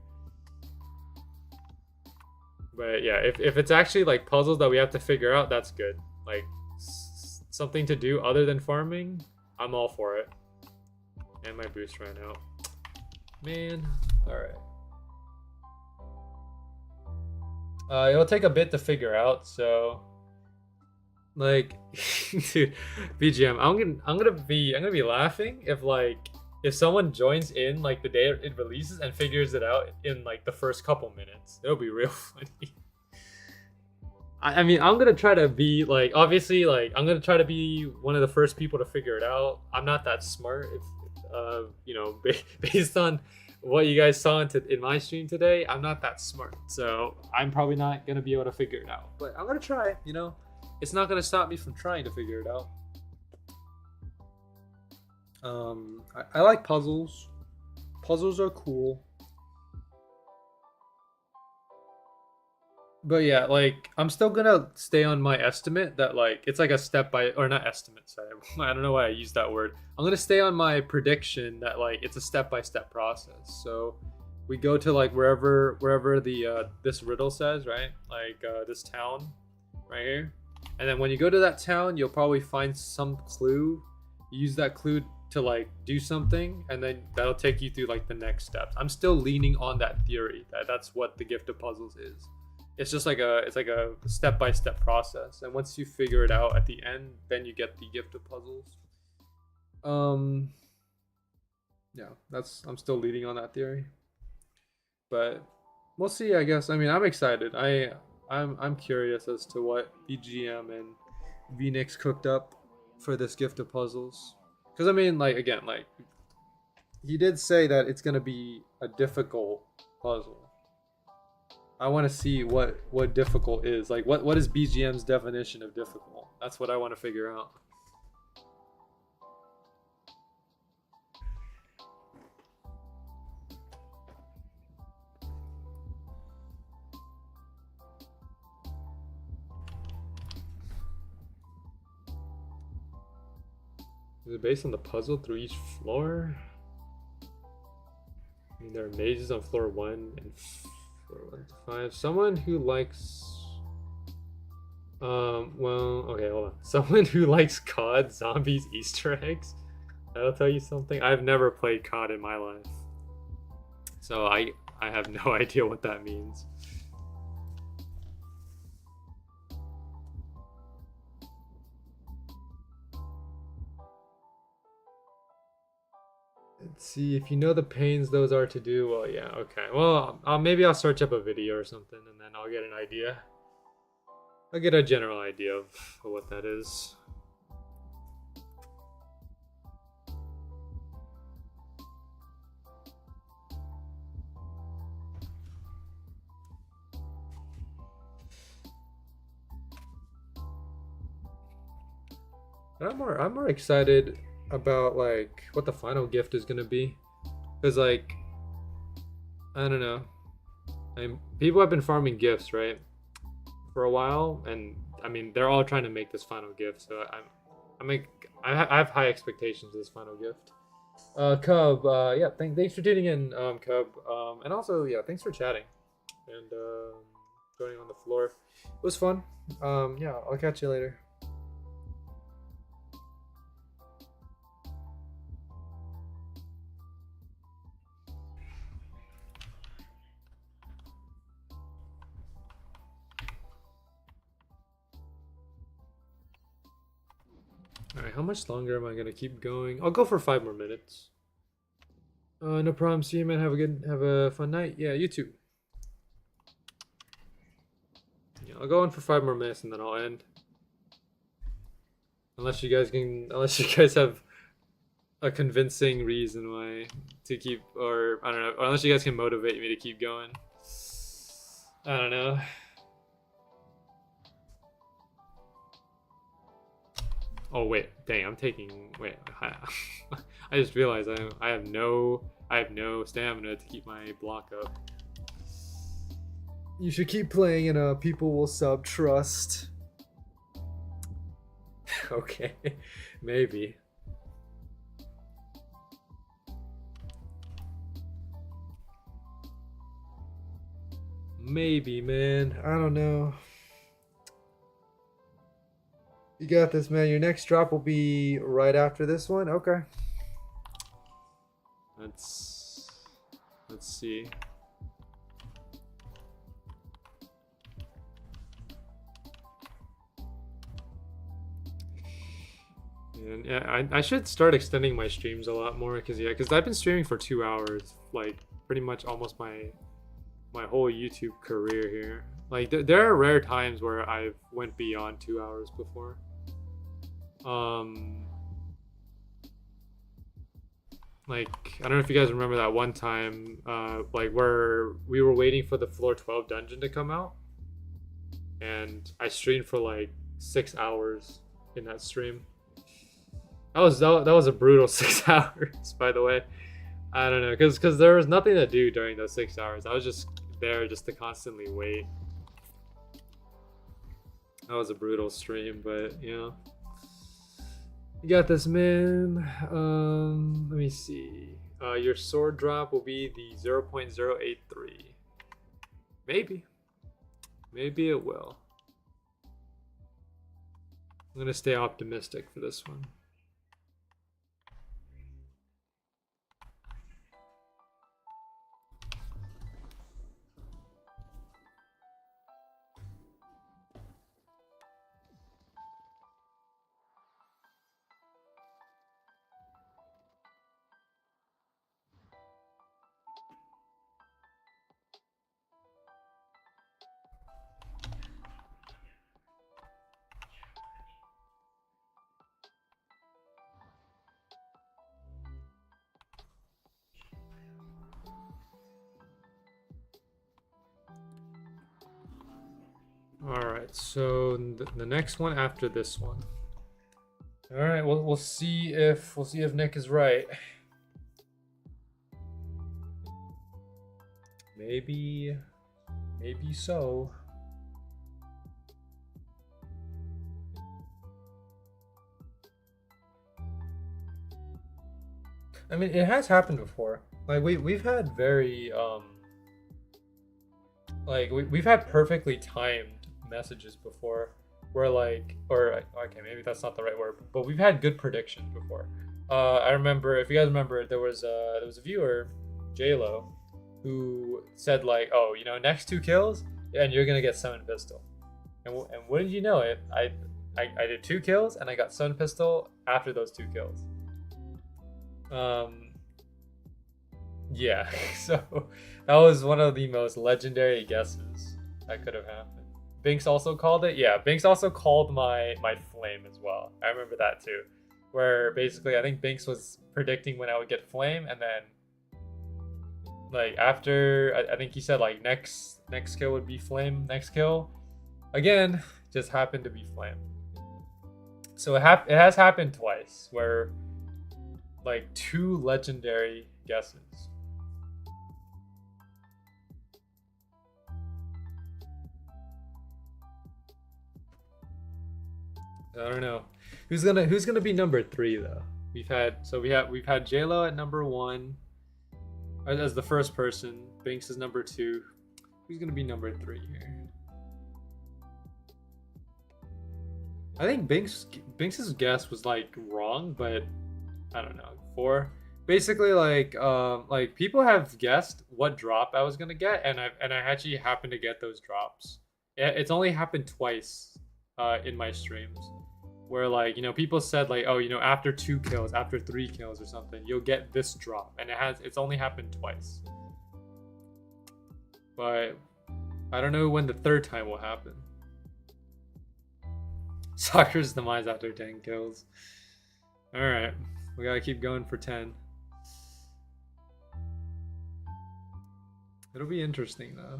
But yeah, if it's actually puzzles that we have to figure out, that's good. Something to do other than farming, I'm all for it. And my boost ran out. Man, alright. It'll take a bit to figure out, so dude, BGM, I'm gonna be laughing if someone joins in the day it releases and figures it out in the first couple minutes. It'll be real funny. I mean, I'm gonna try to be obviously I'm gonna try to be one of the first people to figure it out. I'm not that smart, based on what you guys saw in my stream today. I'm not that smart, so I'm probably not gonna be able to figure it out. But I'm gonna try. It's not gonna stop me from trying to figure it out. I like puzzles. Puzzles are cool. But yeah, like I'm still gonna stay on my estimate that like it's like a step by or not estimate, sorry. I don't know why I used that word. I'm gonna stay on my prediction that like it's a step by step process. So we go to like wherever the this riddle says, right? Like this town right here. And then when you go to that town, you'll probably find some clue. Use that clue to like do something, and then that'll take you through like the next steps. I'm still leaning on that theory that that's what the gift of puzzles is. It's just like a step-by-step process, and once you figure it out at the end, then you get the gift of puzzles. Yeah, I'm still leading on that theory, but we'll see, I guess. I mean, I'm excited. I'm curious as to what BGM and Phoenix cooked up for this gift of puzzles, because I mean, like, again, like he did say that it's gonna be a difficult puzzle. I want to see what difficult is. Like what is BGM's definition of difficult? That's what I want to figure out. Is it based on the puzzle through each floor? I mean, there are mazes on floor 1 and 1 to 5. Someone who likes well, okay, hold on. Someone who likes COD, zombies, Easter eggs. That'll tell you something. I've never played COD in my life, so I have no idea what that means. Let's see, if you know the pains those are to do, well, yeah, okay. Well, maybe I'll search up a video or something, and then I'll get an idea. I'll get a general idea of what that is. But I'm more excited about like what the final gift is gonna be, because like I don't know, people have been farming gifts, right, for a while, and I mean they're all trying to make this final gift, so I have high expectations of this final gift. Cub, yeah, thanks for tuning in, Cub, and also yeah, thanks for chatting and joining on the floor. It was fun. Yeah, I'll catch you later. Alright, how much longer am I gonna keep going? I'll go for 5 more minutes. No problem. See you, man. Have a fun night. Yeah, you too. Yeah, I'll go on for 5 more minutes and then I'll end. Unless you guys have a convincing reason why to keep, or I don't know, or unless you guys can motivate me to keep going. I don't know. Oh wait, dang! I'm taking. Wait, I just realized I have no stamina to keep my block up. You should keep playing, and people will sub trust. Okay, maybe. Maybe, man. I don't know. You got this, man. Your next drop will be right after this one. Okay. Let's see. And yeah, I should start extending my streams a lot more, because I've been streaming for 2 hours, like pretty much almost my whole YouTube career here. Like there are rare times where I've went beyond 2 hours before. Like I don't know if you guys remember that one time, like where we were waiting for the floor 12 dungeon to come out, and I streamed for like 6 hours in that stream. That was a brutal 6 hours, by the way. I don't know, because there was nothing to do during those 6 hours. I was just there just to constantly wait. That was a brutal stream, but you know, you got this, man. Let me see. Your sword drop will be the 0.083. Maybe. Maybe it will. I'm gonna stay optimistic for this one. Alright, so the next one after this one. Alright, we'll see if Nick is right. Maybe so. I mean, it has happened before. Like we've had very like we've had perfectly timed messages before where like, or okay, maybe that's not the right word, but we've had good predictions before. I remember, if you guys remember, there was a viewer, JLo, who said like, oh, you know, next 2 kills and you're gonna get Summon Pistol, and what did you know it? I did 2 kills and I got Summon Pistol after those 2 kills. Yeah, so that was one of the most legendary guesses that could have happened. Binks also called it. Yeah, Binks also called my flame as well. I remember that too. Where basically I think Binks was predicting when I would get flame, and then like after I think he said like next kill would be flame, next kill. Again, just happened to be flame. So it has happened twice where like 2 legendary guesses. I don't know. Who's gonna be number 3 though? We've had JLo at number 1 as the first person. Binks is number 2. Who's gonna be number 3 here? I think Binks's guess was like wrong, but I don't know. 4. Basically, like people have guessed what drop I was gonna get, and I actually happened to get those drops. It's only happened twice in my streams, where like, you know, people said like, oh, you know, after 2 kills, after 3 kills or something, you'll get this drop, and it's only happened twice. But I don't know when the 3rd time will happen. Soccer's demise after 10 kills. All right, we gotta keep going for 10. It'll be interesting though.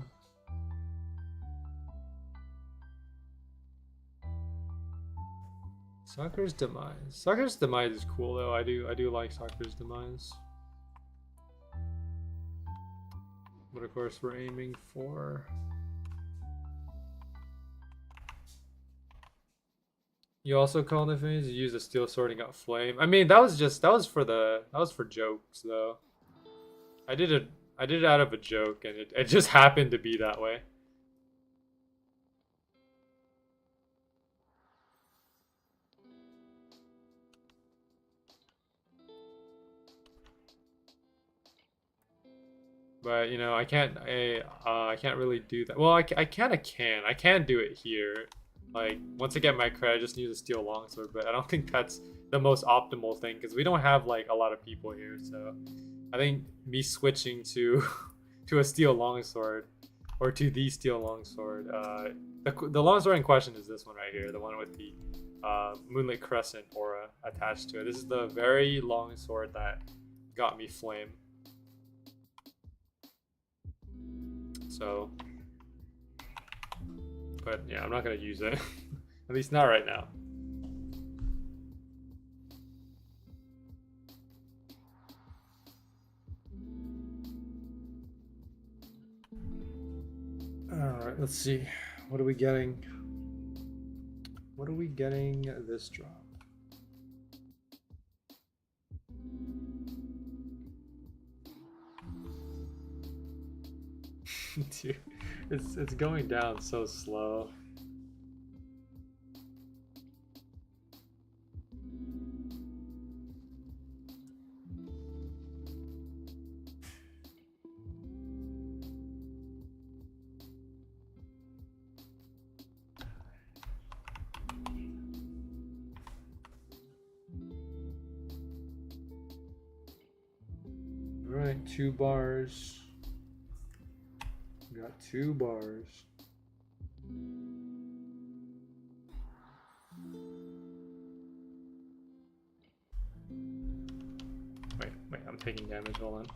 Soccer's demise. Soccer's demise is cool though. I do like Soccer's demise. But of course we're aiming for. You also called it phase. You use a steel sword and got flame. I mean, that was for jokes though. I did it out of a joke, and it just happened to be that way. But you know, I can't really do that. Well, I kind of can. I can do it here. Like once I get my credit, I just use a steel longsword. But I don't think that's the most optimal thing because we don't have like a lot of people here. So I think me switching to to a steel longsword or to the steel longsword. The longsword in question is this one right here, the one with the Moonlit Crescent aura attached to it. This is the very long sword that got me flame. So, but yeah, I'm not gonna use it. At least not right now. All right, let's see. What are we getting? What are we getting this drop? Dude, it's going down so slow. All right, 2 bars. We got 2 bars. Wait, I'm taking damage, hold on.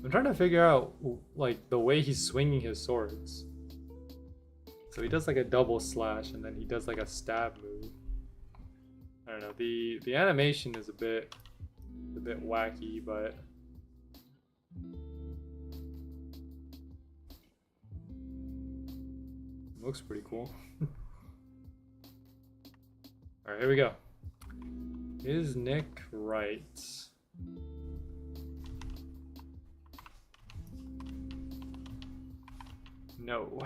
I'm trying to figure out like the way he's swinging his swords. So he does like a double slash and then he does like a stab move. I don't know. The animation is a bit wacky, but looks pretty cool. All right, here we go. Is Nick right? No,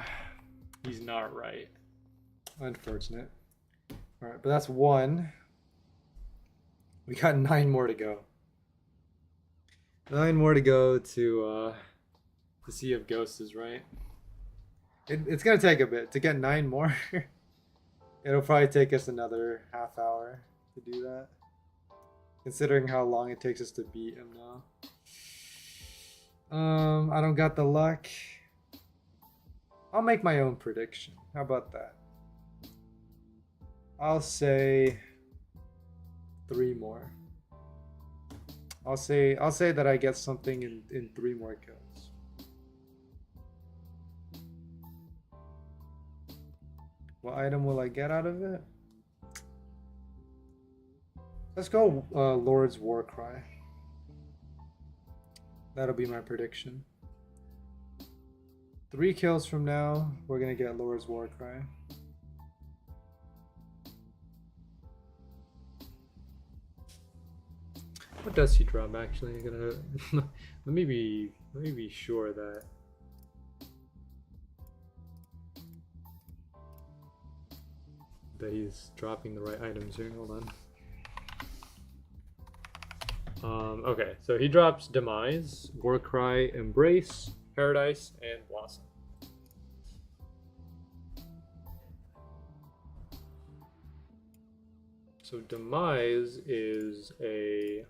he's not right. Unfortunate. All right, but that's 1. We got 9 more to go. 9 more to go to see if Ghost is right. It's gonna take a bit to get 9 more. It'll probably take us another half hour to do that, considering how long it takes us to beat him now. I don't got the luck. I'll make my own prediction. How about that? I'll say 3 more. I'll say that I get something in 3 more kills. What item will I get out of it? Let's go Lord's Warcry. That'll be my prediction. 3 kills from now, we're gonna get Lord's Warcry. What does he drop actually? I'm gonna let me be sure that he's dropping the right items here. Hold on. Okay, so he drops Demise, Warcry, Embrace, Paradise, and Blossom. So Demise is a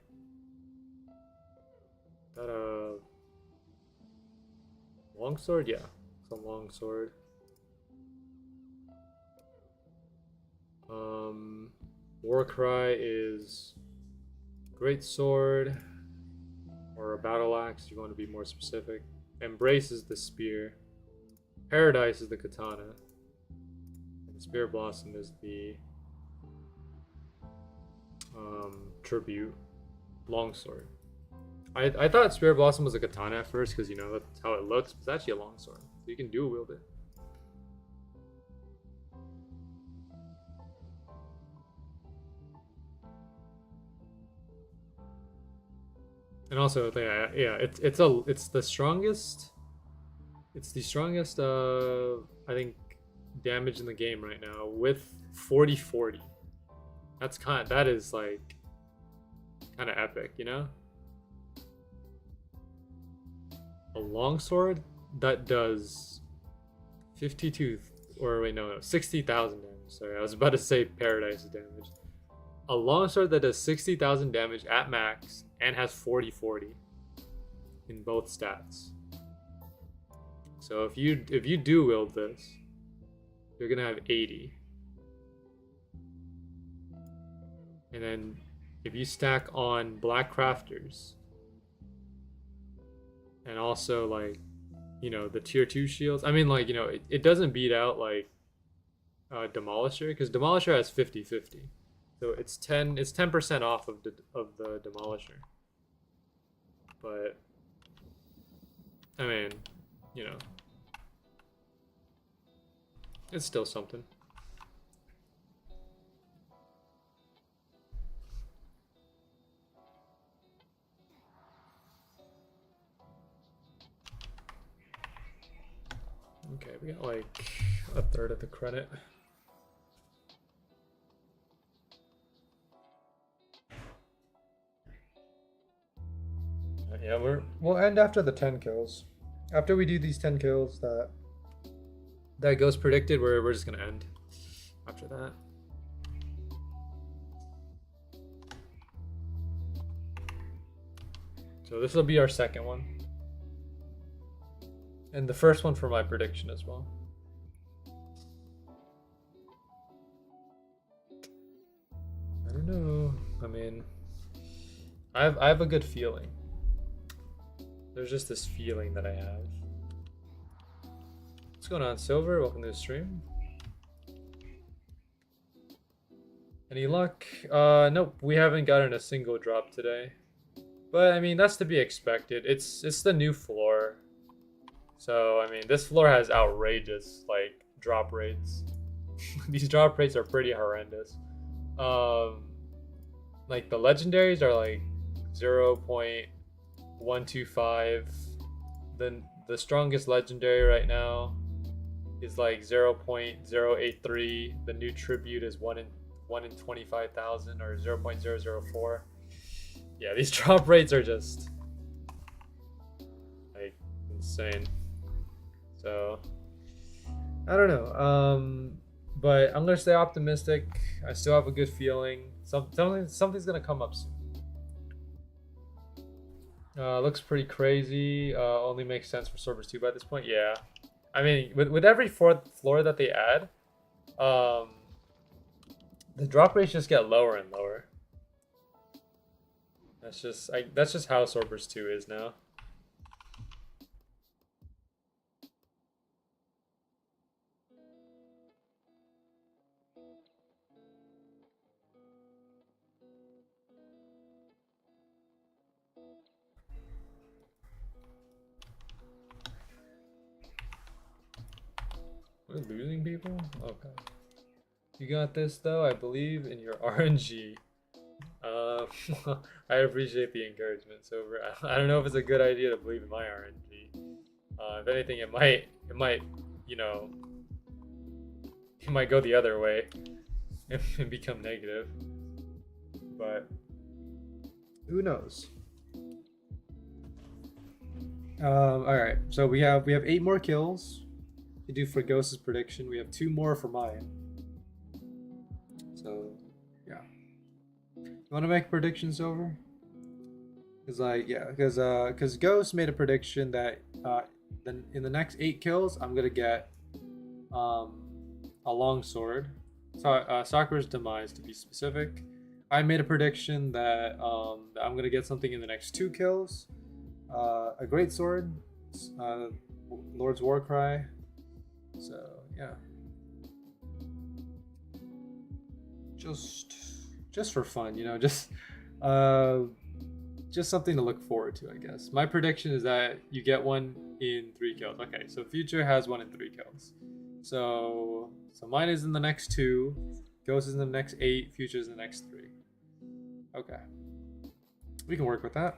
longsword? Yeah, it's a longsword. Warcry is great sword or a battle axe if you want to be more specific. Embrace is the spear. Paradise is the katana. And Spear Blossom is the tribute longsword. I thought Spear Blossom was a katana at first because, you know, that's how it looks, but it's actually a longsword. So you can dual wield it. And also, yeah, it's the strongest. It's the strongest, I think, damage in the game right now with 40/40. That is like kind of epic, you know. A longsword that does 60,000 damage. Sorry, I was about to say Paradise damage. A longsword that does 60,000 damage at max and has 40/40 in both stats. So if you do wield this, you're gonna have 80. And then if you stack on Black Crafters and also, like, you know, the tier 2 shields, I mean, like, you know, it doesn't beat out like Demolisher, because Demolisher has 50-50. So it's 10% off of the Demolisher. But I mean, you know, it's still something. Okay, we got like a third of the credit. Yeah, we'll end after the 10 kills. After we do these 10 kills that goes predicted, we're just gonna end after that. So this will be our second one. And the first one for my prediction as well. I don't know. I mean, I have a good feeling. There's just this feeling that I have. What's going on, Silver? Welcome to the stream. Any luck? Nope, we haven't gotten a single drop today. But I mean, that's to be expected. It's the new floor. So I mean, this floor has outrageous like drop rates. These drop rates are pretty horrendous. Like the legendaries are like 0.125. Then the strongest legendary right now is like 0.083. The new tribute is 1 in 25,000 or 0.004. Yeah, these drop rates are just like insane. So I don't know. But I'm gonna stay optimistic. I still have a good feeling. Something's gonna come up soon. Looks pretty crazy. Only makes sense for Swordburst 2 by this point. Yeah, I mean, with every fourth floor that they add, the drop rates just get lower and lower. That's just how Swordburst 2 is now. We're losing people? Okay. You got this though. I believe in your RNG. I appreciate the encouragement, Silver. I don't know if it's a good idea to believe in my RNG. If anything, it might, you know, it might go the other way and become negative. But who knows? All right. So we have 8 more kills to do for Ghost's prediction. We have 2 more for mine. So yeah. You want to make predictions, Silver? Because like yeah, because Ghost made a prediction that then in the next 8 kills I'm gonna get a long sword. So Sakura's demise to be specific. I made a prediction that I'm gonna get something in the next 2 kills. A great sword, Lord's Warcry. So yeah. Just for fun, you know, just something to look forward to, I guess. My prediction is that you get one in 3 kills. Okay, so Future has 1 in 3 kills. So mine is in the next 2, Ghost is in the next 8, Future is in the next 3. Okay, we can work with that.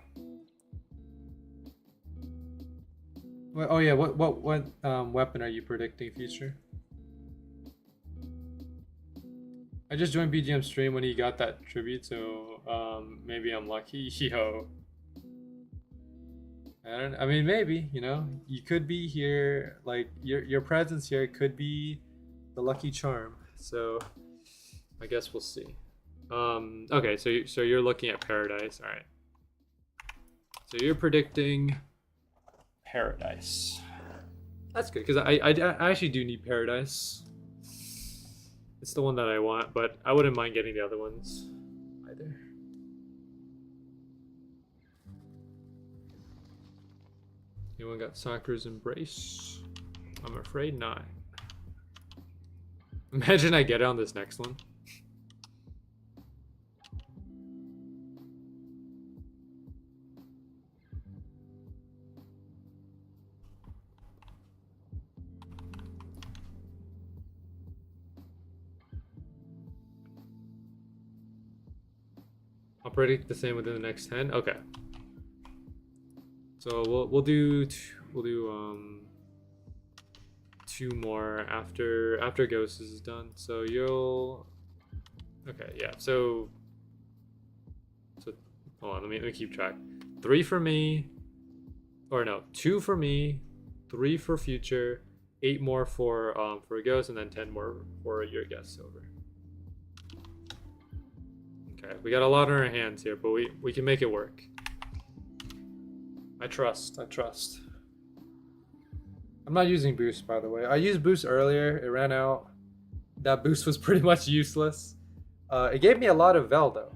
Well, oh yeah, what weapon are you predicting, Future? I just joined BGM stream when he got that tribute, so maybe I'm lucky. Yo, I mean, maybe, you know, you could be here. Like your presence here could be the lucky charm. So I guess we'll see. Okay, so you're looking at Paradise. All right. So you're predicting Paradise. That's good because I actually do need Paradise. It's the one that I want, but I wouldn't mind getting the other ones either. Anyone got Sakura's Embrace? I'm afraid not. Imagine I get it on this next one. I'll predict the same within the next 10. Okay. So we'll do two more after Ghost is done. So you'll okay, yeah. So hold on, let me keep track. 3 for me, or no, 2 for me, 3 for Future, 8 more for Ghost, and then 10 more for your guest Silver. Okay, we got a lot on our hands here, but we can make it work. I trust. I'm not using boost, by the way. I used boost earlier. It ran out. That boost was pretty much useless. It gave me a lot of Vel, though.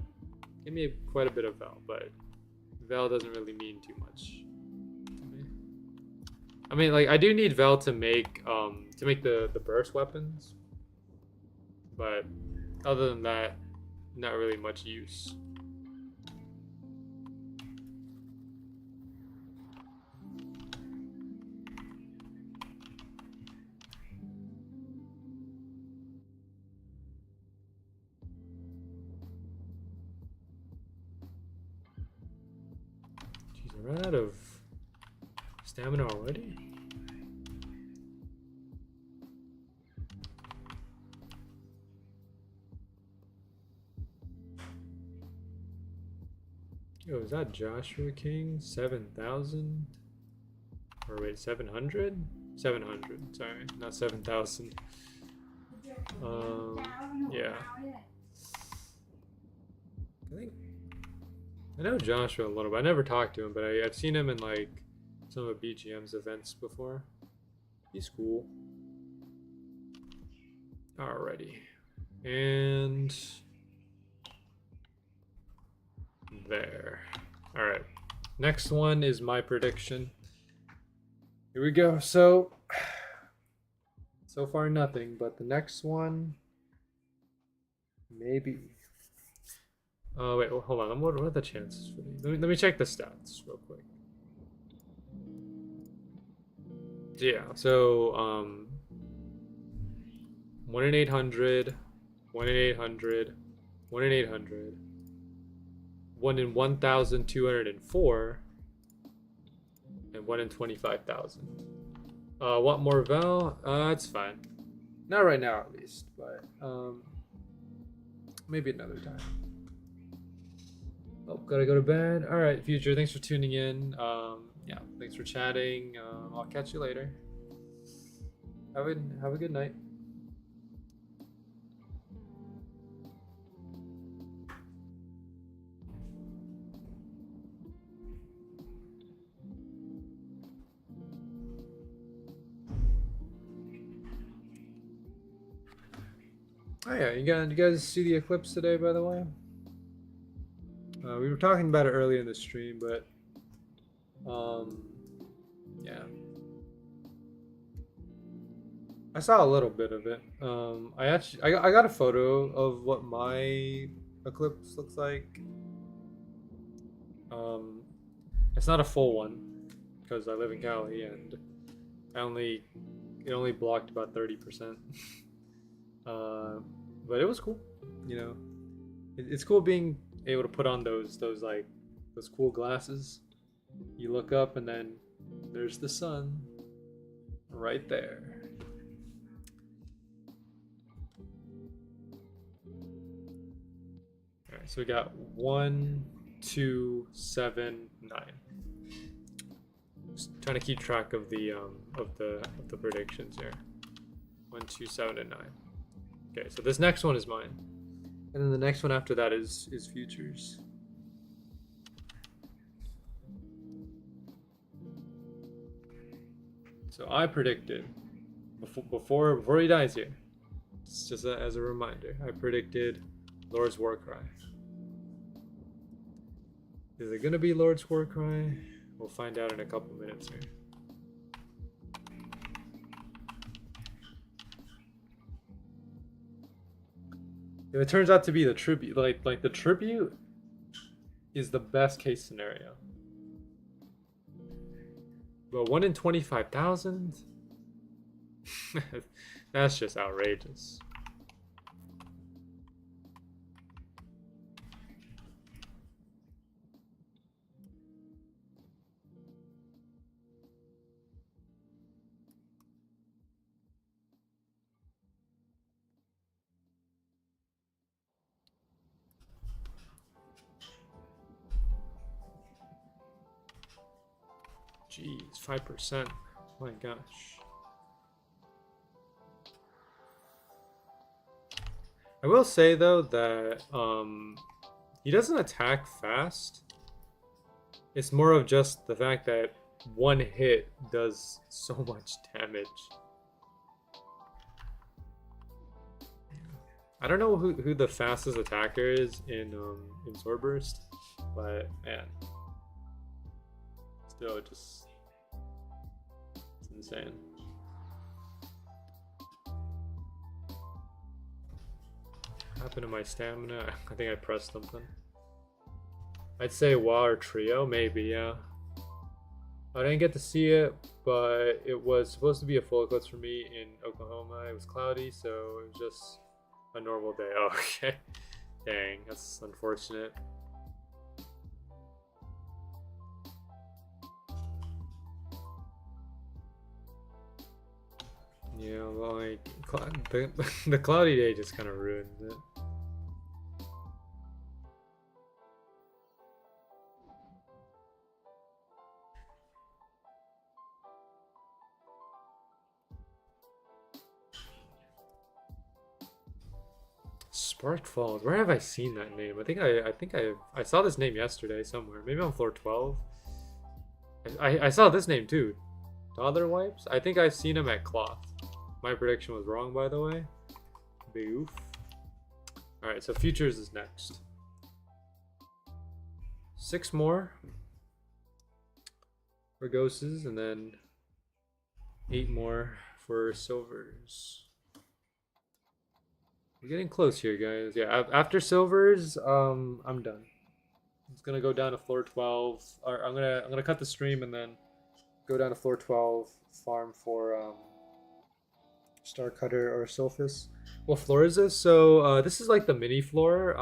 It gave me quite a bit of Vel, but Vel doesn't really mean too much to me. I mean, like, I do need Vel to make the burst weapons, but other than that, not really much use. I ran out of stamina already? Yo, is that Joshua King? 7,000? Or wait, 700? 700, sorry, not 7,000. Yeah. I know Joshua a little bit. I never talked to him, but I've seen him in like some of BGM's events before. He's cool. Alrighty. And there. Alright. Next one is my prediction. Here we go. So far nothing, but the next one maybe. Oh wait, hold on. What are the chances for these? Let me check the stats real quick. Yeah, so 1 in 800, 1 in 800, 1 in 800, 1 in 1,204, and 1 in 25,000. Want more Val? It's fine. Not right now, at least, but maybe another time. Oh, gotta go to bed. All right, Future. Thanks for tuning in. Yeah, thanks for chatting. I'll catch you later. Have a good night. Oh yeah, you guys see the eclipse today, by the way? We were talking about it earlier in the stream, but yeah, I saw a little bit of it. I got a photo of what my eclipse looks like. It's not a full one because I live in Cali and it only blocked about 30%. But it was cool, you know. It's cool being able to put on those cool glasses. You look up and then there's the sun right there. All right, so we got 1, 2, 7, 9. Just trying to keep track of the predictions here. 1, 2, 7, and 9. Okay, so this next one is mine. And then the next one after that is Future's. So I predicted before he dies here. It's just as a reminder. I predicted Lord's Warcry. Is it gonna be Lord's Warcry? We'll find out in a couple minutes here. If it turns out to be the tribute, like the tribute is the best case scenario. But 1 in 25,000? That's just outrageous. Jeez, 5%. My gosh. I will say though that he doesn't attack fast. It's more of just the fact that one hit does so much damage. I don't know who the fastest attacker is in Swordburst, but man, still just it's insane. What happened to my stamina? I think I pressed something. I'd say WA or Trio, maybe, yeah. I didn't get to see it, but it was supposed to be a full eclipse for me in Oklahoma. It was cloudy, so it was just a normal day. Oh, okay. Dang, that's unfortunate. Yeah, like the cloudy day just kind of ruins it. Spark Falls. Where have I seen that name? I think I saw this name yesterday somewhere. Maybe on floor 12. I saw this name too. Dollar Wipes. I think I've seen him at Cloth. My prediction was wrong, by the way. Big oof. All right, so futures is next. 6 more for ghosts, and then 8 more for silvers. We're getting close here, guys. Yeah, after silvers, I'm done. It's gonna go down to floor 12. Or I'm gonna cut the stream and then go down to floor 12, farm for Star Cutter or Sulfus. What floor is this? So this is like the mini floor.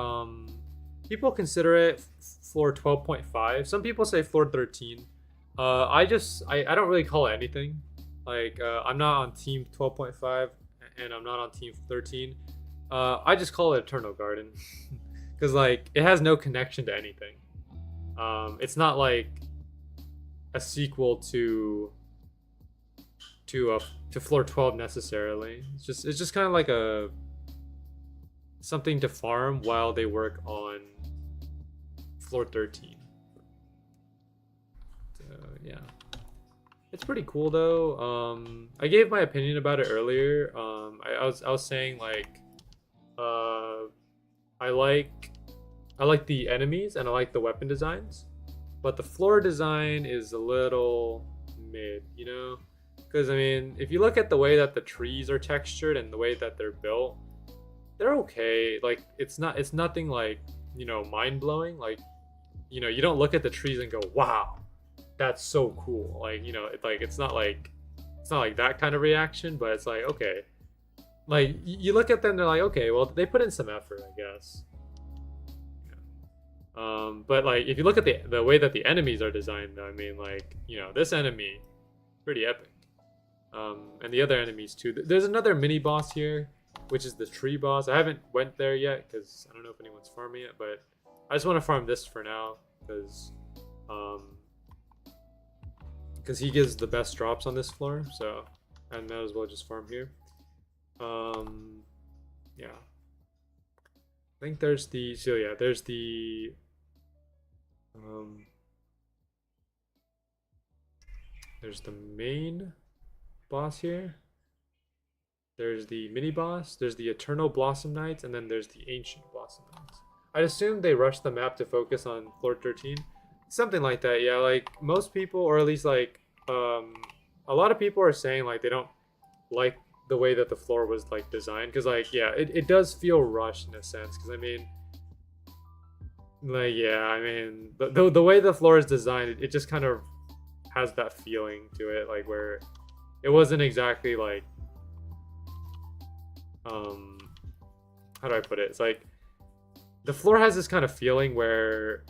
People consider it floor 12.5. Some people say floor 13. I don't really call it anything. Like I'm not on team 12.5 and I'm not on team 13. I just call it Eternal Garden because like it has no connection to anything. It's not like a sequel to floor 12 necessarily. It's just kind of like a something to farm while they work on floor 13. So yeah, it's pretty cool though. I gave my opinion about it earlier. I was saying like I like the enemies and I like the weapon designs, but the floor design is a little mid, you know? Because I mean, if you look at the way that the trees are textured and the way that they're built, they're okay. Like it's nothing like, you know, mind-blowing. Like, you know, you don't look at the trees and go, wow, that's so cool. Like, you know, it's not like that kind of reaction, but it's like, okay. Like you look at them, they're like, okay, well they put in some effort, I guess. Yeah. But like if you look at the way that the enemies are designed, I mean, like, you know, this enemy, pretty epic. And the other enemies too. There's another mini boss here, which is the tree boss. I haven't went there yet because I don't know if anyone's farming it, but I just want to farm this for now because he gives the best drops on this floor. So I might as well just farm here. Yeah. I think there's the there's the there's the main boss here. There's the mini boss, there's the Eternal Blossom Knights, and then there's the Ancient Blossom Knights. I'd assume they rushed the map to focus on floor 13. Something like that, yeah. Like most people, or at least like a lot of people are saying like they don't like the way that the floor was like designed, because like yeah, it does feel rushed in a sense, because I mean, like yeah, I mean the way the floor is designed, it just kind of has that feeling to it, like where it wasn't exactly like how do I put it? It's like the floor has this kind of feeling where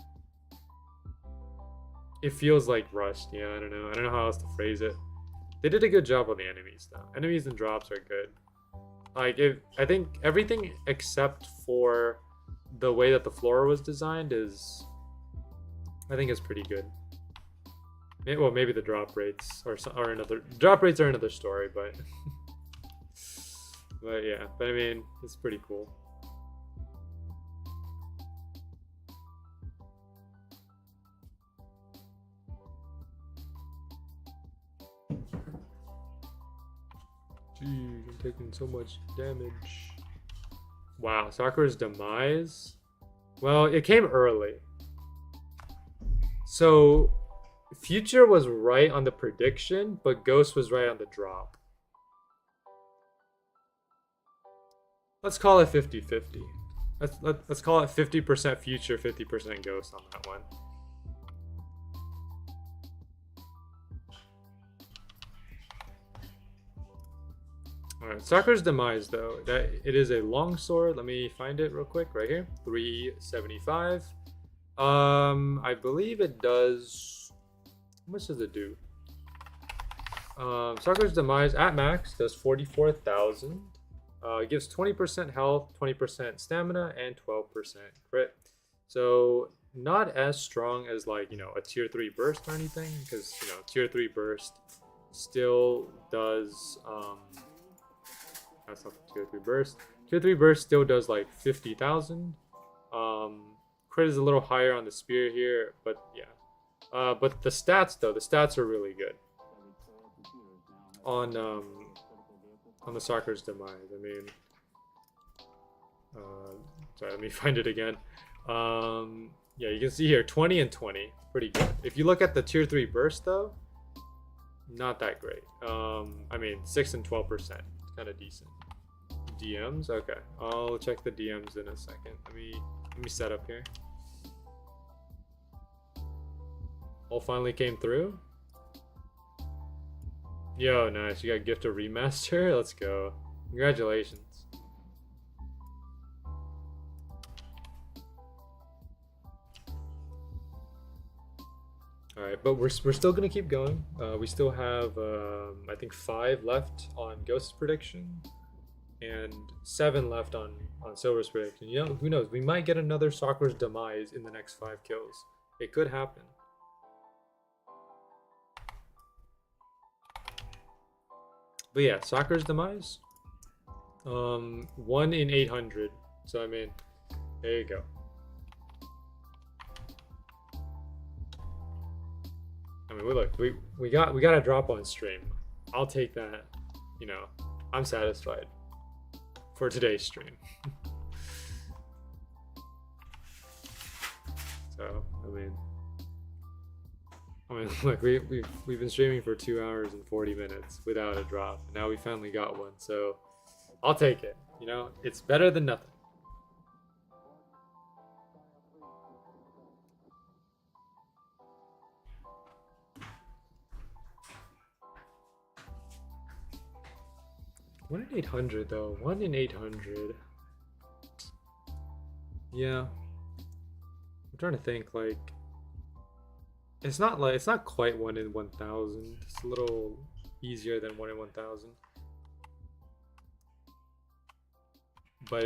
it feels like rushed. Yeah, I don't know how else to phrase it. They did a good job on the enemies though. Enemies and drops are good. Like I think everything except for the way that the floor was designed is, I think, is pretty good. Well, maybe the drop rates are another. Drop rates are another story, but but yeah. But I mean, it's pretty cool. Jeez, I'm taking so much damage. Wow, Sakura's demise? Well, it came early. So, Future was right on the prediction, but Ghost was right on the drop. Let's call it 50-50. Let's call it 50% Future, 50% Ghost on that one. Alright, Sakura's demise though, that it is a long sword. Let me find it real quick right here. 375. I believe it does. How much does it do? Sakura's demise at max does 44,000. It gives 20% health, 20% stamina, and 12% crit. So not as strong as like, you know, a tier 3 burst or anything, because you know, tier 3 burst still does that's not the tier 3 burst. Tier 3 burst still does like 50,000. Crit is a little higher on the spear here, but yeah. But the stats though, the stats are really good on the Sakura's demise. I mean, sorry, let me find it again. Yeah, you can see here 20 and 20, pretty good. If you look at the tier 3 burst though, not that great. I mean, 6 and 12%, kind of decent. DMs, okay. I'll check the DMs in a second. Let me set up here. All finally came through. Yo, nice. You got gift of remaster. Let's go. Congratulations. All right, but we're still gonna keep going. We still have I think 5 left on Ghost's prediction, and 7 left on Silver's prediction. You know, who knows? We might get another Sakura's demise in the next 5 kills. It could happen. But yeah, Sakura's demise. 1 in 800. So I mean, there you go. I mean, look, we got a drop on stream. I'll take that. You know, I'm satisfied for today's stream. So I mean, look, we've been streaming for 2 hours and 40 minutes without a drop. Now we finally got one, so I'll take it. You know, it's better than nothing. One in 800 though. 1 in 800. Yeah. I'm trying to think, like, it's not quite 1 in 1,000. It's a little easier than 1 in 1,000. But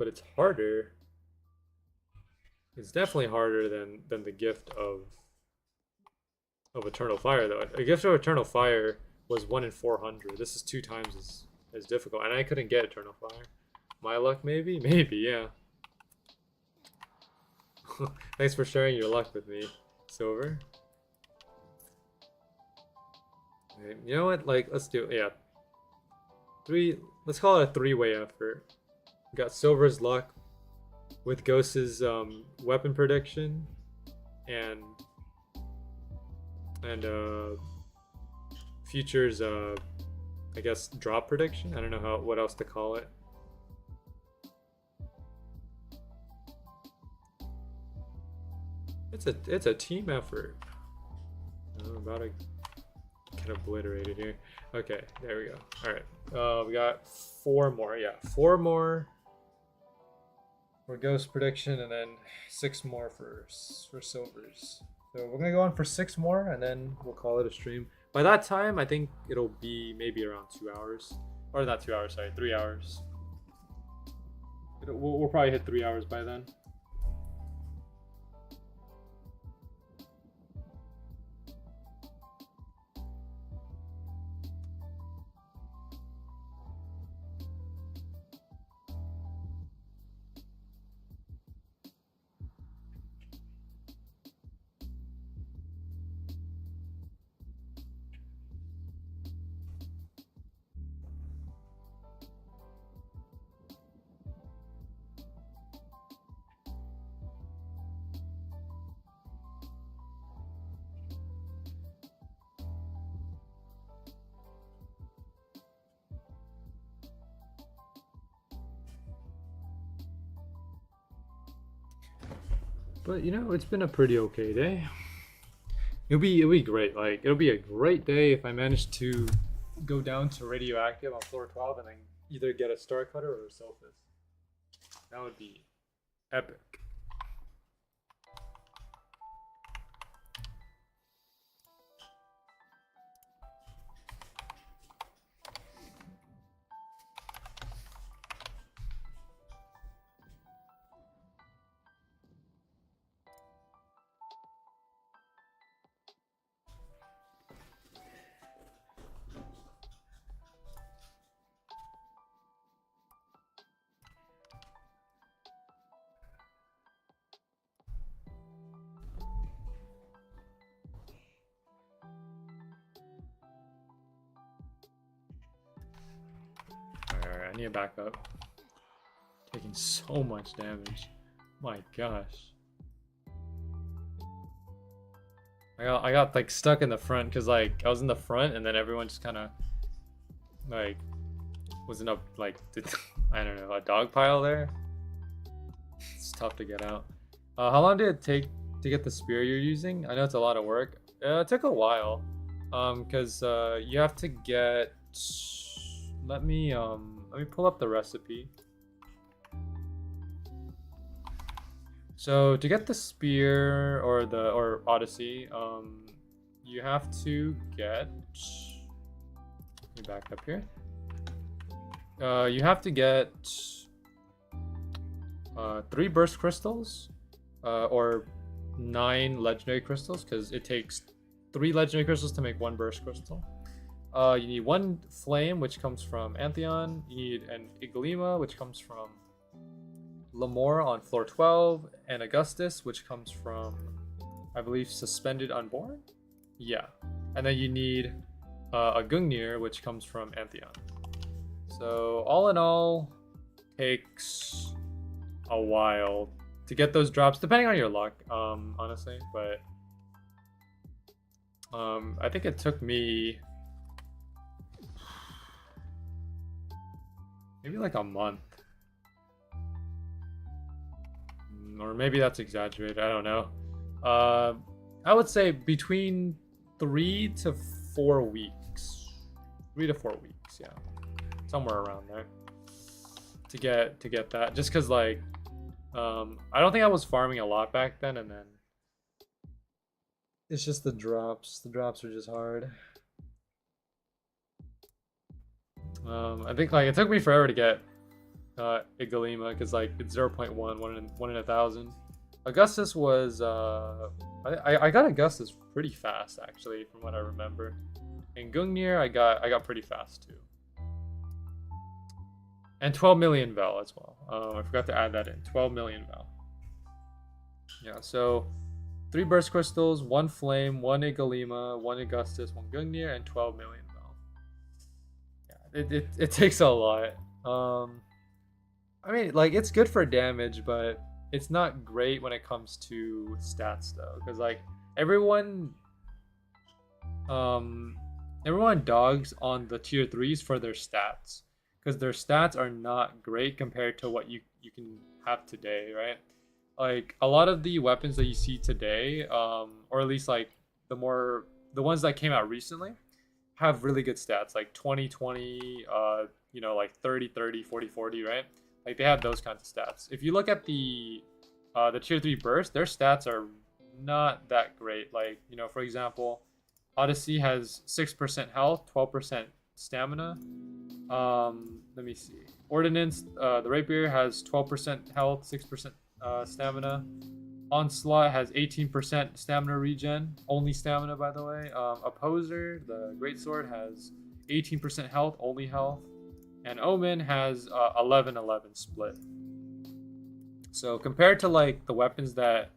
it's harder. It's definitely harder than the gift of Eternal Fire though. A gift of Eternal Fire was 1 in 400. This is 2 times as difficult, and I couldn't get Eternal Fire. My luck, maybe, yeah. Thanks for sharing your luck with me, Silver. Okay, you know what? Like, let's do it. Yeah. Let's call it a 3-way effort. We got Silver's luck with Ghost's weapon prediction, and Future's I guess drop prediction. I don't know what else to call it. It's a team effort. I'm about to get obliterated here. Okay, there we go. All right, we got 4 more. Yeah, 4 more for ghost prediction, and then 6 more for silvers. So we're gonna go on for 6 more, and then we'll call it a stream. By that time, I think it'll be maybe around 2 hours, or not 2 hours. Sorry, 3 hours. We'll probably hit 3 hours by then. But you know, it's been a pretty okay day. It'll be great. Like, it'll be a great day if I manage to go down to radioactive on floor 12 and then either get a star cutter or a Sophist. That would be epic. Alright, I need to back up. Taking so much damage. My gosh. I got like stuck in the front because like I was in the front and then everyone just kind of like was in a like I don't know, a dog pile there. It's tough to get out. How long did it take to get the spear you're using? I know it's a lot of work. It took a while. Because you have to get. Let me pull up the recipe. So to get the spear or Odyssey, you have to get. Let me back up here. You have to get 3 burst crystals, or 9 legendary crystals, because it takes 3 legendary crystals to make 1 burst crystal. You need 1 flame, which comes from Antheon. You need an Iglima, which comes from Lamore on floor 12, and Augustus, which comes from, I believe, Suspended Unborn? Yeah. And then you need a Gungnir, which comes from Antheon. So all in all, takes a while to get those drops, depending on your luck, honestly. But I think it took me maybe like a month. Or maybe that's exaggerated, I don't know. I would say between 3 to 4 weeks. 3 to 4 weeks, yeah. Somewhere around there. To get that. Just cause like I don't think I was farming a lot back then, and then it's just the drops. The drops are just hard. I think like it took me forever to get Igalima, because like it's 0.1, 1 in 1,000. Augustus was I got Augustus pretty fast actually, from what I remember. And Gungnir I got pretty fast too. And 12 million Vel as well. I forgot to add that in. 12 million Vel. Yeah, so 3 burst crystals, 1 flame, 1 Igalima, 1 Augustus, 1 Gungnir, and 12 million Vel. Yeah, it takes a lot. I mean, like, it's good for damage, but it's not great when it comes to stats, though. Because, like, everyone everyone dogs on the tier 3s for their stats, because their stats are not great compared to what you can have today, right? Like a lot of the weapons that you see today, or at least like the ones that came out recently, have really good stats, like 20 20, you know, like 30 30, 40 40, right? Like they have those kinds of stats. If you look at the tier 3 burst, their stats are not that great. Like, you know, for example, Odyssey has 6% health, 12% stamina. Let me see. Ordnance, the Rapier has 12% health, 6% stamina. Onslaught has 18% stamina regen, only stamina, by the way. Opposer, the Greatsword, has 18% health, only health. And Omen has 11-11 split. So compared to like the weapons that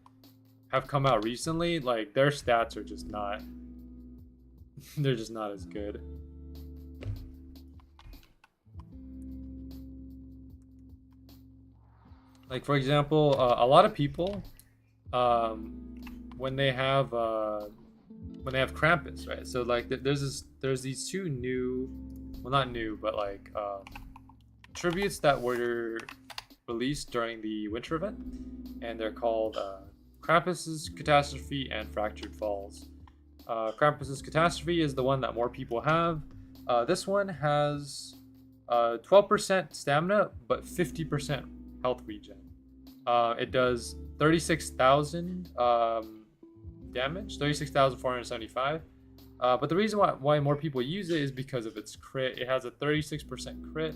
have come out recently, like their stats are just not they're just not as good. Like for example, a lot of people, when they have Krampus, right? So like there's these two new, well not new, but like tributes that were released during the winter event, and they're called Krampus's Catastrophe and Fractured Falls. Krampus's Catastrophe is the one that more people have. This one has 12% stamina, but 50% health regen. It does 36,000 damage, 36,475. But the reason why more people use it is because of its crit. It has a 36% crit.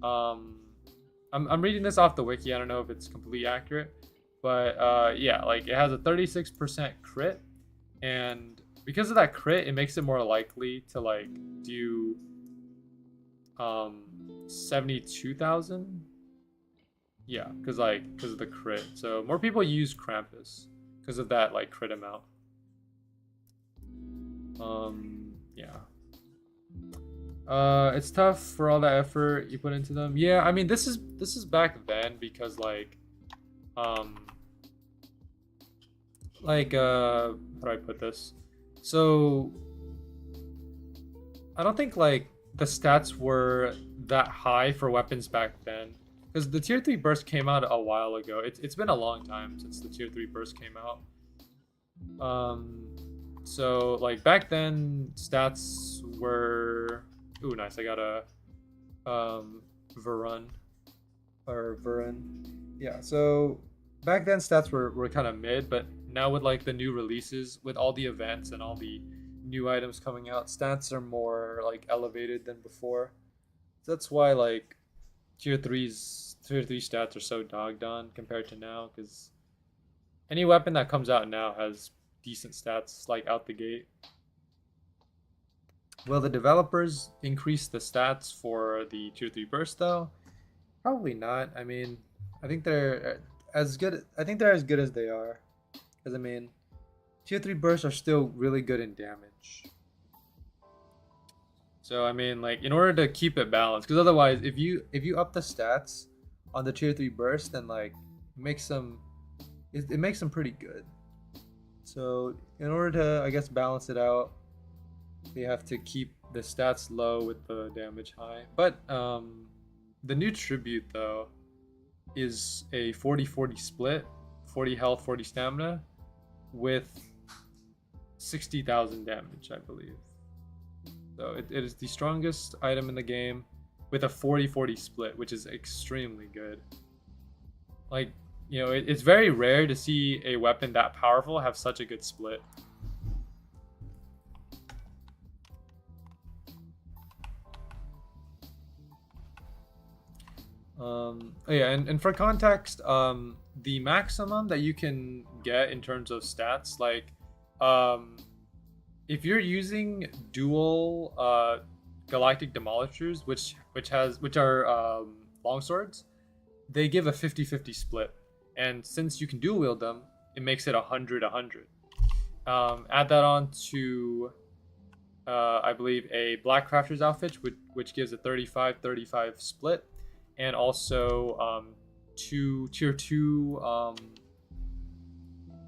I'm reading this off the wiki. I don't know if it's completely accurate, but yeah, like it has a 36% crit, and because of that crit, it makes it more likely to like do 72,000. Yeah, because of the crit. So more people use Krampus because of that like crit amount. Yeah. It's tough for all that effort you put into them. Yeah, I mean this is back then because like how do I put this? So I don't think like the stats were that high for weapons back then, because the tier 3 burst came out a while ago. It's been a long time since the tier 3 burst came out. So like back then stats were, ooh nice, I got a Varun. Yeah, so back then stats were kind of mid, but now with like the new releases, with all the events and all the new items coming out, stats are more like elevated than before. So that's why like tier 3 stats are so dogged on compared to now, because any weapon that comes out now has decent stats like out the gate. Will the developers increase the stats for the tier 3 burst though? Probably not. I mean, I think they're as good. I think they're as good as they are. Because I mean, tier 3 bursts are still really good in damage. So I mean, like in order to keep it balanced, because otherwise, if you up the stats on the tier 3 burst, then like it makes them pretty good. So in order to, I guess, balance it out, they have to keep the stats low with the damage high. But the new tribute though is a 40-40 split, 40 health, 40 stamina, with 60,000 damage, I believe. So it is the strongest item in the game with a 40-40 split, which is extremely good. Like, you know, it's very rare to see a weapon that powerful have such a good split. Oh yeah, and for context, the maximum that you can get in terms of stats, like, if you're using dual galactic demolishers, which are longswords, they give a 50-50 split, and since you can dual wield them, it makes it 100-100. Add that on to I believe a Black Crafter's outfit, which gives a 35-35 split, and also two tier 2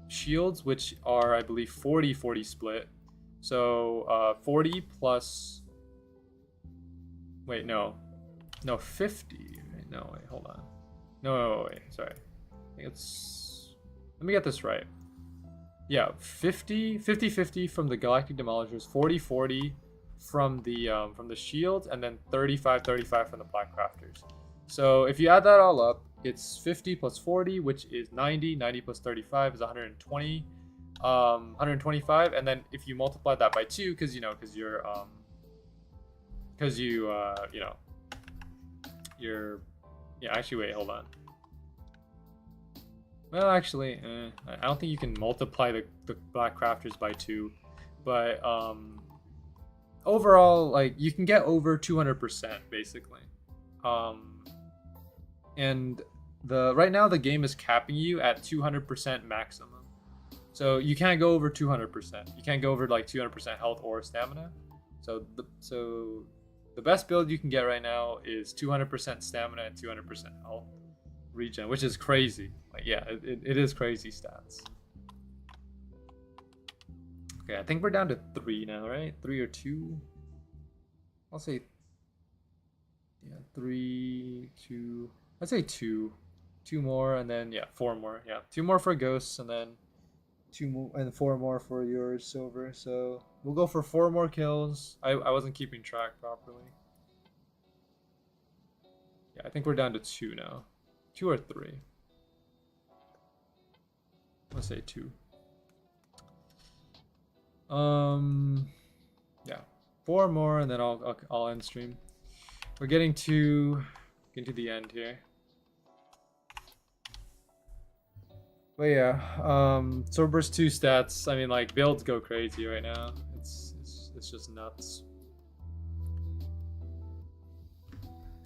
shields, which are, I believe, 40-40 split. So 40 plus. Wait, no, 50. Right? No, wait, hold on. No, wait, sorry. I think it's. Let me get this right. Yeah, 50 from the Galactic Demolishers, 40 from the shield, and then 35 from the Black Crafters. So if you add that all up, it's 50 plus 40, which is 90. 90 plus 35 is 120. 125, and then if you multiply that by 2, because you're yeah, actually, wait, hold on. Well, actually, I don't think you can multiply the Black Crafters by 2, but overall, like, you can get over 200% basically. And right now the game is capping you at 200% maximum, so you can't go over 200%. You can't go over like 200% health or stamina. So the best build you can get right now is 200% stamina and 200% health regen, which is crazy. Like, yeah, it is crazy stats. Okay, I think we're down to 3 now, right? 3 or 2? I'll say, yeah, 3, 2. I'd say 2. 2 more, and then, yeah, 4 more. Yeah, 2 more for ghosts, and then 2 more, and 4 more for yours, silver. So we'll go for 4 more kills. I wasn't keeping track properly. Yeah, I think we're down to 2 now. 2 or 3. Let's say 2. Yeah, 4 more, and then I'll end stream. We're getting to the end here. But yeah, Swordburst 2 stats. I mean, like, builds go crazy right now. It's just nuts.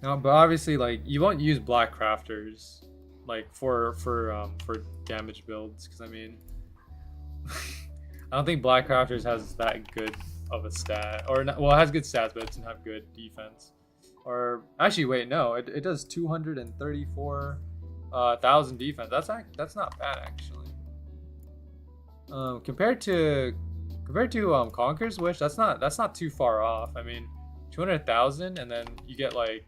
No, but obviously, like, you won't use Black Crafters, like, for damage builds, because I mean, I don't think Black Crafters has that good of a stat, or not, well, it has good stats, but it doesn't have good defense. Or actually, wait, no, it does 234,000 defense. That's not bad actually. Compared to Conqueror's Wish, that's not too far off. I mean, 200,000, and then you get like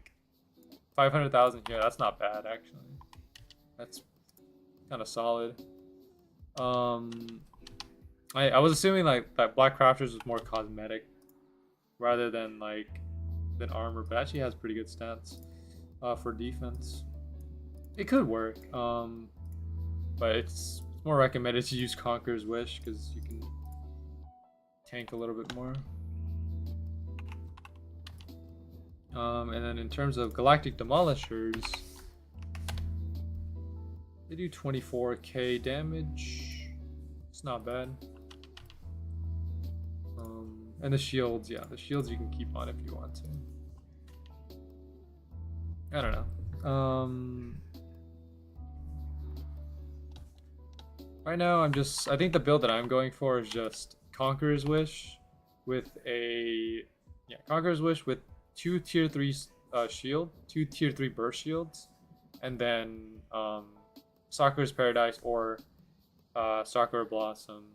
500,000 here. That's not bad actually. That's kind of solid. I was assuming like that Black Crafters was more cosmetic rather than armor, but actually has pretty good stats for defense. It could work, but it's more recommended to use Conqueror's Wish because you can tank a little bit more. And then in terms of Galactic Demolishers, they do 24k damage. It's not bad. And the shields, yeah, the shields you can keep on if you want to. I don't know. Right now I think the build that I'm going for is just Conqueror's Wish with Conqueror's Wish with 2 tier 3 shield, 2 tier 3 burst shields, and then Sakura's Paradise or Sakura Blossom,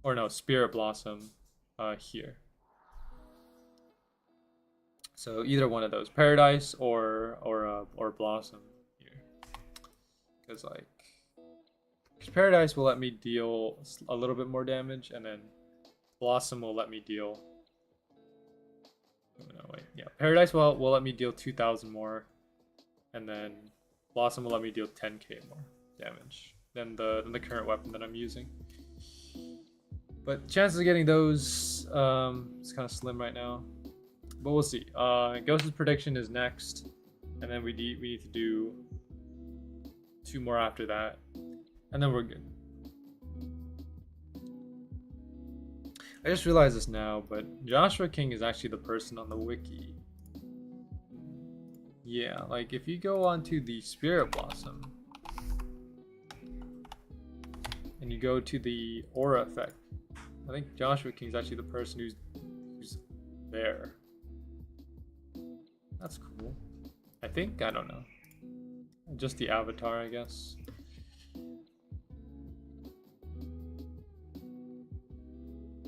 or no, Spirit Blossom here. So either one of those, Paradise or Blossom here, because Paradise will let me deal a little bit more damage, and then Blossom will let me deal. No, wait, yeah, Paradise will let me deal 2,000 more, and then Blossom will let me deal 10k more damage than the current weapon that I'm using. But chances of getting those is kind of slim right now. But we'll see. Ghost's prediction is next, and then we need to do 2 more after that, and then we're good. I just realized this now, but Joshua King is actually the person on the wiki. Yeah, like if you go onto the Spirit Blossom and you go to the aura effect, I think Joshua King is actually the person who's there. That's cool. I think, I don't know. Just the avatar, I guess.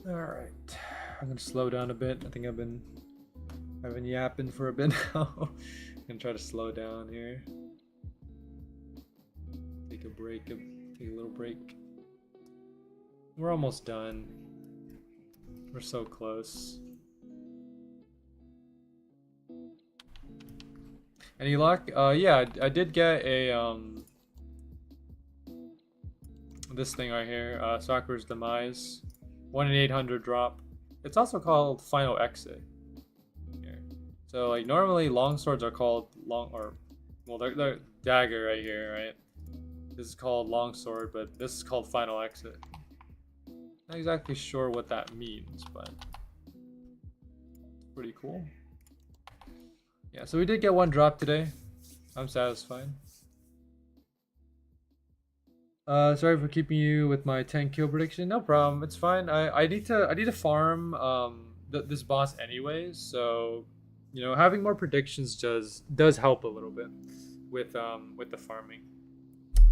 Alright. I'm gonna slow down a bit. I think I've been yapping for a bit now. I'm gonna try to slow down here. Take a break, take a little break. We're almost done. We're so close. Any luck? Yeah, I did get a this thing right here, Sakura's Demise, 1 in 800 drop. It's also called Final Exit. Here. So like normally longswords are called they're dagger right here, right? This is called longsword, but this is called Final Exit. Not exactly sure what that means, but it's pretty cool. Yeah, so we did get one drop today. I'm satisfied. Sorry for keeping you with my 10 kill prediction. No problem. It's fine. I need to farm this boss anyways. So, you know, having more predictions does help a little bit with the farming.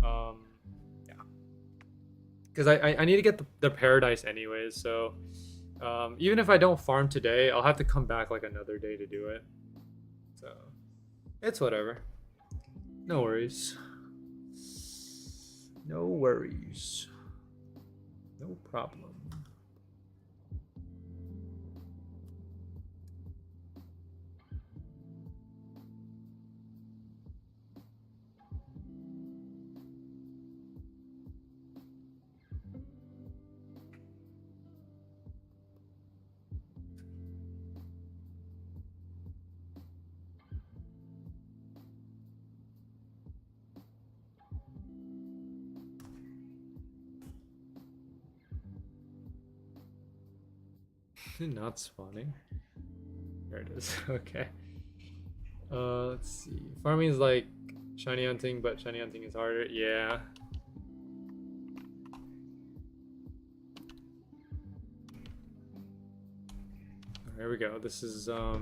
Yeah. Because I need to get the paradise anyways. So, even if I don't farm today, I'll have to come back like another day to do it. So, it's whatever. No worries. No worries. No problem. Not spawning. There it is. Okay. Let's see. Farming is like shiny hunting, but shiny hunting is harder. Yeah. There we go. This is I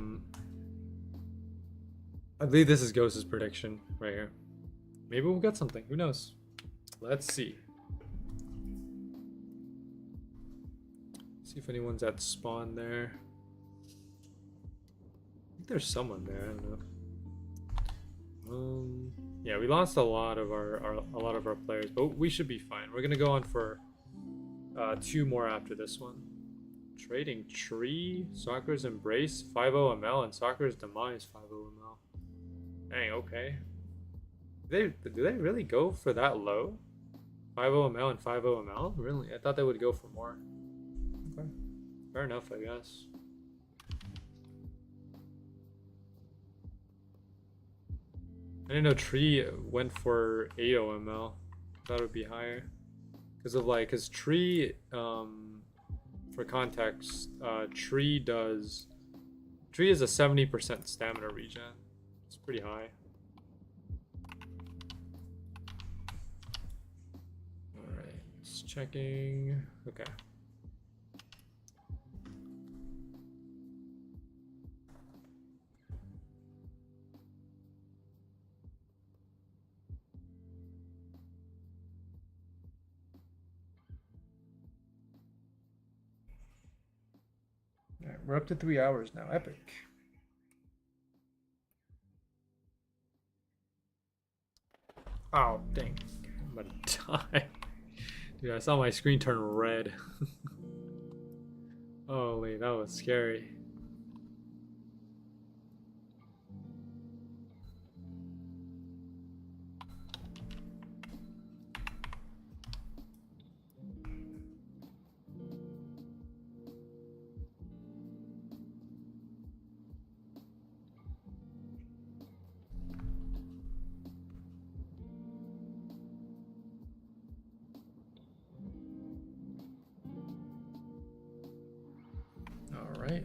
believe this is Ghost's prediction right here. Maybe we'll get something. Who knows? Let's see. See if anyone's at spawn there. I think there's someone there. I don't know. Yeah, we lost a lot of our players, but we should be fine. We're gonna go on for 2 more after this one. Trading Tree, Sakura's Embrace, 50 ml, and Sakura's Demise, 50 ml. Dang, okay. Do they really go for that low? 50 ml and 50 ml? Really? I thought they would go for more. Okay. Fair enough, I guess. I didn't know Tree went for 80 ml. I thought it would be higher. Because Tree, for context, Tree is a 70% stamina regen. It's pretty high. Alright, just checking. Okay. Alright, we're up to 3 hours now. Epic. Oh, dang. I'm about to die. Dude, I saw my screen turn red. Holy, that was scary. All right.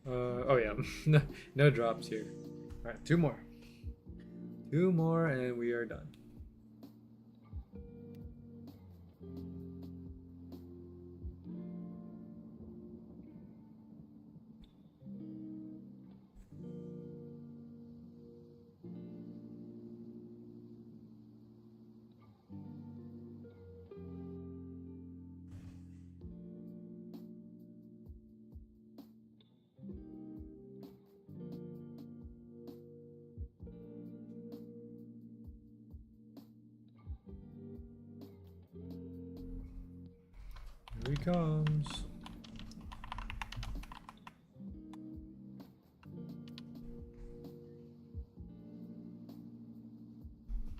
Oh yeah, no drops here. All right, 2 more. 2 more and we are done. Here he comes.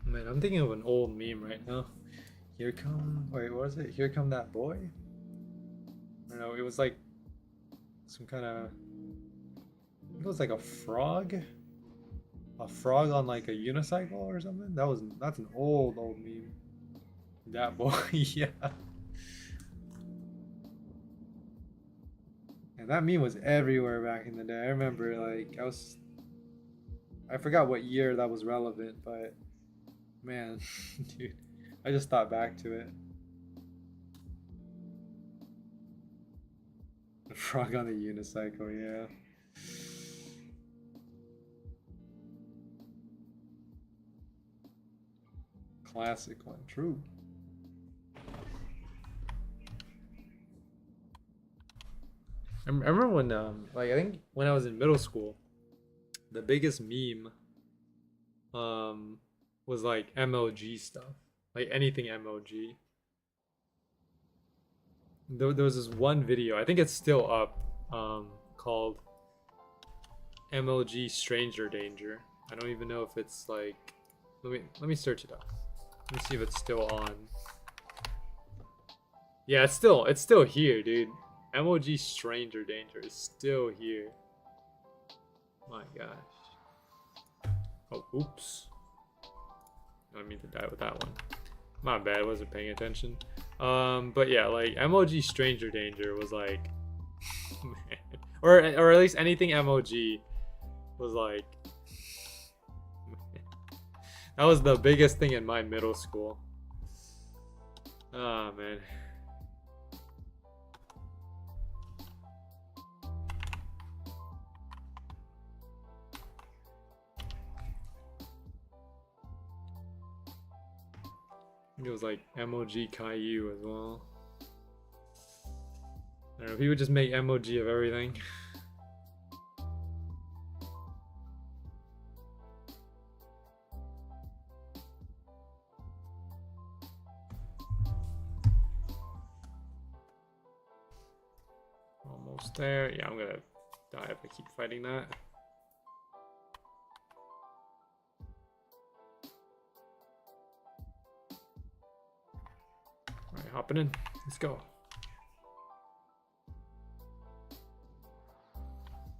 Man, I'm thinking of an old meme right now. Here come, wait, what was it? Here come that boy? I don't know, it was like some kind of, it was like a frog? A frog on like a unicycle or something? That's an old meme. That boy, yeah. And that meme was everywhere back in the day. I remember like I forgot what year that was relevant, but man, dude, I just thought back to it. The frog on the unicycle, yeah. Classic one, true. I remember when, like, I think when I was in middle school, the biggest meme, was like MLG stuff, like anything MLG. There was this one video, I think it's still up, called MLG Stranger Danger. I don't even know if it's like, let me search it up. Let me see if it's still on. Yeah, it's still here, dude. MOG Stranger Danger is still here. My gosh. Oh, oops. I didn't mean to die with that one. My bad, I wasn't paying attention. But yeah, like MOG Stranger Danger was like, man. Or at least anything MOG was like, man. That was the biggest thing in my middle school. Oh man. It was like MOG Caillou as well. I don't know, people just make MOG of everything. Almost there. Yeah, I'm gonna die if I keep fighting that. Alright, hopping in. Let's go.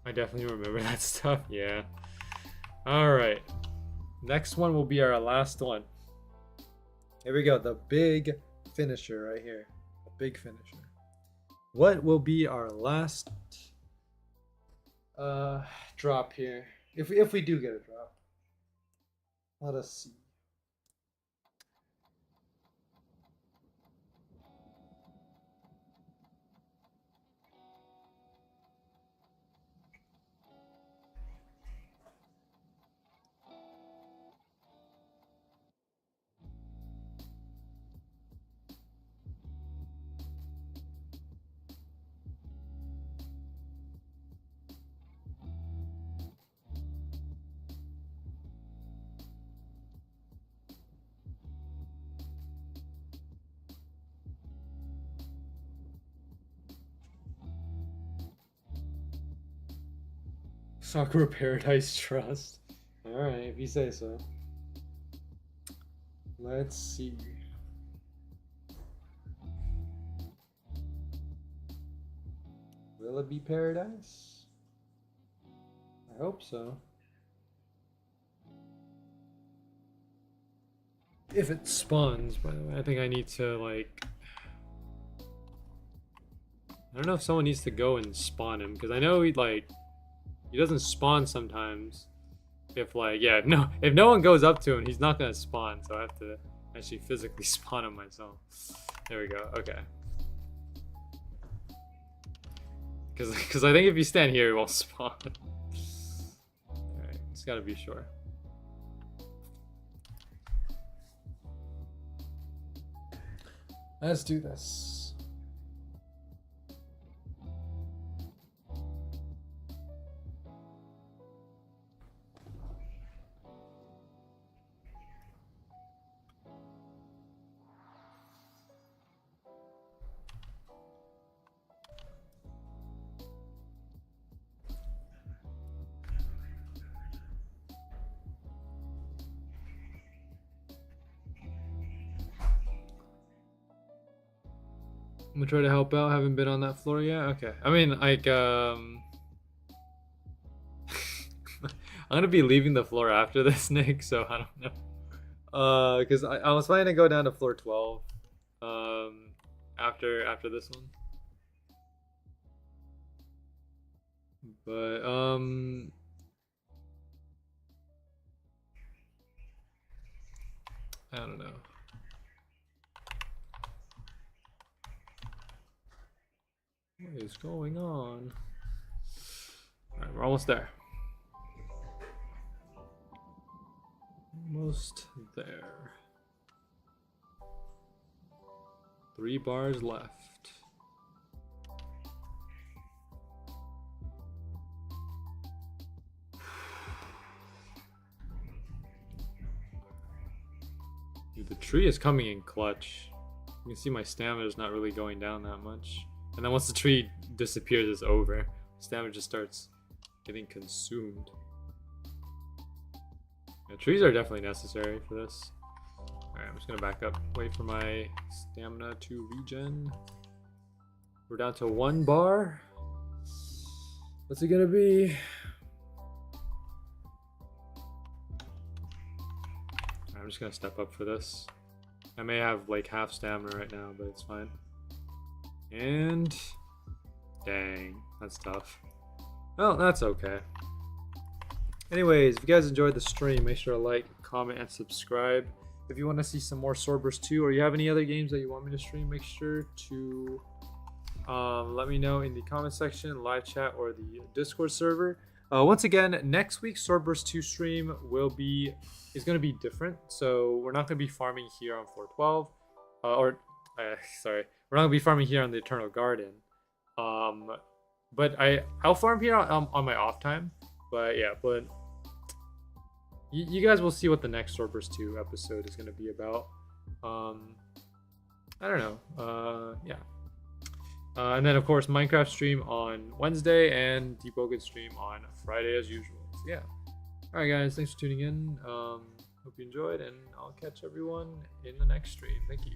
I definitely remember that stuff. Yeah. Alright. Next one will be our last one. Here we go. The big finisher right here. The big finisher. What will be our last drop here? If we do get a drop. Let us see. Sakura Paradise Trust. Alright, if you say so. Let's see. Will it be Paradise? I hope so. If it spawns, by the way, I think I need to, like... I don't know if someone needs to go and spawn him, because I know he doesn't spawn sometimes. if like, yeah, no, if no one goes up to him, he's not gonna spawn. So I have to actually physically spawn him myself. There we go. Okay. Because I think if you stand here, it won't spawn. Alright, just gotta be sure. Let's do this. I'm gonna try to help out. Haven't been on that floor yet. Okay. I mean, like, I'm gonna be leaving the floor after this, Nick. So I don't know. Because I was planning to go down to floor 12. After this one. But I don't know. What is going on? Alright, we're almost there. Almost there. 3 bars left. Dude, the tree is coming in clutch. You can see my stamina is not really going down that much. And then once the tree disappears, it's over. Stamina just starts getting consumed. Yeah, trees are definitely necessary for this. Alright, I'm just gonna back up. Wait for my stamina to regen. We're down to 1 bar. What's it gonna be? I'm just gonna step up for this. I may have like half stamina right now, but it's fine. And dang, that's tough. Well, that's okay. Anyways, if you guys enjoyed the stream, make sure to like, comment, and subscribe. If you want to see some more Swordburst 2 or you have any other games that you want me to stream, make sure to let me know in the comment section, live chat, or the Discord server. Once again, next week's Swordburst 2 stream is going to be different. So we're not going to be farming here on floor 12. Sorry. We're not going to be farming here on the Eternal Garden. But I'll farm here on my off time. But yeah, you guys will see what the next Swordburst 2 episode is going to be about. I don't know. Yeah. And then, of course, Minecraft stream on Wednesday and Debogan stream on Friday as usual. So, yeah. Alright, guys. Thanks for tuning in. Hope you enjoyed, and I'll catch everyone in the next stream. Thank you.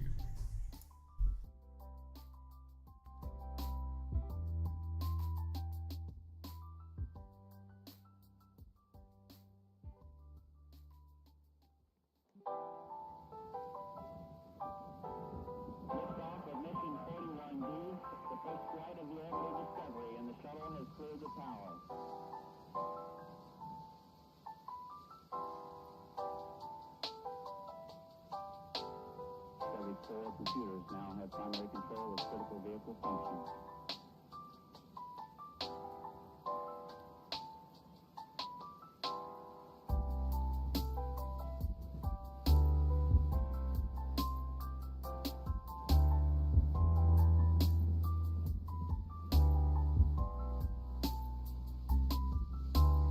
Computers now have primary control of critical vehicle functions.